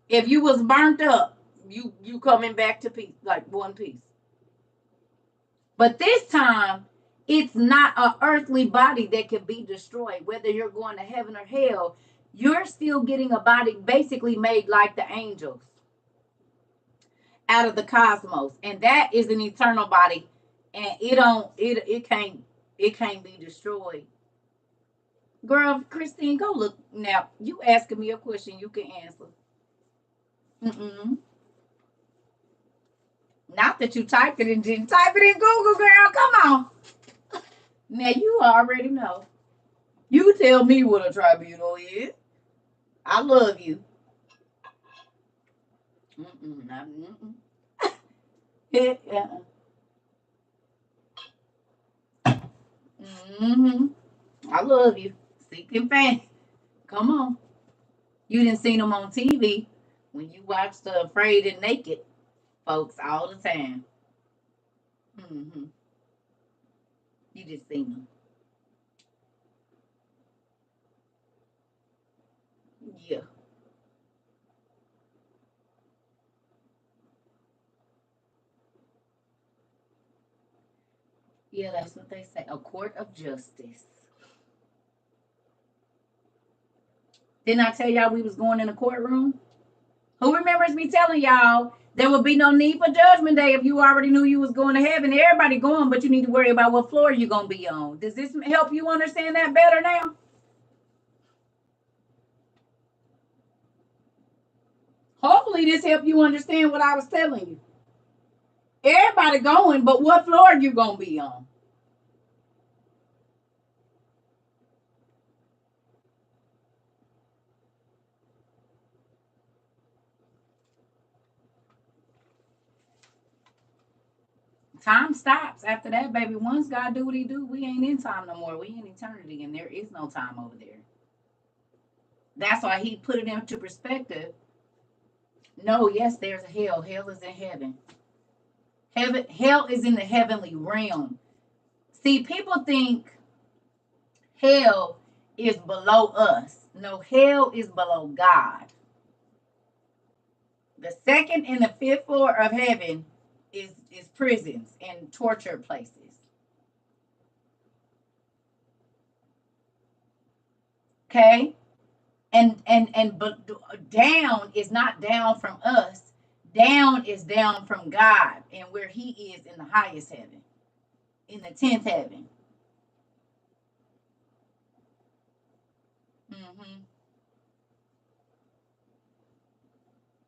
If you was burnt up, you coming back to peace, like one piece. But this time, it's not an earthly body that can be destroyed. Whether you're going to heaven or hell, you're still getting a body basically made like the angels out of the cosmos, and that is an eternal body, and it can't be destroyed. Girl, Christine, go look now. You asking me a question, you can answer. Mm-mm. Not that you typed it and didn't type it in Google, girl. Come on. Now you already know. You tell me what a tribunal is. I love you. Yeah. I love you. Sick and fan. Come on. You didn't see them on TV when you watched the Afraid and Naked folks all the time. Mm-hmm. You just seen them. Yeah. Yeah, that's what they say. A court of justice. Didn't I tell y'all we was going in a courtroom? Who remembers me telling y'all there would be no need for judgment day if you already knew you was going to heaven? Everybody going, but you need to worry about what floor you're gonna be on. Does this help you understand that better now? Hopefully this helped you understand what I was telling you. Everybody going, but what floor you gonna be on? Time stops after that, baby. Once God do what he do, we ain't in time no more. We in eternity, and there is no time over there. That's why he put it into perspective. No, yes, there's a hell. Hell is in heaven. Hell is in the heavenly realm. See, people think hell is below us. No, hell is below God. The second and the fifth floor of heaven is prisons and torture places. Okay? And but down is not down from us. Down is down from God and where he is in the highest heaven, in the 10th heaven. Hmm.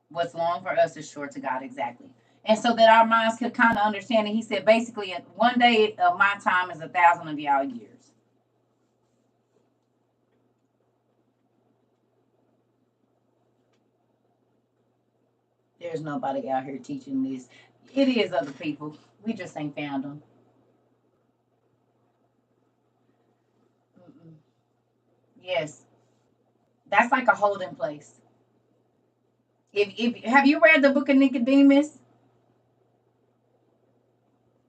What's long for us is short to God, exactly. And so that our minds could kind of understand it, he said basically, one day of my time is 1,000 of y'all years. There's nobody out here teaching this. It is other people. We just ain't found them. Mm-mm. Yes, that's like a holding place. If have you read the book of Nicodemus?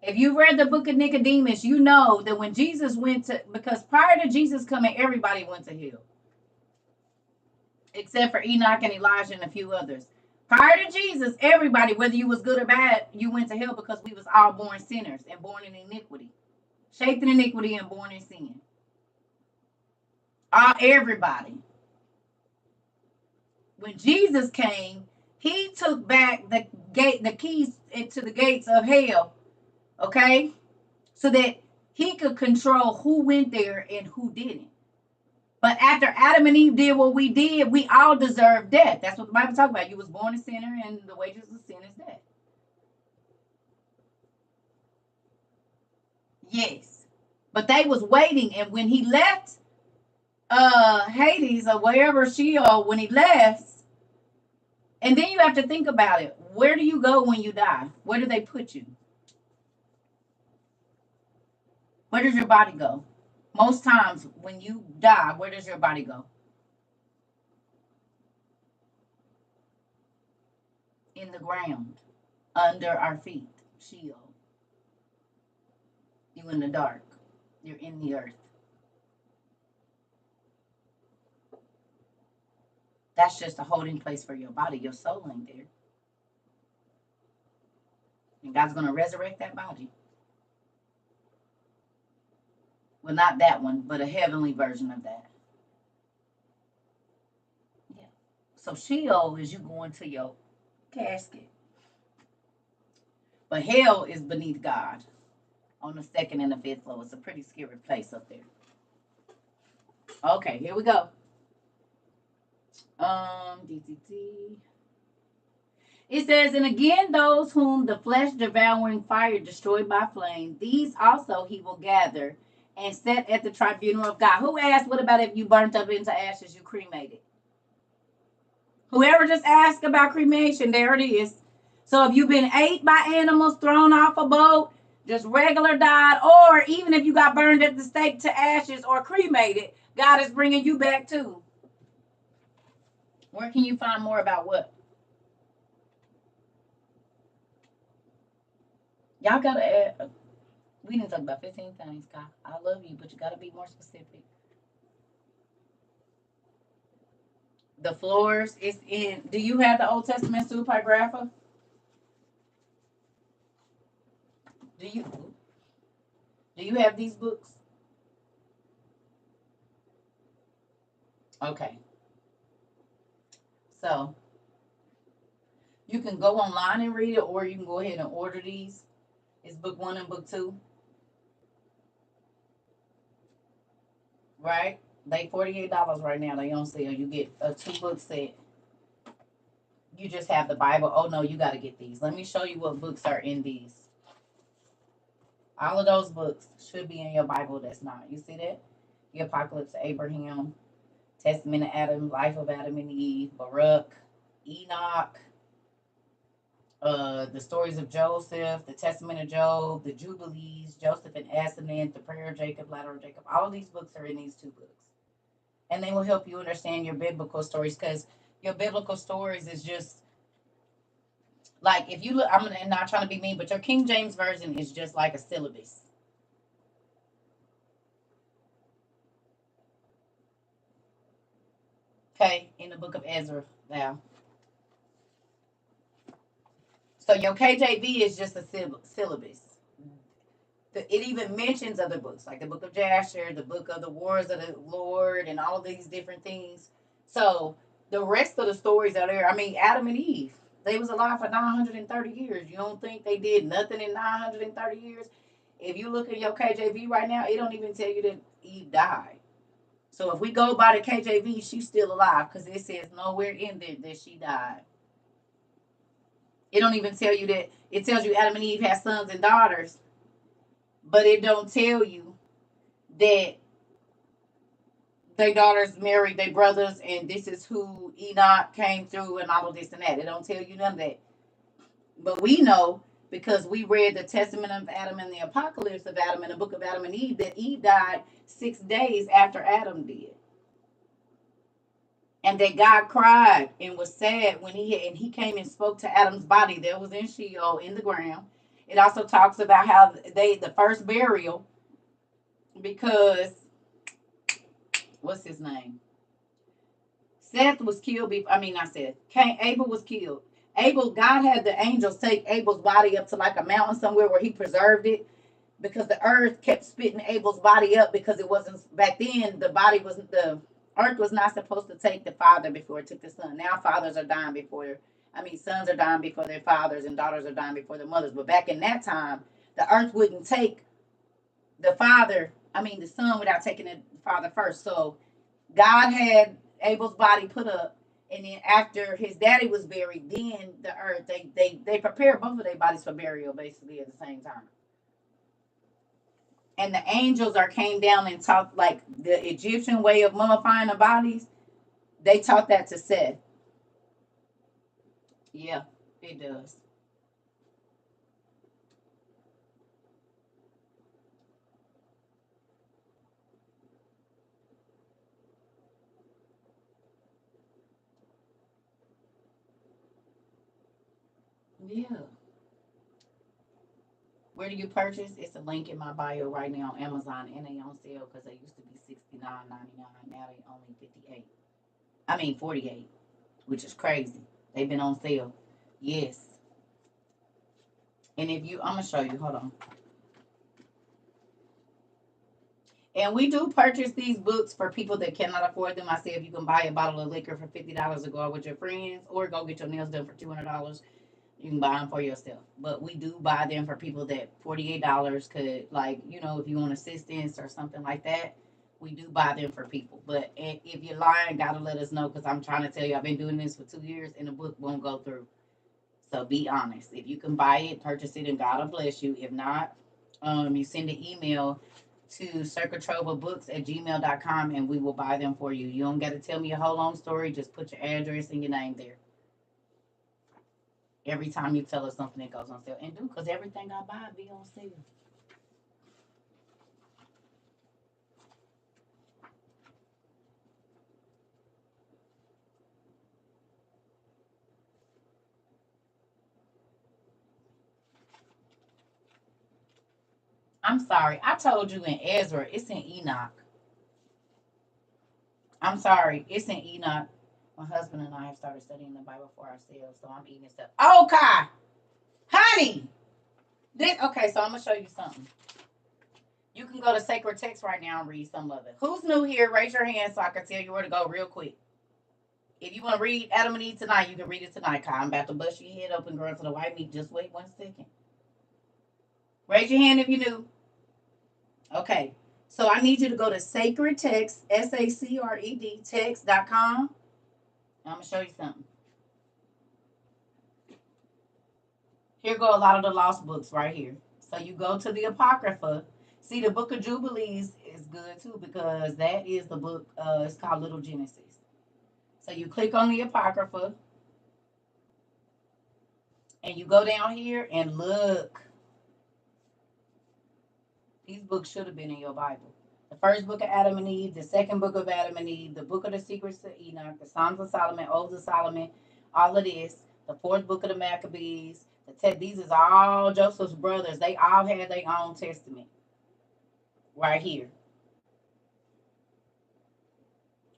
If you read the book of Nicodemus, you know that when Jesus went to, because prior to Jesus coming, everybody went to hell, except for Enoch and Elijah and a few others. Prior to Jesus, everybody, whether you was good or bad, you went to hell because we was all born sinners and born in iniquity, shaped in iniquity and born in sin. Everybody. When Jesus came, he took back the keys to the gates of hell, okay? So that he could control who went there and who didn't. But after Adam and Eve did what we did, we all deserve death. That's what the Bible talks about. You was born a sinner, and the wages of sin is death. Yes. But they was waiting, and when he left Hades or wherever Sheol, when he left, and then you have to think about it. Where do you go when you die? Where do they put you? Where does your body go? Most times when you die, where does your body go? In the ground, under our feet. Sheol. You in the dark. You're in the earth. That's just a holding place for your body. Your soul ain't there. And God's going to resurrect that body. Well, not that one, but a heavenly version of that. Yeah. So Sheol is you going to your casket. But hell is beneath God on the second and the fifth floor. It's a pretty scary place up there. Okay, here we go. DTT. It says, and again, those whom the flesh devouring fire destroyed by flame, these also he will gather and set at the tribunal of God. Who asked, what about if you burnt up into ashes, you cremated? Whoever just asked about cremation, there it is. So if you've been ate by animals, thrown off a boat, just regular died, or even if you got burned at the stake to ashes or cremated, God is bringing you back too. Where can you find more about what? Y'all gotta add. We didn't talk about 15 things, God. I love you, but you gotta be more specific. The floors is in. Do you have the Old Testament Supergrapha? Do you? Do you have these books? Okay. So you can go online and read it, or you can go ahead and order these. It's book 1 and book 2. Right? They $48 right now. They on sale. You get a 2-book set. You just have the Bible. Oh no, you got to get these. Let me show you what books are in these. All of those books should be in your Bible. That's not. You see that? The Apocalypse of Abraham, Testament of Adam, Life of Adam and Eve, Baruch, Enoch, the stories of Joseph, the Testament of Job, the Jubilees, Joseph and Asenath, the Prayer of Jacob, Ladder of Jacob. All of these books are in these 2 books. And they will help you understand your biblical stories, because your biblical stories is just like, if you look, I'm not trying to be mean, but your King James Version is just like a syllabus. Okay, in the book of Ezra now. So your KJV is just a syllabus. It even mentions other books, like the book of Jasher, the book of the wars of the Lord, and all of these different things. So the rest of the stories are there. I mean, Adam and Eve, they was alive for 930 years. You don't think they did nothing in 930 years? If you look at your KJV right now, it don't even tell you that Eve died. So if we go by the KJV, she's still alive, because it says nowhere in there that she died. It don't even tell you that. It tells you Adam and Eve had sons and daughters, but it don't tell you that their daughters married their brothers, and this is who Enoch came through, and all of this and that. It don't tell you none of that. But we know, because we read the Testament of Adam and the Apocalypse of Adam and the book of Adam and Eve, that Eve died 6 days after Adam did. And that God cried and was sad when he came and spoke to Adam's body that was in Sheol, in the ground. It also talks about how the first burial, because what's his name? Seth was killed. Not Seth. Abel was killed. God had the angels take Abel's body up to like a mountain somewhere where he preserved it, because the earth kept spitting Abel's body up, because it wasn't, back then the earth was not supposed to take the father before it took the son. Now sons are dying before their fathers, and daughters are dying before their mothers. But back in that time, the earth wouldn't take the son without taking the father first. So God had Abel's body put up, and then after his daddy was buried, then the earth, they prepared both of their bodies for burial basically at the same time. And the angels came down and taught, like the Egyptian way of mummifying the bodies. They taught that to Seth. Yeah, it does. Yeah. Where do you purchase? It's a link in my bio right now on Amazon, and they on sale because they used to be $69.99. Now they only 58. 48, which is crazy. They've been on sale. Yes. And I'm gonna show you. Hold on. And we do purchase these books for people that cannot afford them. I say, if you can buy a bottle of liquor for $50 to go out with your friends, or go get your nails done for $200, you can buy them for yourself. But we do buy them for people that $48 could, like, if you want assistance or something like that, we do buy them for people. But if you're lying, gotta let us know, because I'm trying to tell you, I've been doing this for 2 years and the book won't go through. So be honest. If you can buy it, purchase it, and God will bless you. If not, you send an email to CERCATROVABooks@gmail.com and we will buy them for you. You don't got to tell me a whole long story. Just put your address and your name there. Every time you tell us something that goes on sale. And do, because everything I buy be on sale. I'm sorry. I told you in Ezra, it's in Enoch. I'm sorry. It's in Enoch. My husband and I have started studying the Bible for ourselves, so I'm eating stuff. Okay. Honey. Okay, so I'm going to show you something. You can go to Sacred Text right now and read some of it. Who's new here? Raise your hand so I can tell you where to go real quick. If you want to read Adam and Eve tonight, you can read it tonight. I'm about to bust your head open, girl, to the white meat. Just wait 1 second. Raise your hand if you're new. Okay. So I need you to go to Sacred Text, SACRED text.com. I'm going to show you something. Here go a lot of the lost books right here. So you go to the Apocrypha. See, the Book of Jubilees is good too because that is the book. It's called Little Genesis. So you click on the Apocrypha. And you go down here and look. These books should have been in your Bible. The first book of Adam and Eve, the second book of Adam and Eve, the book of the Secrets of Enoch, the Songs of Solomon, Odes of Solomon, all of this, the fourth book of the Maccabees. These is all Joseph's brothers. They all had their own testament right here.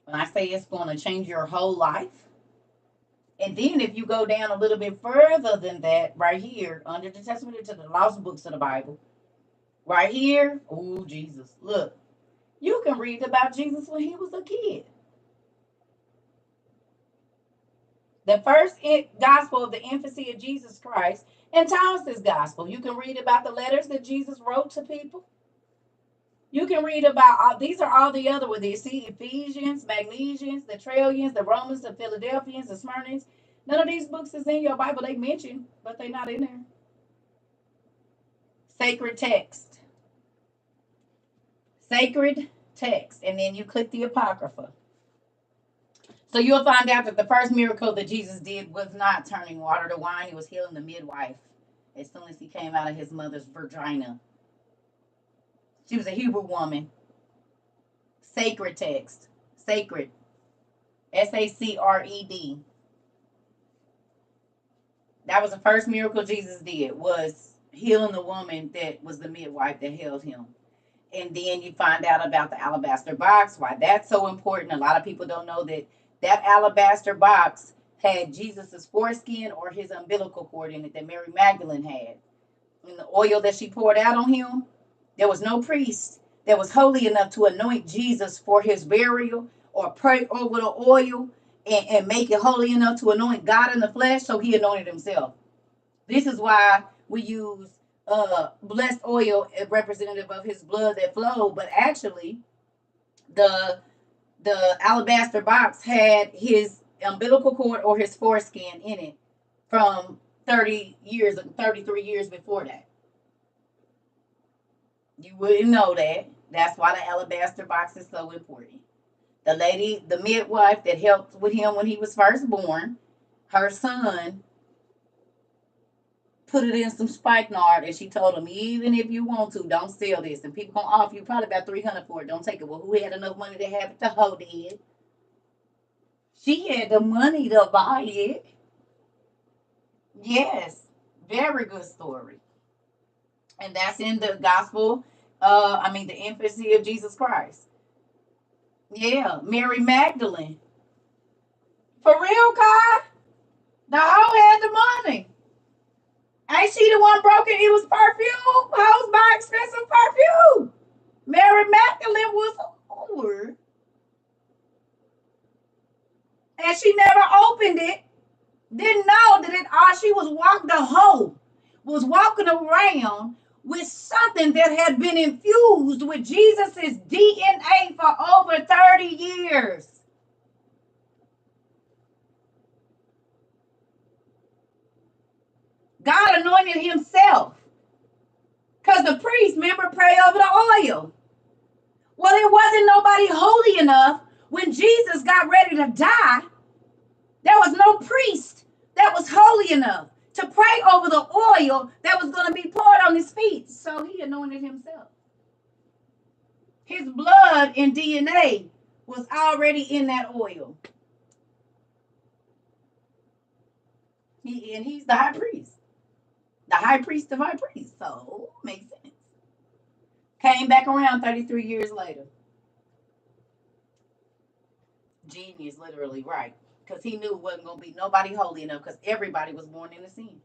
When I say it's going to change your whole life. And then if you go down a little bit further than that, right here, under the Testament to the lost books of the Bible, right here, oh, Jesus, look. You can read about Jesus when he was a kid. The first gospel of the infancy of Jesus Christ and Thomas's gospel. You can read about the letters that Jesus wrote to people. You can read about, these are all the other ones. You see Ephesians, Magnesians, the Trallians, the Romans, the Philadelphians, the Smyrnians. None of these books is in your Bible. They mention, but they're not in there. Sacred Text. Sacred Text. And then you click the Apocrypha. So you'll find out that the first miracle that Jesus did was not turning water to wine. He was healing the midwife as soon as he came out of his mother's vagina. She was a Hebrew woman. Sacred Text. Sacred. SACRED. That was the first miracle Jesus did, was healing the woman that was the midwife that held him. And then you find out about the alabaster box, why that's so important. A lot of people don't know that that alabaster box had Jesus's foreskin or his umbilical cord in it that Mary Magdalene had. And the oil that she poured out on him, there was no priest that was holy enough to anoint Jesus for his burial or pray over the oil and make it holy enough to anoint God in the flesh, so he anointed himself. This is why we use blessed oil as representative of his blood that flowed, but actually the alabaster box had his umbilical cord or his foreskin in it from 33 years before that. You wouldn't know that. That's why the alabaster box is so important. The lady, the midwife that helped with him when he was first born, her son put it in some spikenard, and she told him, even if you want to, don't sell this. And people gonna offer you probably about $300 for it. Don't take it. Well, who had enough money to have it to hold it? She had the money to buy it. Yes, very good story. And that's in the gospel. The infancy of Jesus Christ. Yeah, Mary Magdalene. For real, Kai? The hoe had the money. Ain't she the one broke it? It was perfume. Hoes buy expensive perfume. Mary Magdalene was a whore. And she never opened it. Didn't know that she was the hoe was walking around with something that had been infused with Jesus's DNA for over 30 years. pray over the oil. Well, it wasn't nobody holy enough when Jesus got ready to die. There was no priest that was holy enough to pray over the oil that was going to be poured on his feet. So he anointed himself. His blood and DNA was already in that oil. And he's the high priest. The high priest of high priests. So, makes sense. Came back around 33 years later. Genius, literally, right. Because he knew it wasn't going to be nobody holy enough because everybody was born into sin.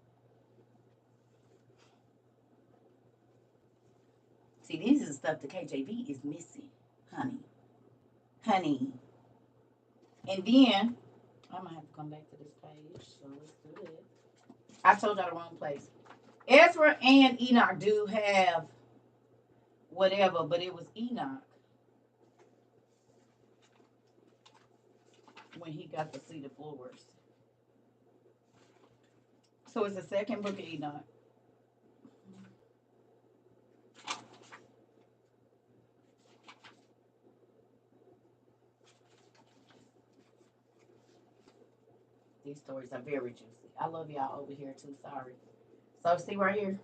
See, this is stuff the KJV is missing, honey. Honey. And then, I might have to come back to this page, so let's do it. I told y'all the wrong place. Ezra and Enoch do have whatever, but it was Enoch when he got to see the floors. So it's the second book of Enoch. These stories are very juicy. I love y'all over here too. Sorry. So see right here.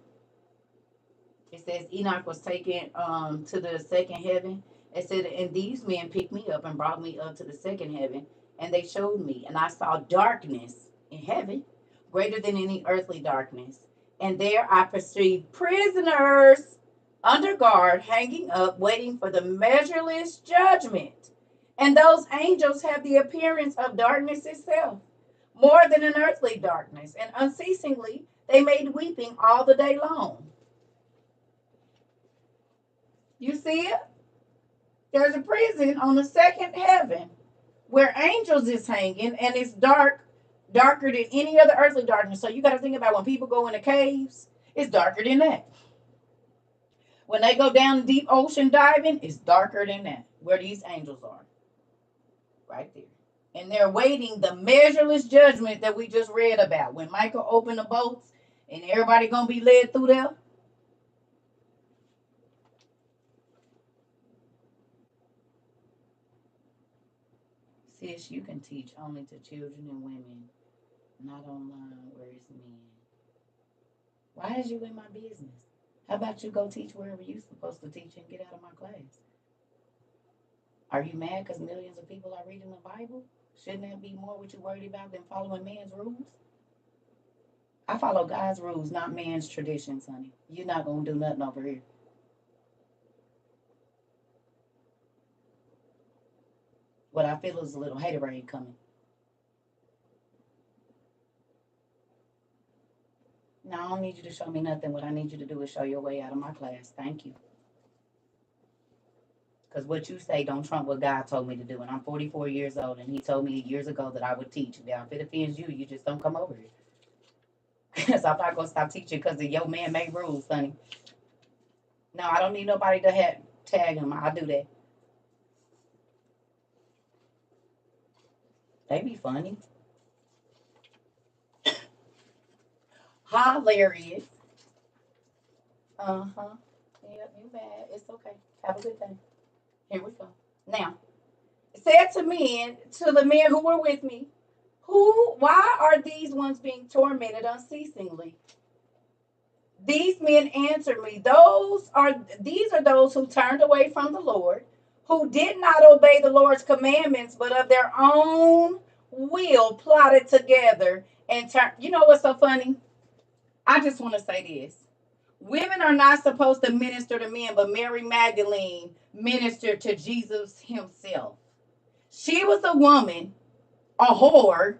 It says Enoch was taken to the second heaven. It said, and these men picked me up and brought me up to the second heaven, and they showed me, and I saw darkness in heaven, greater than any earthly darkness. And there I perceived prisoners under guard, hanging up, waiting for the measureless judgment. And those angels have the appearance of darkness itself, more than an earthly darkness, and unceasingly they made weeping all the day long. You see it? There's a prison on the second heaven where angels is hanging, and it's dark, darker than any other earthly darkness. So you got to think about when people go into caves, it's darker than that. When they go down deep ocean diving, it's darker than that, where these angels are. Right there. And they're waiting the measureless judgment that we just read about. When Michael opened the boats and everybody going to be led through there. Sis, you can teach only to children and women, not online where it's men. Why is you in my business? How about you go teach wherever you're supposed to teach and get out of my class? Are you mad because millions of people are reading the Bible? Shouldn't that be more what you're worried about than following man's rules? I follow God's rules, not man's traditions, honey. You're not going to do nothing over here. What I feel is a little haterade coming. No, I don't need you to show me nothing. What I need you to do is show your way out of my class. Thank you. Because what you say don't trump what God told me to do. And I'm 44 years old, and he told me years ago that I would teach. Now, if it offends you, you just don't come over here. Because I'm not going to stop teaching because of your man-made rules, honey. No, I don't need nobody to tag him. I'll do that. They be funny. Hilarious. Uh-huh. Yep, you bad. It's okay. Have a good day. Here we go. Now, it said to the men who were with me, why are these ones being tormented unceasingly? These men answered me, these are those who turned away from the Lord, who did not obey the Lord's commandments, but of their own will plotted together and turned. You know what's so funny? I just want to say this. Women are not supposed to minister to men, but Mary Magdalene ministered to Jesus himself. She was a woman, a whore,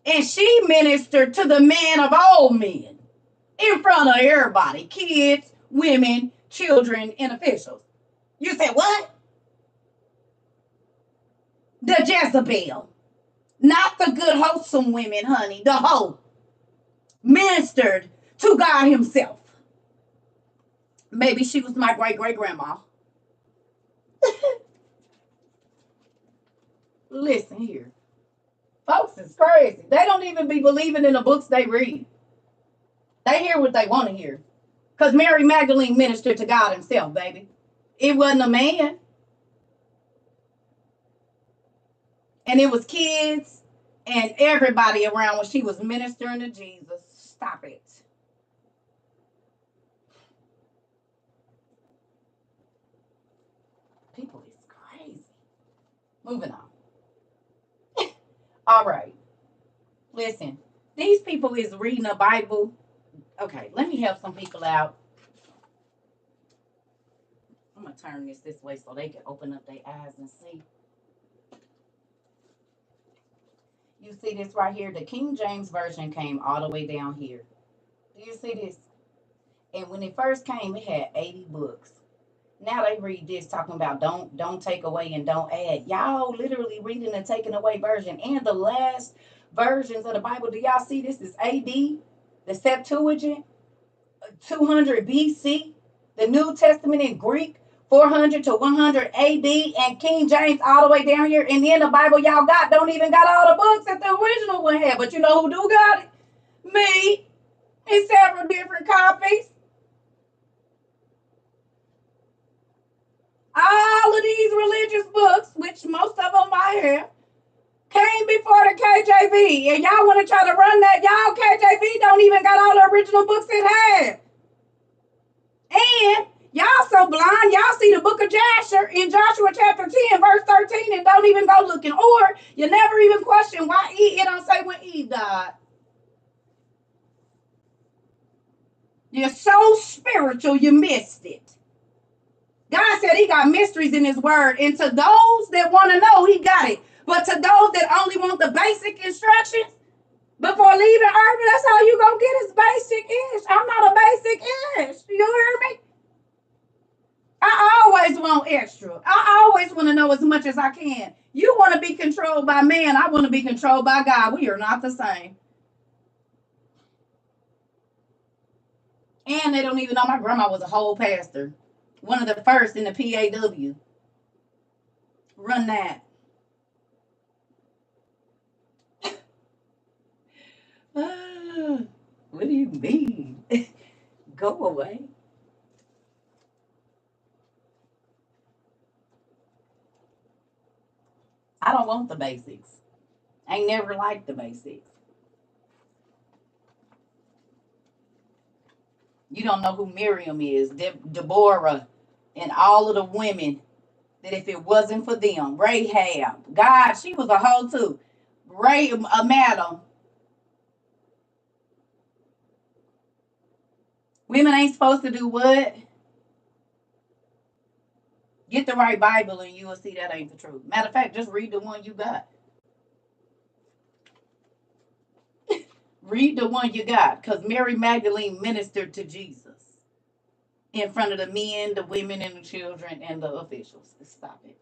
and she ministered to the man of all men in front of everybody, kids, women, children, and officials. You said what? The Jezebel, not the good, wholesome women, honey, the hoe, ministered to God himself. Maybe she was my great-great-grandma. Listen here. Folks is crazy. They don't even be believing in the books they read. They hear what they want to hear. Because Mary Magdalene ministered to God himself, baby. It wasn't a man. And it was kids and everybody around when she was ministering to Jesus. Stop it. People is crazy. Moving on. All right. Listen, these people is reading the Bible. Okay, let me help some people out. I'm going to turn this way so they can open up their eyes and see. You see this right here? The King James Version came all the way down here. Do you see this? And when it first came, it had 80 books. Now they read this talking about don't take away and don't add. Y'all literally reading the taking away version. And the last versions of the Bible, do y'all see this is AD? The Septuagint, 200 BC. The New Testament in Greek, 400 to 100 AD. And King James all the way down here. And then the Bible y'all got don't even got all the books that the original one had. But you know who do got it? Me. In several different copies. All of these religious books, which most of them I have, came before the KJV. And y'all want to try to run that? Y'all KJV don't even got all the original books it had. And y'all so blind, y'all see the book of Joshua in Joshua chapter 10, verse 13, and don't even go looking. Or you never even question why it don't say when Eve died. You're so spiritual, you missed it. God said he got mysteries in his word. And to those that want to know, he got it. But to those that only want the basic instructions before leaving earth, that's how you going to get his basic-ish. I'm not a basic-ish. You hear me? I always want extra. I always want to know as much as I can. You want to be controlled by man. I want to be controlled by God. We are not the same. And they don't even know my grandma was a whole pastor. One of the first in the PAW. Run that. What do you mean? Go away. I don't want the basics. I ain't never liked the basics. You don't know who Miriam is, Deborah, and all of the women that if it wasn't for them, Rahab, God, she was a hoe too. A madam. Women ain't supposed to do what? Get the right Bible and you will see that ain't the truth. Matter of fact, just read the one you got. Read the one you got, because Mary Magdalene ministered to Jesus in front of the men, the women, and the children, and the officials. Stop it.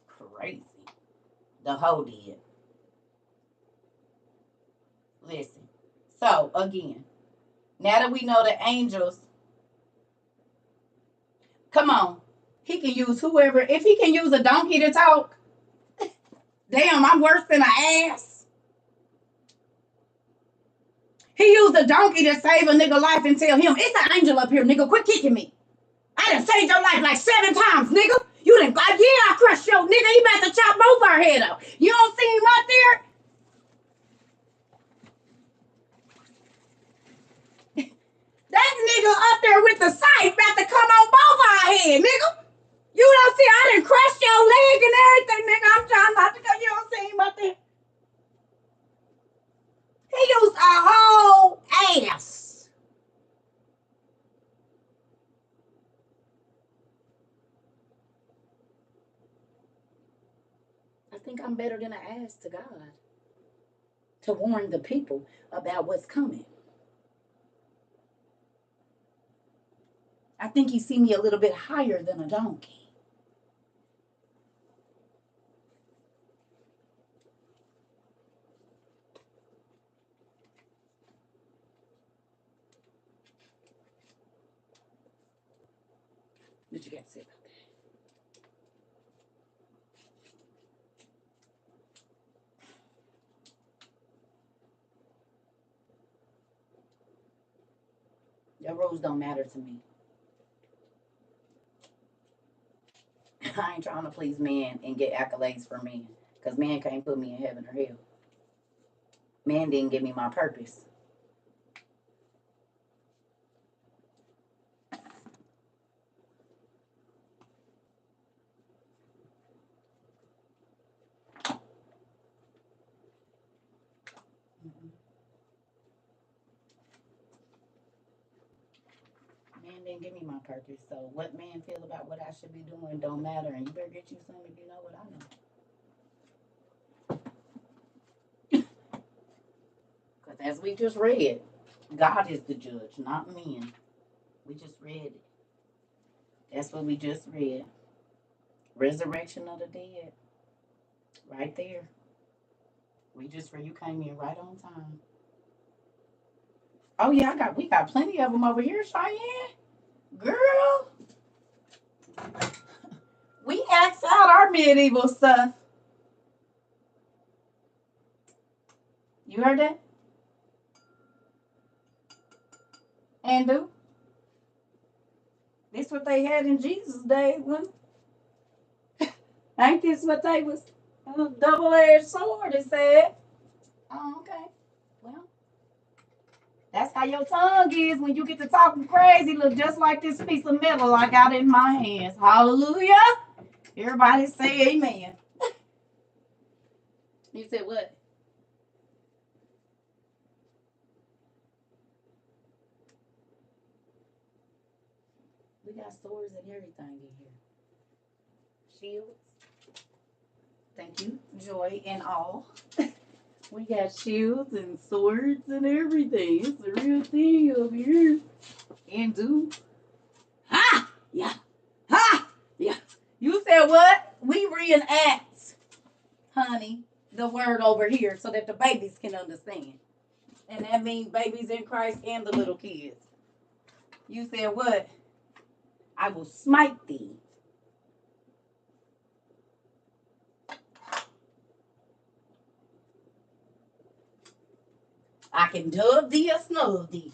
Crazy. The hoe did. Listen. So, again, now that we know the angels, come on, he can use whoever. If he can use a donkey to talk, damn, I'm worse than an ass. He used a donkey to save a nigga life and tell him, it's an angel up here, nigga. Quit kicking me. I done saved your life like 7 times, nigga. You done got, yeah, I crushed your nigga. He about to chop both our head off. You don't see him right there? That nigga up there with the scythe about to come on both our head, nigga. You don't see, I done crushed your leg and everything, nigga. I'm trying not to go. You don't see him up there? He used a whole ass. I think I'm better than an ass to God to warn the people about what's coming. I think he see me a little bit higher than a donkey. What you got to say about that? don't matter to me. I ain't trying to please men and get accolades from men. Because man can't put me in heaven or hell. Man didn't give me my purpose. Man didn't give me my purpose. So what man feel about what I should be doing don't matter. And you better get you some if you know what I know. Because as we just read, God is the judge, not men. We just read it. That's what we just read. Resurrection of the dead. Right there. We just read. You came in right on time. Oh yeah, we got plenty of them over here, Cheyenne. Girl. We axed out our medieval stuff. You heard that? And do? This what they had in Jesus' day, wasn't it? Ain't this what they was? Double-edged sword, it said. Oh, okay. Well, that's how your tongue is when you get to talking crazy. Look just like this piece of metal I got in my hands. Hallelujah. Everybody say amen. You said what? We got swords and everything in here. Shields. Thank you. Joy and all. We got shields and swords and everything. It's a real thing over here. And do. Ha! Yeah. Ha! Yeah. You said what? We reenact, honey, the word over here so that the babies can understand. And that means babies in Christ and the little kids. You said what? I will smite thee. I can dub thee or snub thee.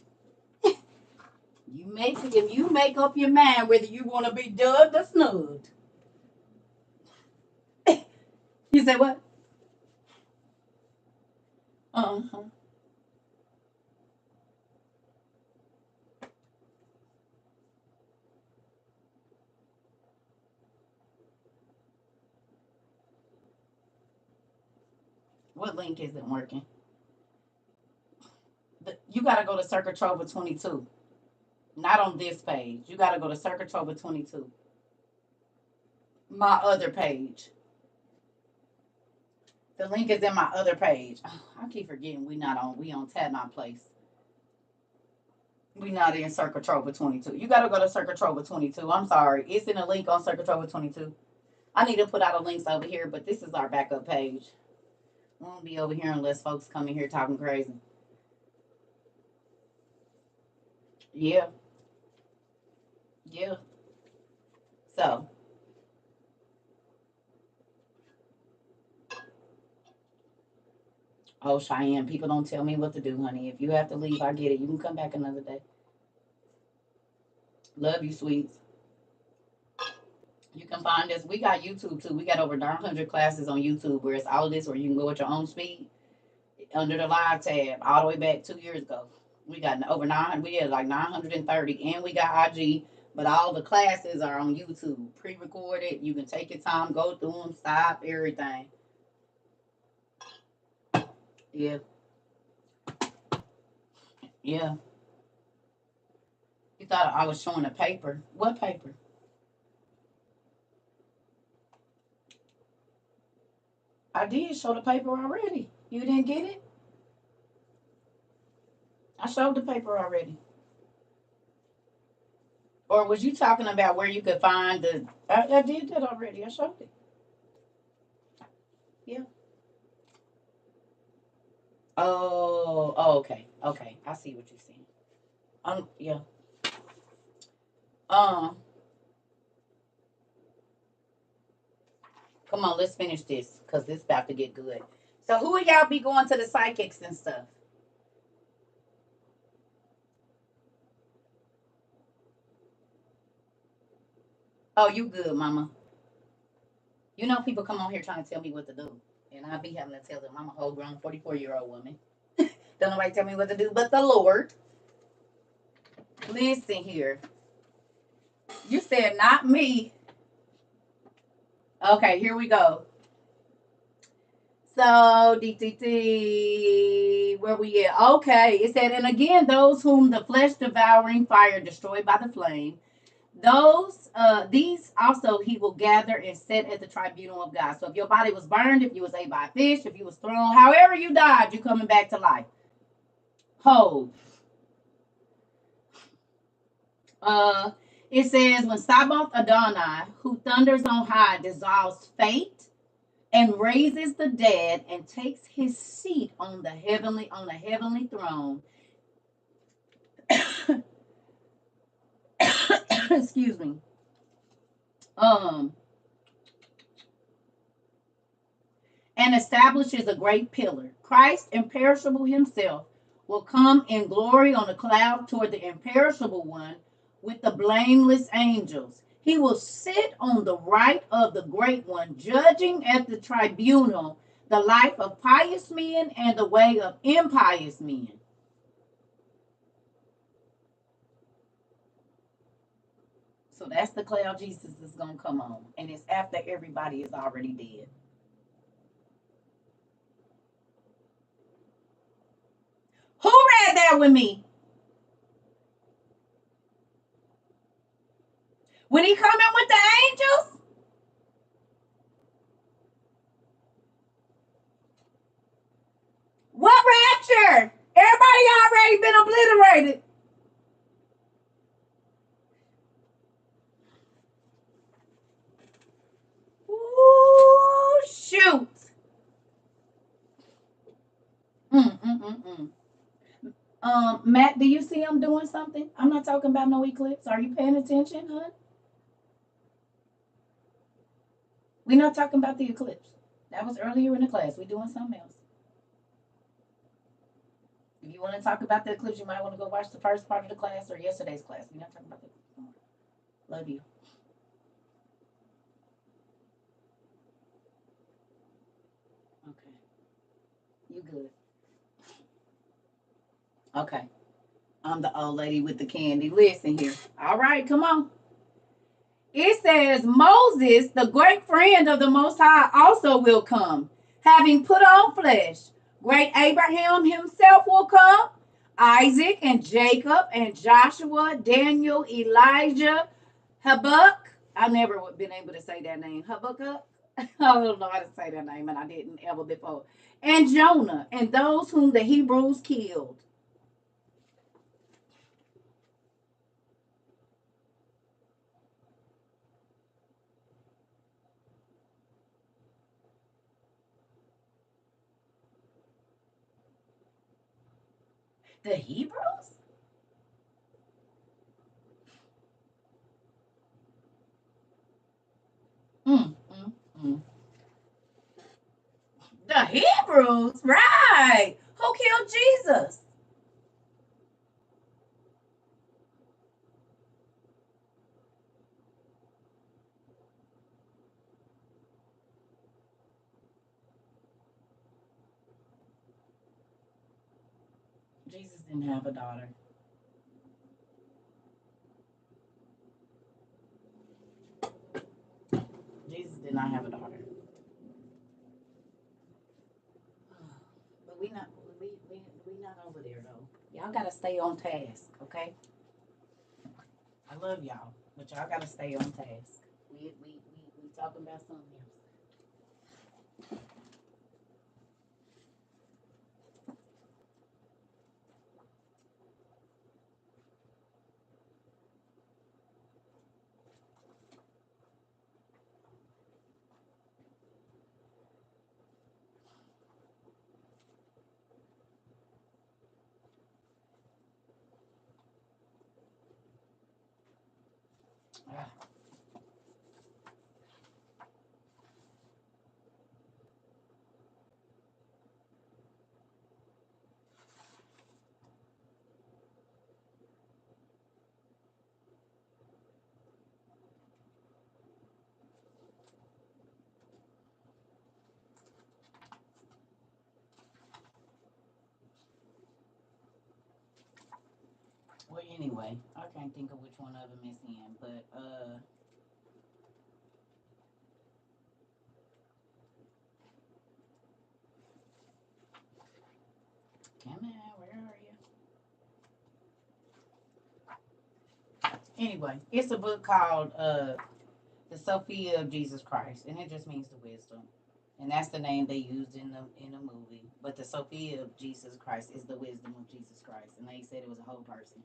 You make up your mind whether you want to be dubbed or snubbed. You said what? Uh-huh. What link isn't working? You got to go to CERCA TROVA 22. Not on this page. You got to go to CERCA TROVA 22. My other page. The link is in my other page. Oh, I keep forgetting we on Tab Not Place. We not in CERCA TROVA 22. You got to go to CERCA TROVA 22. I'm sorry. It's in a link on CERCA TROVA 22. I need to put out a links over here, but this is our backup page. We won't be over here unless folks come in here talking crazy. Yeah. Yeah. So. Oh, Cheyenne, people don't tell me what to do, honey. If you have to leave, I get it. You can come back another day. Love you, sweets. You can find us. We got YouTube too. We got over 900 classes on YouTube where it's all of this where you can go at your own speed under the live tab all the way back 2 years ago. We got over 900. We had like 930, and we got IG. But all the classes are on YouTube, pre-recorded. You can take your time, go through them, stop, everything. Yeah. Yeah. You thought I was showing a paper. What paper? I did show the paper already. You didn't get it? I showed the paper already. Or was you talking about where you could find the... I did that already. I showed it. Yeah. Oh, okay. Okay. I see what you're saying. Yeah. Um, Come on, let's finish this because this about to get good. So who of y'all be going to the psychics and stuff? Oh, you good, mama. You know people come on here trying to tell me what to do. And I be having to tell them I'm a whole grown 44-year-old woman. Don't nobody tell me what to do but the Lord. Listen here. You said not me. Okay, here we go. So, where we at? Okay, it said, and again, those whom the flesh devouring fire destroyed by the flame, these also he will gather and set at the tribunal of God. So if your body was burned, if you was ate by a fish, if you was thrown, however you died, you coming back to life. Hold. It says, when Sabaoth Adonai, who thunders on high, dissolves fate and raises the dead and takes his seat on the heavenly throne. Excuse me. And establishes a great pillar. Christ, imperishable himself, will come in glory on a cloud toward the imperishable one with the blameless angels. He will sit on the right of the great one, judging at the tribunal the life of pious men and the way of impious men. So that's the cloud Jesus is going to come on. And it's after everybody is already dead. Who read that with me? When he coming with the angels? What rapture? Everybody already been obliterated. Ooh, shoot. Mm. Matt, do you see I'm doing something? I'm not talking about no eclipse. Are you paying attention, hon? We're not talking about the eclipse. That was earlier in the class. We're doing something else. If you want to talk about the eclipse, you might want to go watch the first part of the class or yesterday's class. We're not talking about the eclipse. Love you. Okay. You good. Okay. I'm the old lady with the candy. Listen here. All right, come on. It says Moses, the great friend of the Most High, also will come, having put on flesh. Great Abraham himself will come, Isaac and Jacob and Joshua, Daniel, Elijah, Habakkuk. I've never been able to say that name. Habakkuk. I don't know how to say that name, and I didn't ever before. And Jonah, and those whom the Hebrews killed. The Hebrews? Mm, mm, mm. The Hebrews, right? Who killed Jesus? Jesus didn't have a daughter. Jesus did not have a daughter. But we not over there though. Y'all gotta stay on task, okay? I love y'all, but y'all gotta stay on task. We talking about something else. Ah. Well, anyway, I can't think of which one of them is in, but come on, where are you? Anyway, it's a book called The Sophia of Jesus Christ, and it just means the wisdom. And that's the name they used in the movie. But the Sophia of Jesus Christ is the wisdom of Jesus Christ. And they said it was a whole person.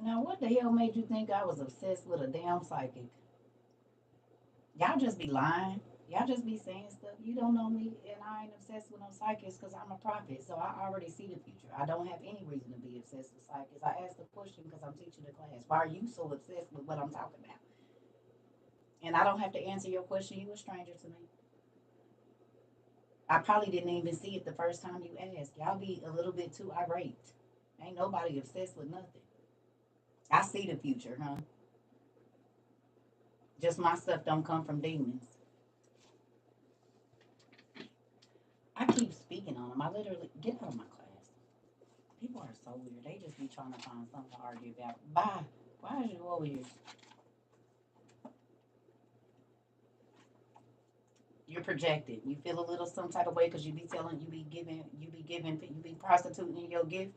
Now, what the hell made you think I was obsessed with a damn psychic? Y'all just be lying. Y'all just be saying stuff. You don't know me, and I ain't obsessed with no psychics because I'm a prophet. So I already see the future. I don't have any reason to be obsessed with psychics. I asked the question because I'm teaching the class. Why are you so obsessed with what I'm talking about? And I don't have to answer your question. You a stranger to me. I probably didn't even see it the first time you asked. Y'all be a little bit too irate. Ain't nobody obsessed with nothing. I see the future, huh? Just my stuff don't come from demons. I keep speaking on them. I literally get out of my class. People are so weird. They just be trying to find something to argue about. Bye. Why is you over here? You're projected. You feel a little some type of way because you be prostituting your gift.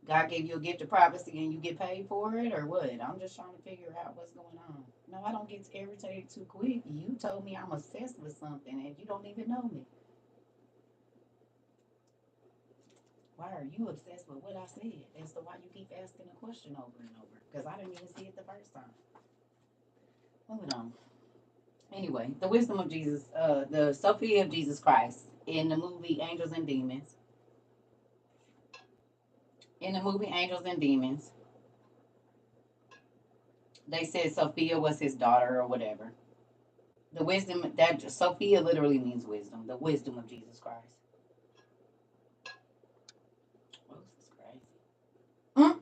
God gave you a gift of prophecy and you get paid for it, or what? I'm just trying to figure out what's going on. No, I don't get irritated too quick. You told me I'm obsessed with something and you don't even know me. Why are you obsessed with what I said? As to why you keep asking the question over and over? Because I didn't even see it the first time. Moving on. Anyway, the wisdom of Jesus, the Sophia of Jesus Christ in the movie Angels and Demons. In the movie Angels and Demons, they said Sophia was his daughter or whatever. The wisdom that Sophia literally means wisdom, the wisdom of Jesus Christ. Oh, this is crazy. Mm.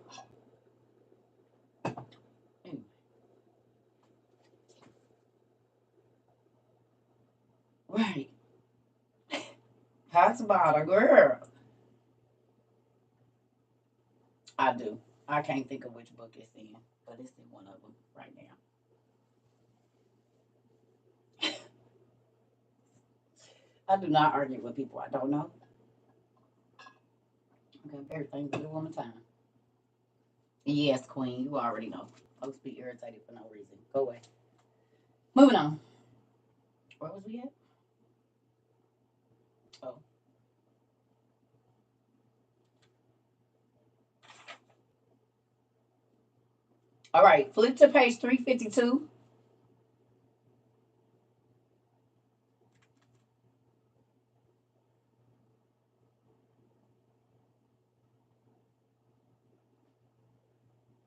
Anyway. Right. Hot about a girl. I do. I can't think of which book it's in, but it's in one of them right now. I do not argue with people I don't know. I got everything to do on my time. Yes, Queen, you already know. Folks be irritated for no reason. Go away. Moving on. Where was we at? Oh. All right. Flip to page 352.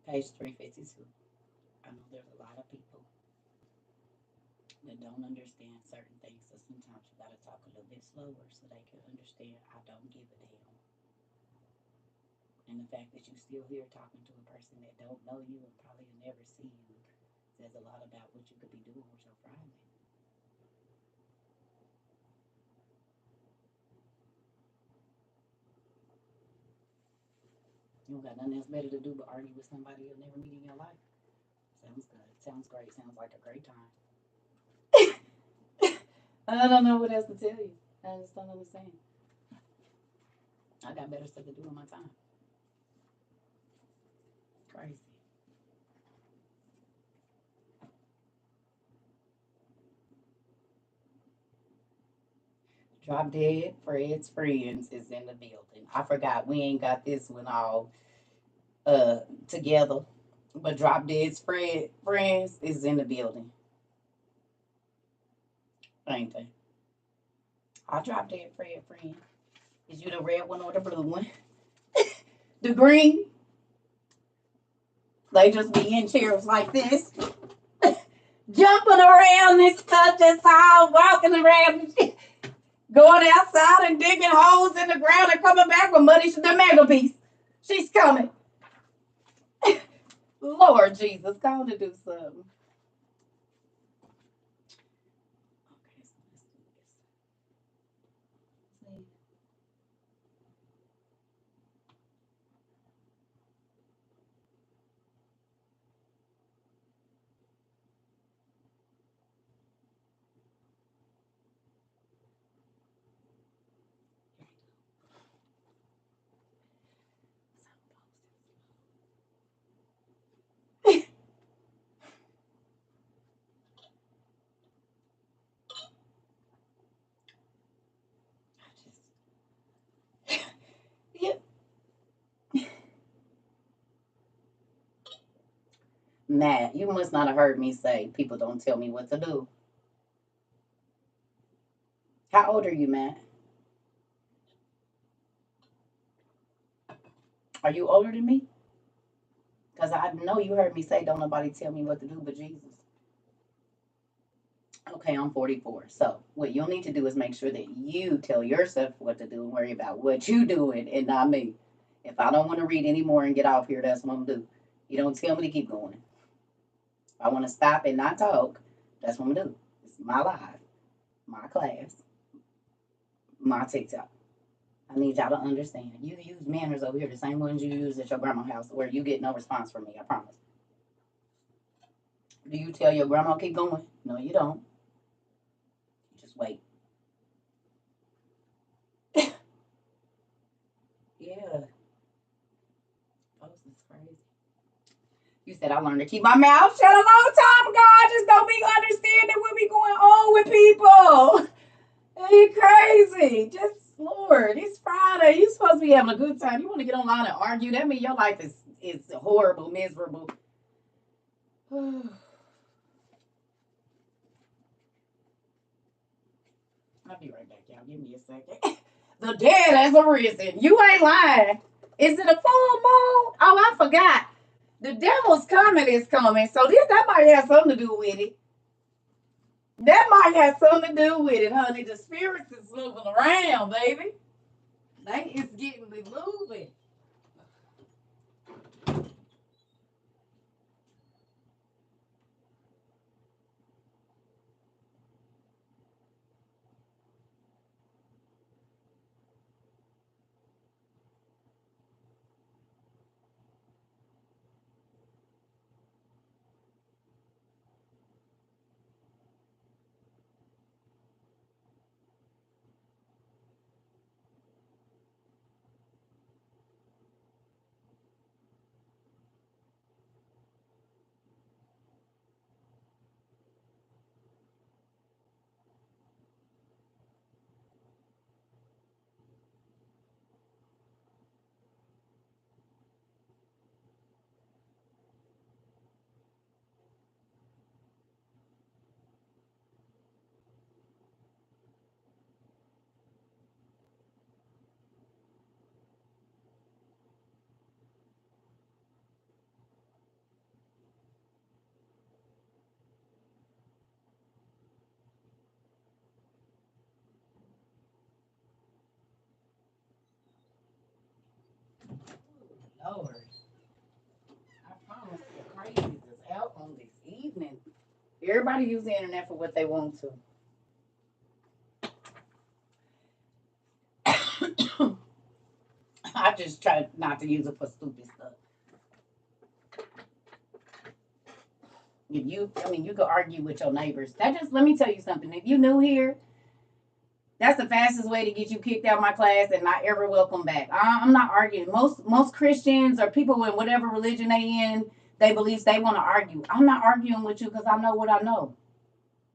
Page 352. I know there's a lot of people that don't understand certain things, so sometimes you gotta talk a little bit slower so they can understand. I don't give a damn. And the fact that you're still here talking to a person that don't know you and probably will never see you says a lot about what you could be doing with your Friday. You don't got nothing else better to do but argue with somebody you'll never meet in your life. Sounds good. Sounds great. Sounds like a great time. I don't know what else to tell you. I just don't understand. I got better stuff to do in my time. Crazy. Drop Dead Fred's Friends is in the building. I forgot we ain't got this one all together. But Drop Dead's Friends is in the building. Ain't they? I'll Drop Dead Fred friend. Is you the red one or the blue one? The green? They just be in chairs like this. Jumping around and stuff, just all walking around and shit. Going outside and digging holes in the ground and coming back with money. The mega beast. She's coming. Lord Jesus, call to do something. Okay, so let's do this. Yeah. Matt, you must not have heard me say people don't tell me what to do. How old are you, Matt? Are you older than me? Because I know you heard me say don't nobody tell me what to do but Jesus. Okay, I'm 44. So what you'll need to do is make sure that you tell yourself what to do and worry about what you doing and not me. If I don't want to read anymore and get off here, that's what I'm gonna do. You don't tell me to keep going. If I want to stop and not talk, that's what I'm gonna do. It's my life, my class, my TikTok. I need y'all to understand. You use manners over here, the same ones you use at your grandma's house, where you get no response from me. I promise. Do you tell your grandma keep going? No, you don't. You just wait. Yeah. Oh, this is crazy. You said I learned to keep my mouth shut a long time ago. I just don't be understanding what be going on with people. You crazy. Just Lord, it's Friday. You supposed to be having a good time. You want to get online and argue? That means your life is horrible, miserable. I'll be right back, y'all. Give me a second. The dead has arisen. You ain't lying. Is it a full moon? Oh, I forgot. The devil's coming is coming. So that might have something to do with it. That might have something to do with it, honey. The spirits is moving around, baby. They is getting me moving. Lord, I promise the crazies is out on this evening. Everybody use the internet for what they want to. I just try not to use it for stupid stuff. If you, I mean, you could argue with your neighbors. That just let me tell you something. If you new here, that's the fastest way to get you kicked out of my class and not ever welcome back. I'm not arguing. Most Christians or people in whatever religion they in, they believe they want to argue. I'm not arguing with you because I know what I know.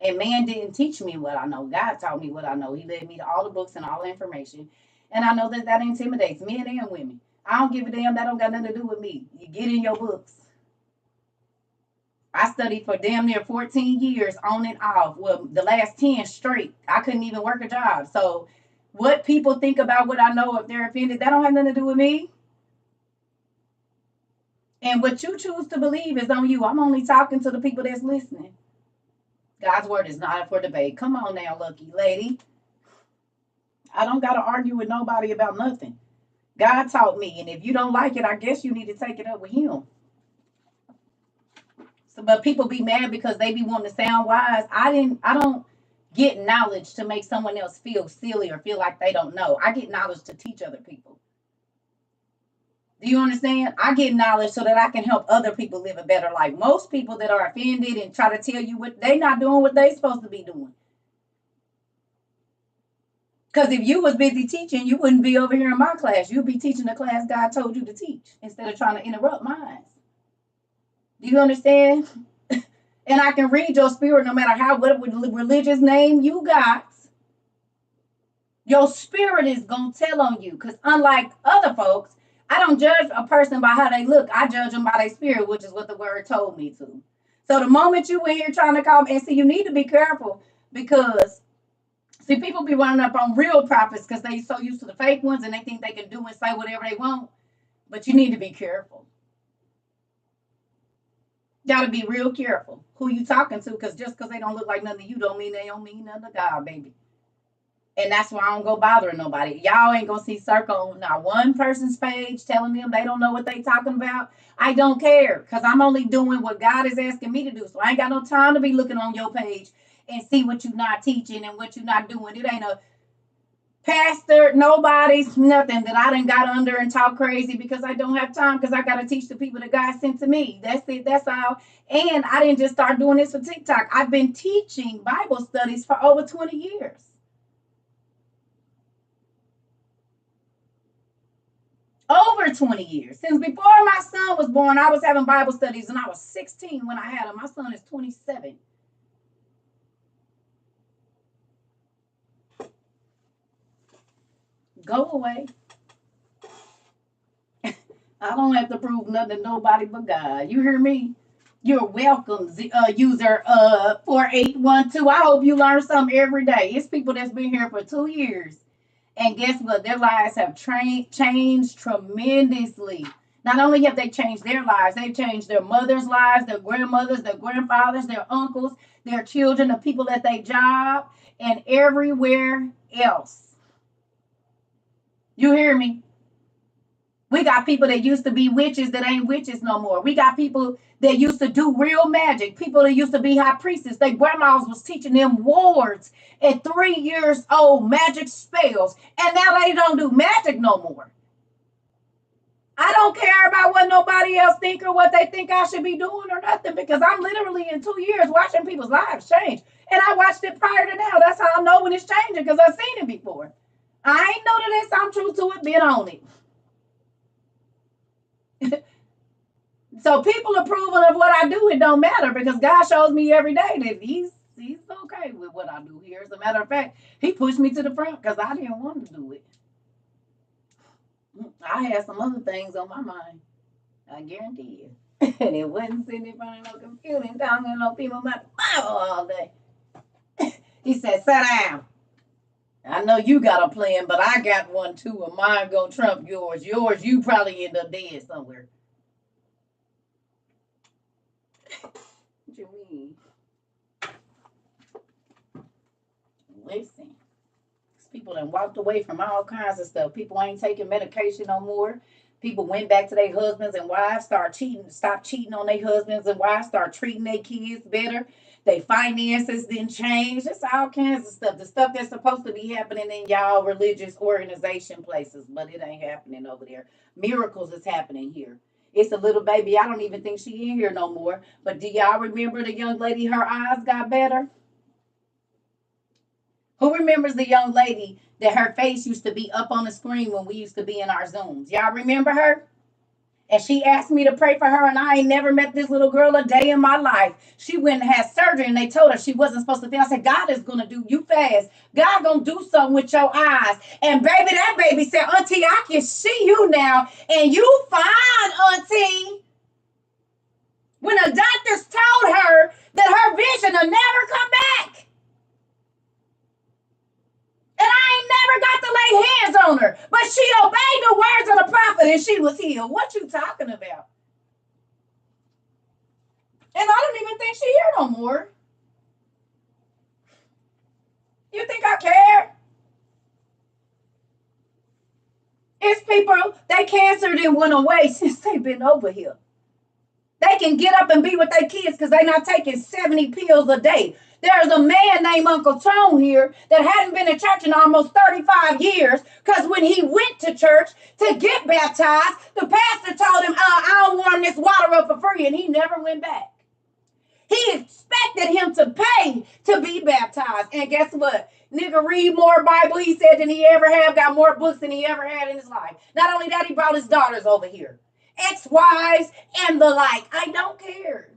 And man didn't teach me what I know. God taught me what I know. He led me to all the books and all the information. And I know that that intimidates men and women. I don't give a damn. That don't got nothing to do with me. You get in your books. I studied for damn near 14 years on and off. Well, the last 10 straight. I couldn't even work a job. So what people think about what I know, if they're offended, that don't have nothing to do with me. And what you choose to believe is on you. I'm only talking to the people that's listening. God's word is not up for debate. Come on now, lucky lady. I don't got to argue with nobody about nothing. God taught me. And if you don't like it, I guess you need to take it up with him. So, but people be mad because they be wanting to sound wise. I don't get knowledge to make someone else feel silly or feel like they don't know. I get knowledge to teach other people. Do you understand? I get knowledge so that I can help other people live a better life. Most people that are offended and try to tell you what they not doing what they supposed to be doing. Because if you was busy teaching, you wouldn't be over here in my class. You'd be teaching the class God told you to teach instead of trying to interrupt mine. Do you understand? And I can read your spirit no matter what religious name you got. Your spirit is going to tell on you. Because unlike other folks, I don't judge a person by how they look. I judge them by their spirit, which is what the word told me to. So the moment you were here trying to call me, and see, you need to be careful because, see, people be running up on real prophets because they so used to the fake ones and they think they can do and say whatever they want. But you need to be careful. Got to be real careful who you talking to, because just because they don't look like nothing to you don't mean they don't mean nothing to God, baby. And that's why I don't go bothering nobody. Y'all ain't gonna see CERCA on not one person's page telling them they don't know what they talking about. I don't care, because I'm only doing what God is asking me to do. So I ain't got no time to be looking on your page and see what you're not teaching and what you're not doing. It ain't a pastor, nobody's nothing that I done got under and talk crazy because I don't have time, because I got to teach the people that God sent to me. That's it. That's all. And I didn't just start doing this for TikTok. I've been teaching Bible studies for over 20 years. Over 20 years. Since before my son was born, I was having Bible studies, and I was 16 when I had him. My son is 27. Go away. I don't have to prove nothing to nobody but God. You hear me? You're welcome, user 4812. I hope you learn something every day. It's people that's been here for 2 years. And guess what? Their lives have changed tremendously. Not only have they changed their lives, they've changed their mothers' lives, their grandmothers, their grandfathers, their uncles, their children, the people at their job, and everywhere else. You hear me? We got people that used to be witches that ain't witches no more. We got people that used to do real magic. People that used to be high priestess. Their grandmas was teaching them wards at 3 years old, magic spells. And now they don't do magic no more. I don't care about what nobody else think or what they think I should be doing or nothing, because I'm literally in 2 years watching people's lives change. And I watched it prior to now. That's how I know when it's changing, because I've seen it before. I ain't new to this. I'm true to it, been on it. So people approval of what I do, it don't matter, because God shows me every day that he's okay with what I do here. As a matter of fact, he pushed me to the front because I didn't want to do it. I had some other things on my mind. I guarantee you. And it wasn't sitting in front of no computer and talking to no people about the Bible all day. He said, sit down. I know you got a plan, but I got one too, and mine gonna trump yours. Yours, you probably end up dead somewhere. What you mean? Listen, people that walked away from all kinds of stuff. People ain't taking medication no more. People went back to their husbands and wives, stopped cheating on their husbands and wives, start treating their kids better. Their finances didn't change. It's all kinds of stuff. The stuff that's supposed to be happening in y'all religious organization places, but it ain't happening over there. Miracles is happening here. It's a little baby. I don't even think she in here no more. But do y'all remember the young lady? Her eyes got better. Who remembers the young lady that her face used to be up on the screen when we used to be in our Zooms? Y'all remember her? And she asked me to pray for her, and I ain't never met this little girl a day in my life. She went and had surgery, and they told her she wasn't supposed to feel. I said, God is going to do you fast. God going to do something with your eyes. And baby, that baby said, Auntie, I can see you now, and you fine, Auntie. When the doctors told her that her vision will never come back. And I ain't never got to lay hands on her. But she obeyed the words of the prophet and she was healed. What you talking about? And I don't even think she here no more. You think I care? It's people, they cancer didn't went away since they've been over here. They can get up and be with their kids because they're not taking 70 pills a day. There's a man named Uncle Tone here that hadn't been to church in almost 35 years because when he went to church to get baptized, the pastor told him, I'll warm this water up for free, and he never went back. He expected him to pay to be baptized. And guess what? Nigga read more Bible, he said, than he ever have, got more books than he ever had in his life. Not only that, he brought his daughters over here. Ex-wives and the like. I don't care.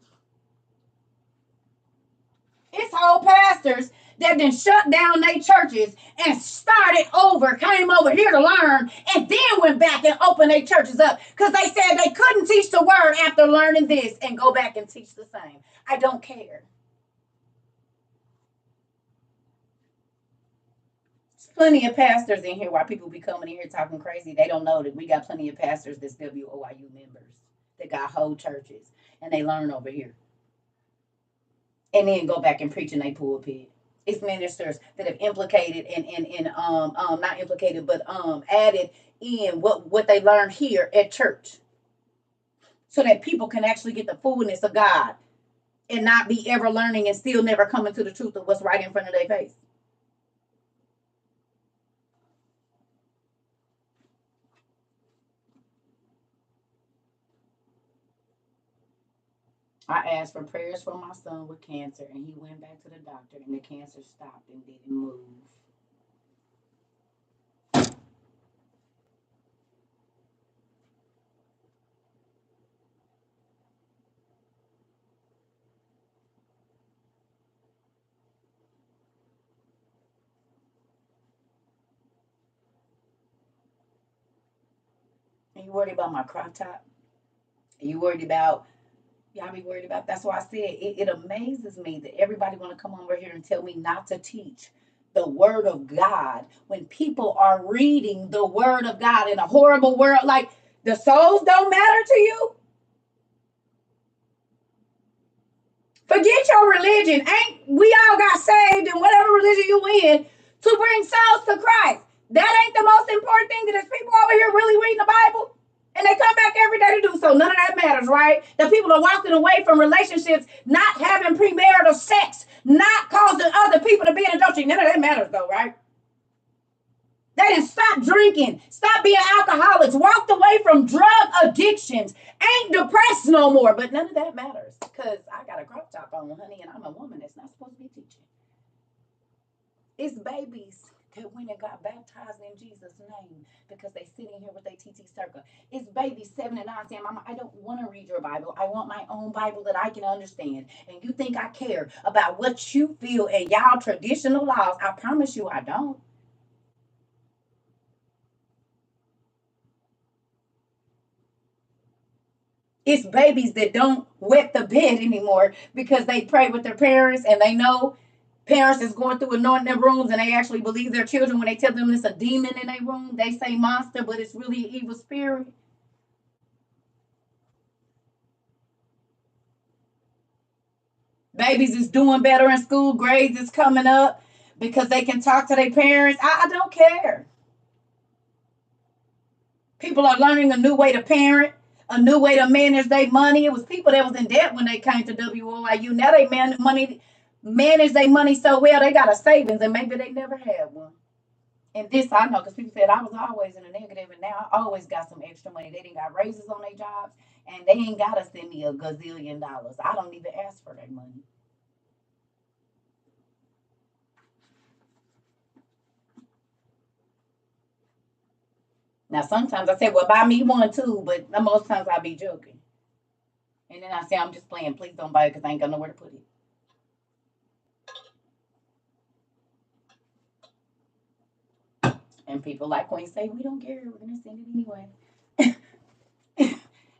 It's whole pastors that then shut down their churches and started over, came over here to learn, and then went back and opened their churches up because they said they couldn't teach the word after learning this and go back and teach the same. I don't care. There's plenty of pastors in here. Why people be coming in here talking crazy? They don't know that we got plenty of pastors that's WOIU members that got whole churches and they learn over here. And then go back and preach in their pulpit. It's ministers that have implicated and not implicated, but added in what they learned here at church, so that people can actually get the fullness of God and not be ever learning and still never coming to the truth of what's right in front of their face. I asked for prayers for my son with cancer, and he went back to the doctor, and the cancer stopped and didn't move. Are you worried about my crop top? Are you worried about y'all be worried about? That's why I said it amazes me that everybody want to come over here and tell me not to teach the word of God when people are reading the word of God in a horrible world. Like, the souls don't matter to you? Forget your religion. Ain't we all got saved in whatever religion you in to bring souls to Christ? That ain't the most important thing. That there's people over here really reading the Bible. And they come back every day to do so. None of that matters, right? The people are walking away from relationships, not having premarital sex, not causing other people to be in adultery. None of that matters, though, right? They didn't stop drinking, stop being alcoholics, walked away from drug addictions, ain't depressed no more. But none of that matters because I got a crop top on, honey, and I'm a woman that's not supposed to be teaching. It's babies that went and got baptized in Jesus' name because they sitting here with their TT CERCA. It's babies 7 and 9 saying, Mama, I don't want to read your Bible. I want my own Bible that I can understand. And you think I care about what you feel and y'all traditional laws. I promise you I don't. It's babies that don't wet the bed anymore because they pray with their parents and they know parents is going through anointing their rooms and they actually believe their children when they tell them it's a demon in their room. They say monster, but it's really an evil spirit. Babies is doing better in school, grades is coming up because they can talk to their parents. I don't care. People are learning a new way to parent, a new way to manage their money. It was people that was in debt when they came to WOIU. Now they manage their money so well they got a savings and maybe they never had one. And this I know because people said I was always in the negative and now I always got some extra money. They didn't got raises on their jobs and they ain't got to send me a gazillion dollars. I don't even ask for their money. Now sometimes I say, well, buy me one too, but most times I be joking. And then I say, I'm just playing. Please don't buy it because I ain't got nowhere to put it. And people like Queen say, we don't care. We're going to send it anyway.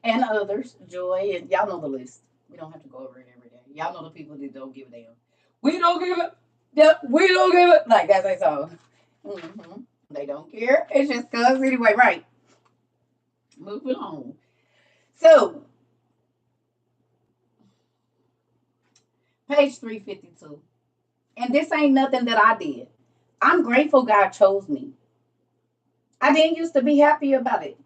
And others, Joy, and y'all know the list. We don't have to go over it every day. Y'all know the people that don't give a damn. We don't give it. Yep, we don't give it. Like that's their song. Mm-hmm. They don't care. It's just cuz anyway, right. Moving on. So, page 352. And this ain't nothing that I did. I'm grateful God chose me. I didn't used to be happy about it.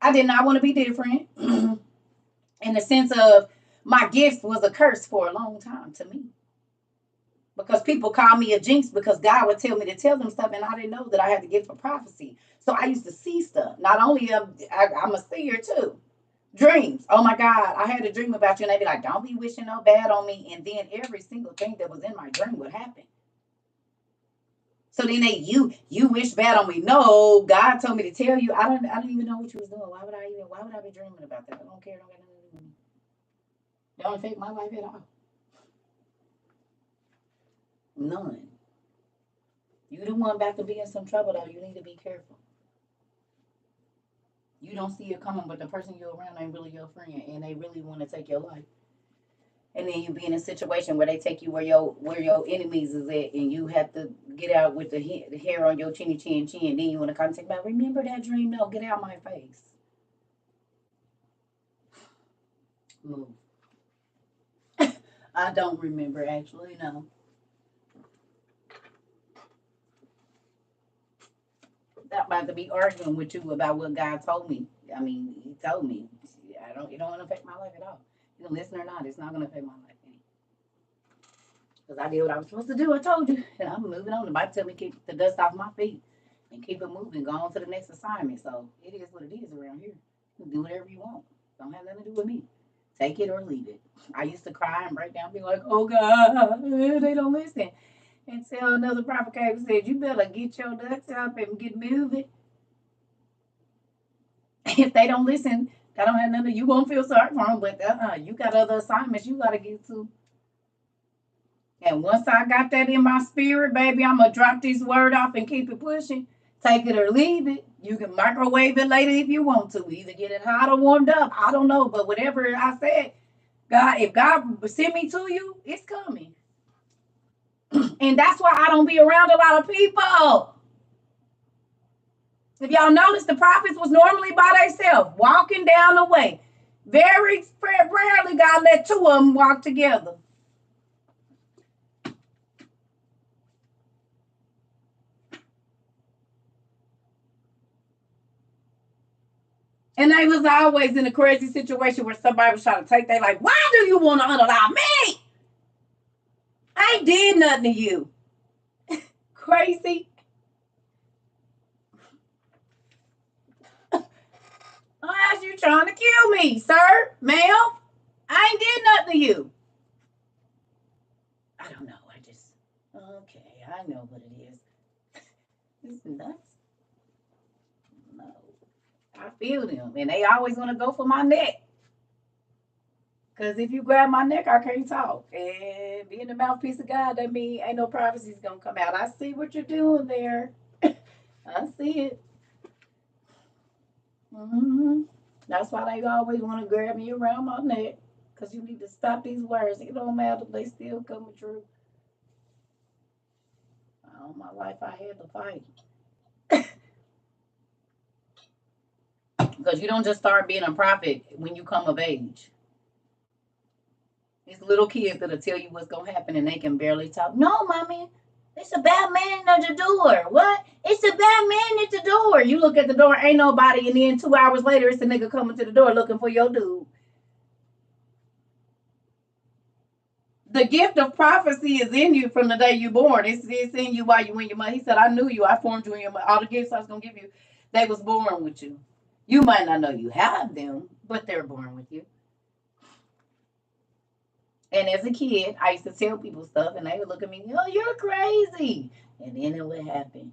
I did not want to be different. In the sense of my gift was a curse for a long time to me. Because people call me a jinx because God would tell me to tell them stuff, and I didn't know that I had the gift of prophecy. So I used to see stuff. Not only I'm a seer too. Dreams. Oh my God, I had a dream about you, and they'd be like, "Don't be wishing no bad on me." And then every single thing that was in my dream would happen. So then you wish bad on me. No, God told me to tell you. I don't even know what you was doing. Why would I be dreaming about that? I don't care. Don't get nothing to do with me. It don't affect my life at all. None. You the one about to be in some trouble though. You need to be careful. You don't see it coming, but the person you're around ain't really your friend, and they really want to take your life. And then you be in a situation where they take you where your enemies is at, and you have to get out with the hair on your chin. Then you want to come take about. Remember that dream? No, get out my face. Move. I don't remember actually. No. Not about to be arguing with you about what God told me. I mean, He told me. I don't. It don't affect my life at all. You can listen or not. It's not gonna affect my life. Because I did what I was supposed to do. I told you. And I'm moving on. The Bible tell me keep the dust off my feet and keep it moving. Go on to the next assignment. So it is what it is around here. You can do whatever you want. Don't have nothing to do with me. Take it or leave it. I used to cry and break down, be like, "Oh God, they don't listen." And tell another prophet came and said, "You better get your dust up and get moving." If they don't listen, I don't have nothing. You won't feel sorry for them, but you got other assignments you got to get to. And once I got that in my spirit, baby, I'm going to drop this word off and keep it pushing. Take it or leave it. You can microwave it later if you want to. Either get it hot or warmed up. I don't know. But whatever I said, God, if God send me to you, it's coming. And that's why I don't be around a lot of people. If y'all notice, the prophets was normally by themselves, walking down the way. Very rarely God let two of them walk together. And they was always in a crazy situation where somebody was trying to take their life. Why do you want to unallow me? I ain't did nothing to you. Crazy. Unless you trying to kill me, sir, ma'am. I ain't did nothing to you. I don't know. Okay, I know what it is. This is nuts. No. I feel them. And they always want to go for my neck. Because if you grab my neck, I can't talk. And being the mouthpiece of God, that means ain't no prophecies going to come out. I see what you're doing there. I see it. Mm-hmm. That's why they always want to grab me around my neck. Because you need to stop these words. It don't matter. They still coming true. All my life, I had to fight. Because you don't just start being a prophet when you come of age. These little kids that'll tell you what's going to happen and they can barely talk. No, mommy. It's a bad man at the door. What? It's a bad man at the door. You look at the door, ain't nobody, and then 2 hours later, it's a nigga coming to the door looking for your dude. The gift of prophecy is in you from the day you're born. It's in you while you in your mother. He said, "I knew you. I formed you in your mother. All the gifts I was gonna give you, they was born with you. You might not know you have them, but they're born with you." And as a kid, I used to tell people stuff, and they would look at me, "Oh, you're crazy," and then it would happen.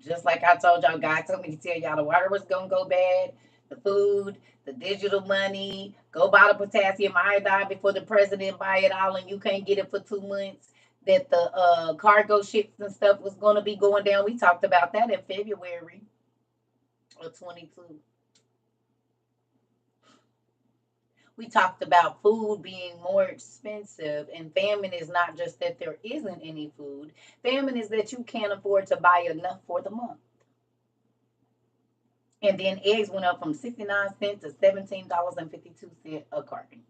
Just like I told y'all, God told me to tell y'all the water was gonna go bad, the food, the digital money, go buy the potassium iodine before the president buy it all and you can't get it for 2 months. That the cargo ships and stuff was gonna be going down. We talked about that in February of 22. We talked about food being more expensive, and famine is not just that there isn't any food. Famine is that you can't afford to buy enough for the month. And then eggs went up from 69 cents to $17.52 a carton.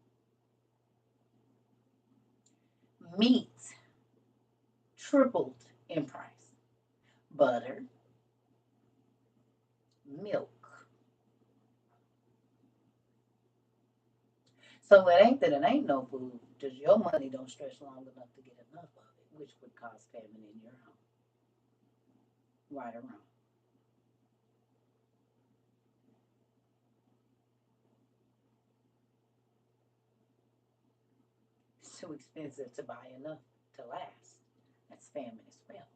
Meat tripled in price. Butter, milk. So it ain't that it ain't no food, just your money don't stretch long enough to get enough of it, which would cause famine in your home. Right or wrong. It's too expensive to buy enough to last. That's famine as well.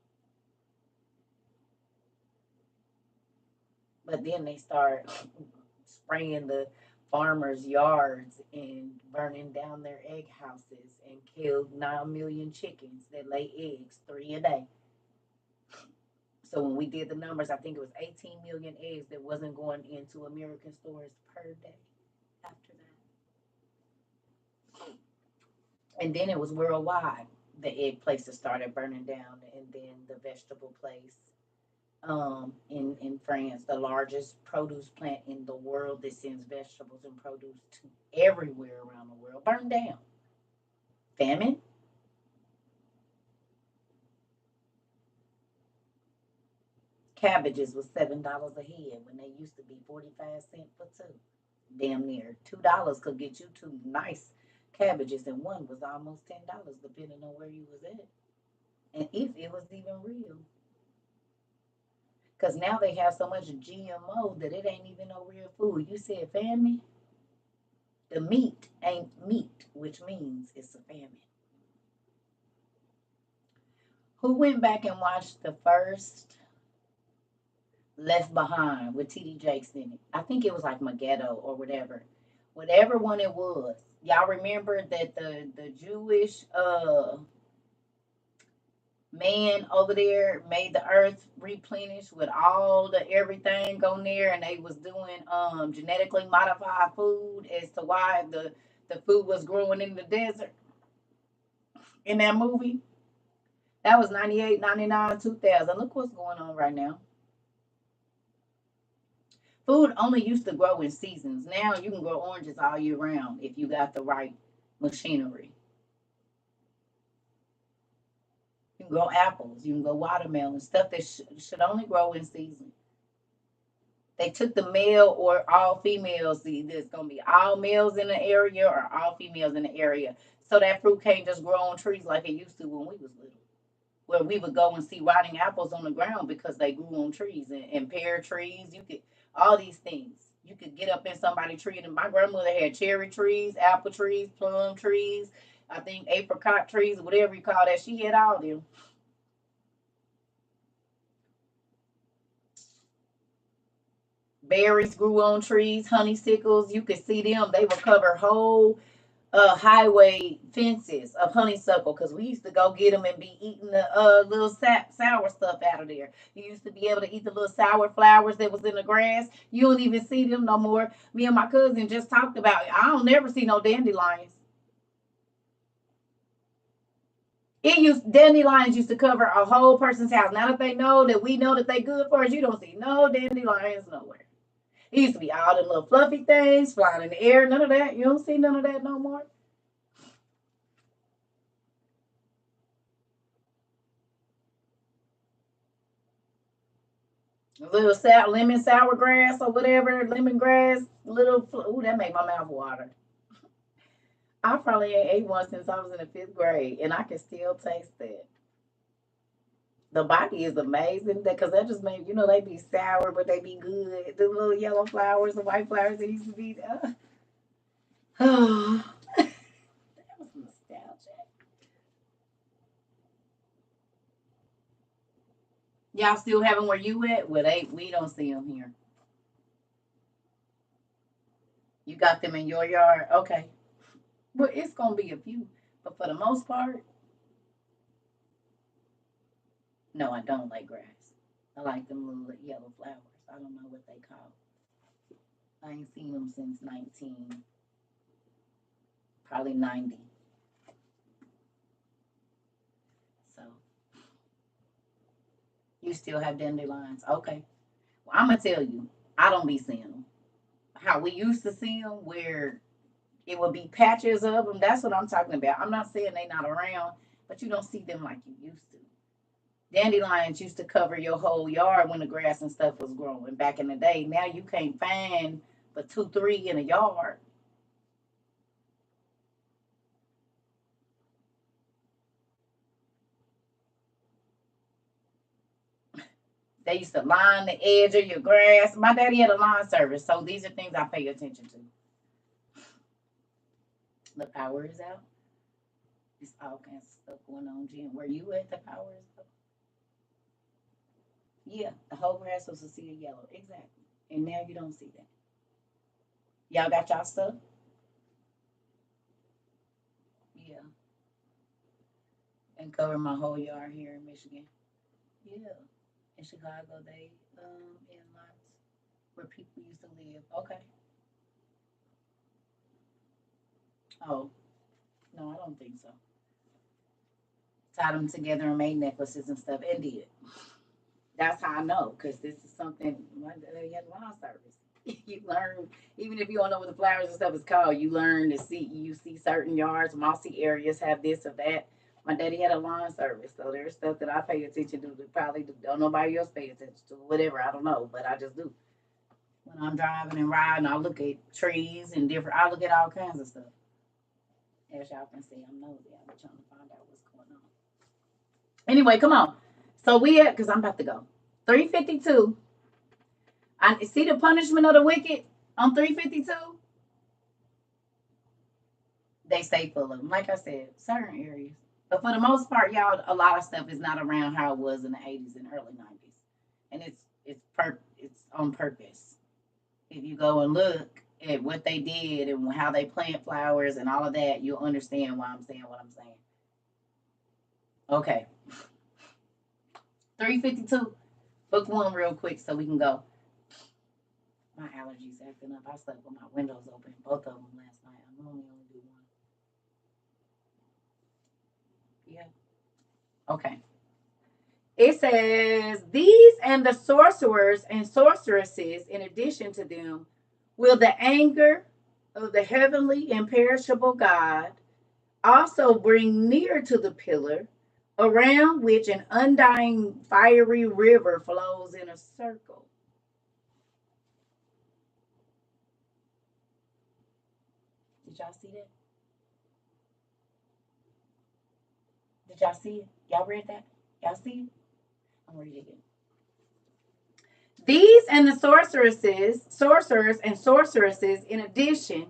But then they start spraying the farmers' yards and burning down their egg houses and killed 9 million chickens that lay eggs, 3 a day. So when we did the numbers, I think it was 18 million eggs that wasn't going into American stores per day after that. And then it was worldwide. The egg places started burning down, and then the vegetable place in France, the largest produce plant in the world that sends vegetables and produce to everywhere around the world, burned down. Famine. Cabbages was $7 a head when they used to be 45 cents for two. Damn near $2 could get you two nice cabbages, and one was almost $10, depending on where you was at, and if it was even real. Because now they have so much GMO that it ain't even no real food. You said famine. The meat ain't meat, which means it's a famine. Who went back and watched the first Left Behind with TD Jakes in it? I think it was like Megiddo or whatever. Whatever one it was. Y'all remember that the Jewish man over there made the earth replenish with all the everything on there, and they was doing genetically modified food as to why the food was growing in the desert in that movie. That was 98, 99, 2000. Look what's going on right now. Food only used to grow in seasons. Now you can grow oranges all year round if you got the right machinery. You can grow apples, you can grow watermelon, stuff that should only grow in season. They took the male or all females. See, there's gonna be all males in the area or all females in the area. So that fruit can't just grow on trees like it used to when we was little. Where we would go and see rotting apples on the ground because they grew on trees and pear trees. You could all these things. You could get up in somebody's tree. And my grandmother had cherry trees, apple trees, plum trees, I think apricot trees, whatever you call that. She had all them. Berries grew on trees, honeysuckles. You could see them. They would cover whole highway fences of honeysuckle because we used to go get them and be eating the little sour stuff out of there. You used to be able to eat the little sour flowers that was in the grass. You don't even see them no more. Me and my cousin just talked about it. I don't never see no dandelions. Dandelions used to cover a whole person's house. Now that they know that we know that they good for us, you don't see no dandelions nowhere. It used to be all the little fluffy things flying in the air. None of that. You don't see none of that no more. A little lemon sour grass or whatever, lemongrass, little. Ooh, that make my mouth water. I probably ain't ate one since I was in the 5th grade, and I can still taste that. The body is amazing because that just made they be sour, but they be good. The little yellow flowers, the white flowers that used to be. Oh, that was nostalgic. Y'all still having where you at? Well, we don't see them here. You got them in your yard, okay? Well, it's gonna be a few, but for the most part, no, I don't like grass. I like them little yellow flowers. I don't know what they call. I ain't seen them since 19, probably 90. So you still have dandelions, okay? Well, I'm gonna tell you, I don't be seeing them. How we used to see them, where it would be patches of them. That's what I'm talking about. I'm not saying they not around, but you don't see them like you used to. Dandelions used to cover your whole yard when the grass and stuff was growing back in the day. Now you can't find but 2, 3 in a yard. They used to line the edge of your grass. My daddy had a lawn service, so these are things I pay attention to. The power is out. It's all kinds of stuff going on, Jim. Where you at? The power is out. Yeah, the whole grass was a sea of yellow. Exactly. And now you don't see that. Y'all got y'all stuff? Yeah. And cover my whole yard here in Michigan. Yeah. In Chicago, they in lots where people used to live. Okay. Oh, no, I don't think so. Tied them together and made necklaces and stuff and did. That's how I know, because this is something you had lawn service. You learn, even if you don't know what the flowers and stuff is called, you learn to see. You see certain yards, mossy areas have this or that. My daddy had a lawn service, so there's stuff that I pay attention to that probably don't nobody else pay attention to. Whatever, I don't know, but I just do. When I'm driving and riding, I look at trees and different. I look at all kinds of stuff. As y'all can see, I'm nosy. I'm trying to find out what's going on. Anyway, come on. So we at, because I'm about to go. 352. I see the punishment of the wicked on 352. They stay full of them. Like I said, certain areas. But for the most part, y'all, a lot of stuff is not around how it was in the 80s and early 90s. And it's on purpose. If you go and look at what they did and how they plant flowers and all of that, you'll understand why I'm saying what I'm saying. Okay. 352. Book one real quick so we can go. My allergies acting up. I slept with my windows open, both of them last night. I normally only do one. Yeah. Okay. It says, these and the sorcerers and sorceresses, in addition to them, will the anger of the heavenly imperishable God also bring near to the pillar, around which an undying fiery river flows in a circle. Did y'all see that? Did y'all see it? Y'all read that? Y'all see it? I'm gonna read it again. These and the sorcerers and sorceresses, in addition.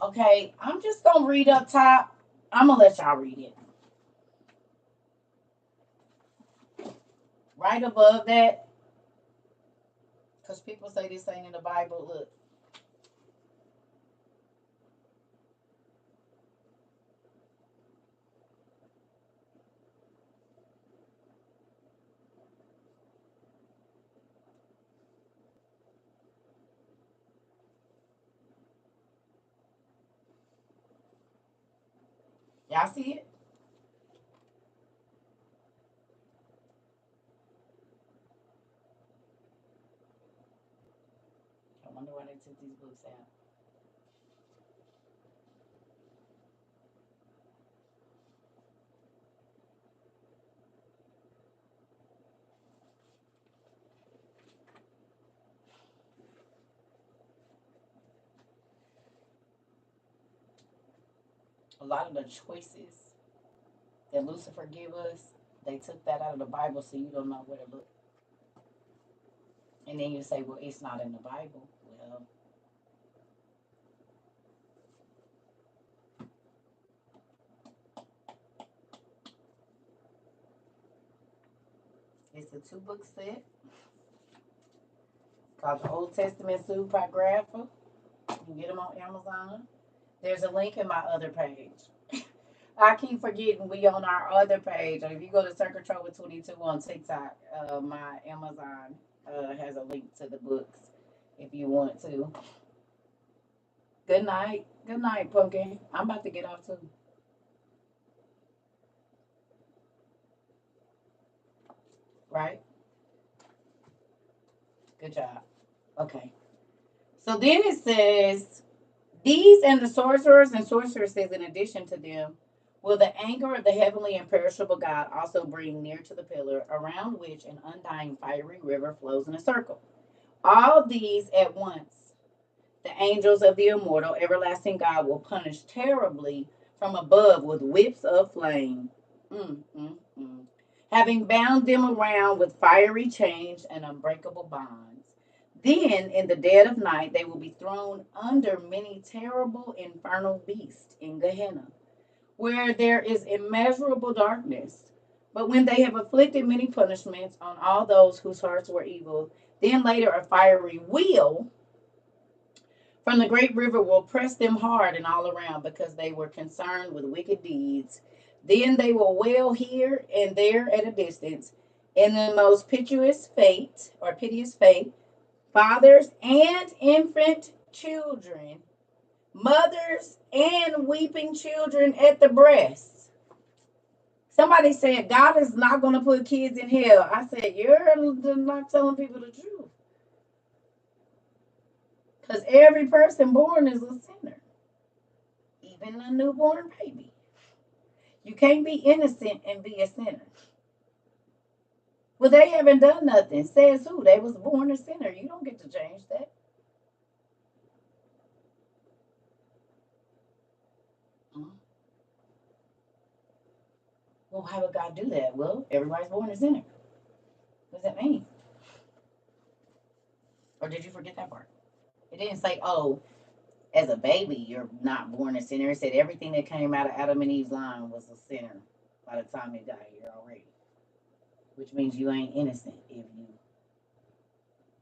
Okay, I'm just gonna read up top. I'm gonna let y'all read it. Right above that, because people say this ain't in the Bible. Look. Y'all see it? I wonder why they took these books out. A lot of the choices that Lucifer gave us, they took that out of the Bible, so you don't know where to look. And then you say, well, it's not in the Bible. Well, it's a 2-book set called the Old Testament Supergrapha. You can get them on Amazon. There's a link in my other page. I keep forgetting we on our other page. If you go to CERCA TROVA 22 on TikTok, my Amazon has a link to the books if you want to. Good night. Good night, Pumpkin. I'm about to get off too. Right? Good job. Okay. So then it says, these and the sorcerers and sorceresses, in addition to them, Will the anger of the heavenly and perishable God also bring near to the pillar around which an undying fiery river flows in a circle? All these at once the angels of the immortal everlasting God will punish terribly from above with whips of flame. Mm, mm, mm. Having bound them around with fiery chains and unbreakable bonds. Then, in the dead of night, they will be thrown under many terrible infernal beasts in Gehenna, where there is immeasurable darkness. But when they have afflicted many punishments on all those whose hearts were evil, then later a fiery wheel from the great river will press them hard and all around because they were concerned with wicked deeds. Then they will wail here and there at a distance in the most piteous fate, fathers and infant children, mothers and weeping children at the breasts. Somebody said God is not going to put kids in hell. I said, you're not telling people the truth. Because every person born is a sinner, even a newborn baby. You can't be innocent and be a sinner. Well, they haven't done nothing. Says who? They was born a sinner. You don't get to change that. Mhm. Well, how would God do that? Well, everybody's born a sinner. What does that mean? Or did you forget that part? It didn't say, oh, as a baby, you're not born a sinner. It said everything that came out of Adam and Eve's line was a sinner by the time you got here already. Which means you ain't innocent if you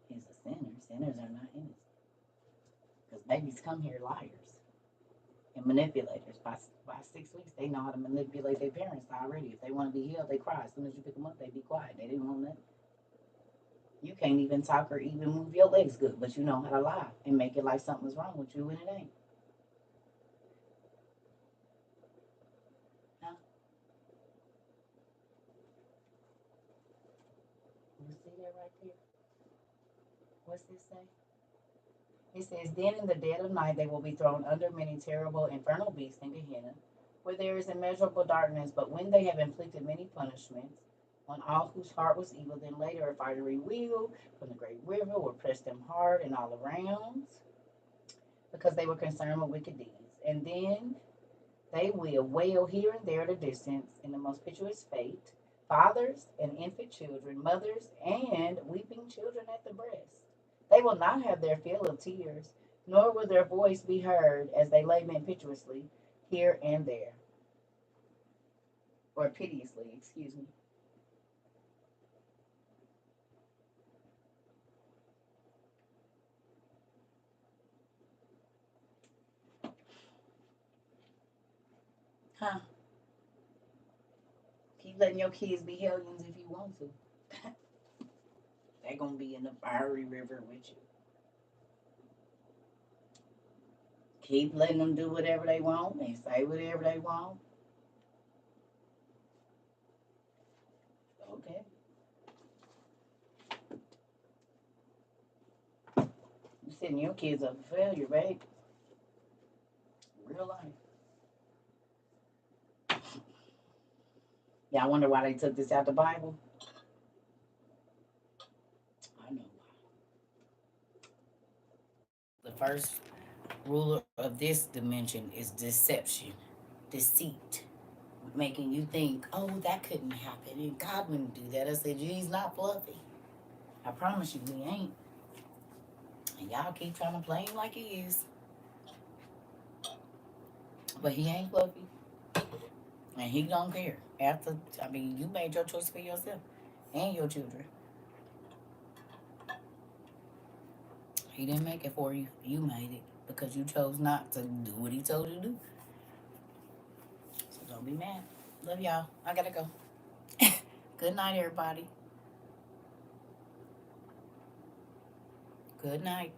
is a sinner. Sinners are not innocent. Because babies come here liars and manipulators. By 6 weeks, they know how to manipulate their parents already. If they want to be healed, they cry. As soon as you pick them up, they be quiet. They didn't want nothing. You can't even talk or even move your legs good, but you know how to lie and make it like something's wrong with you and it ain't. Huh? You see that right there? What's this say? It says, then in the dead of night they will be thrown under many terrible infernal beasts in Gehenna, where there is immeasurable darkness. But when they have inflicted many punishments on all whose heart was evil, then later a fiery wheel from the great river will press them hard and all around, because they were concerned with wicked deeds. And then they will wail here and there at a distance in the most piteous fate, fathers and infant children, mothers and weeping children at the breast. They will not have their fill of tears, nor will their voice be heard as they lament piteously here and there, or piteously, excuse me. Huh? Keep letting your kids be hellions if you want to. They're gonna be in the fiery river with you. Keep letting them do whatever they want and say whatever they want. Okay. You setting your kids up for failure, babe. Real life. Yeah, I wonder why they took this out the Bible. I know why. The first ruler of this dimension is deception, deceit, making you think, oh, that couldn't happen, and God wouldn't do that. I said, he's not fluffy. I promise you, he ain't. And y'all keep trying to play him like he is, but he ain't fluffy, and he don't care. After, I mean, you made your choice for yourself and your children. He didn't make it for you. You made it because you chose not to do what he told you to do. So don't be mad. Love y'all. I gotta go. Good night, everybody. Good night.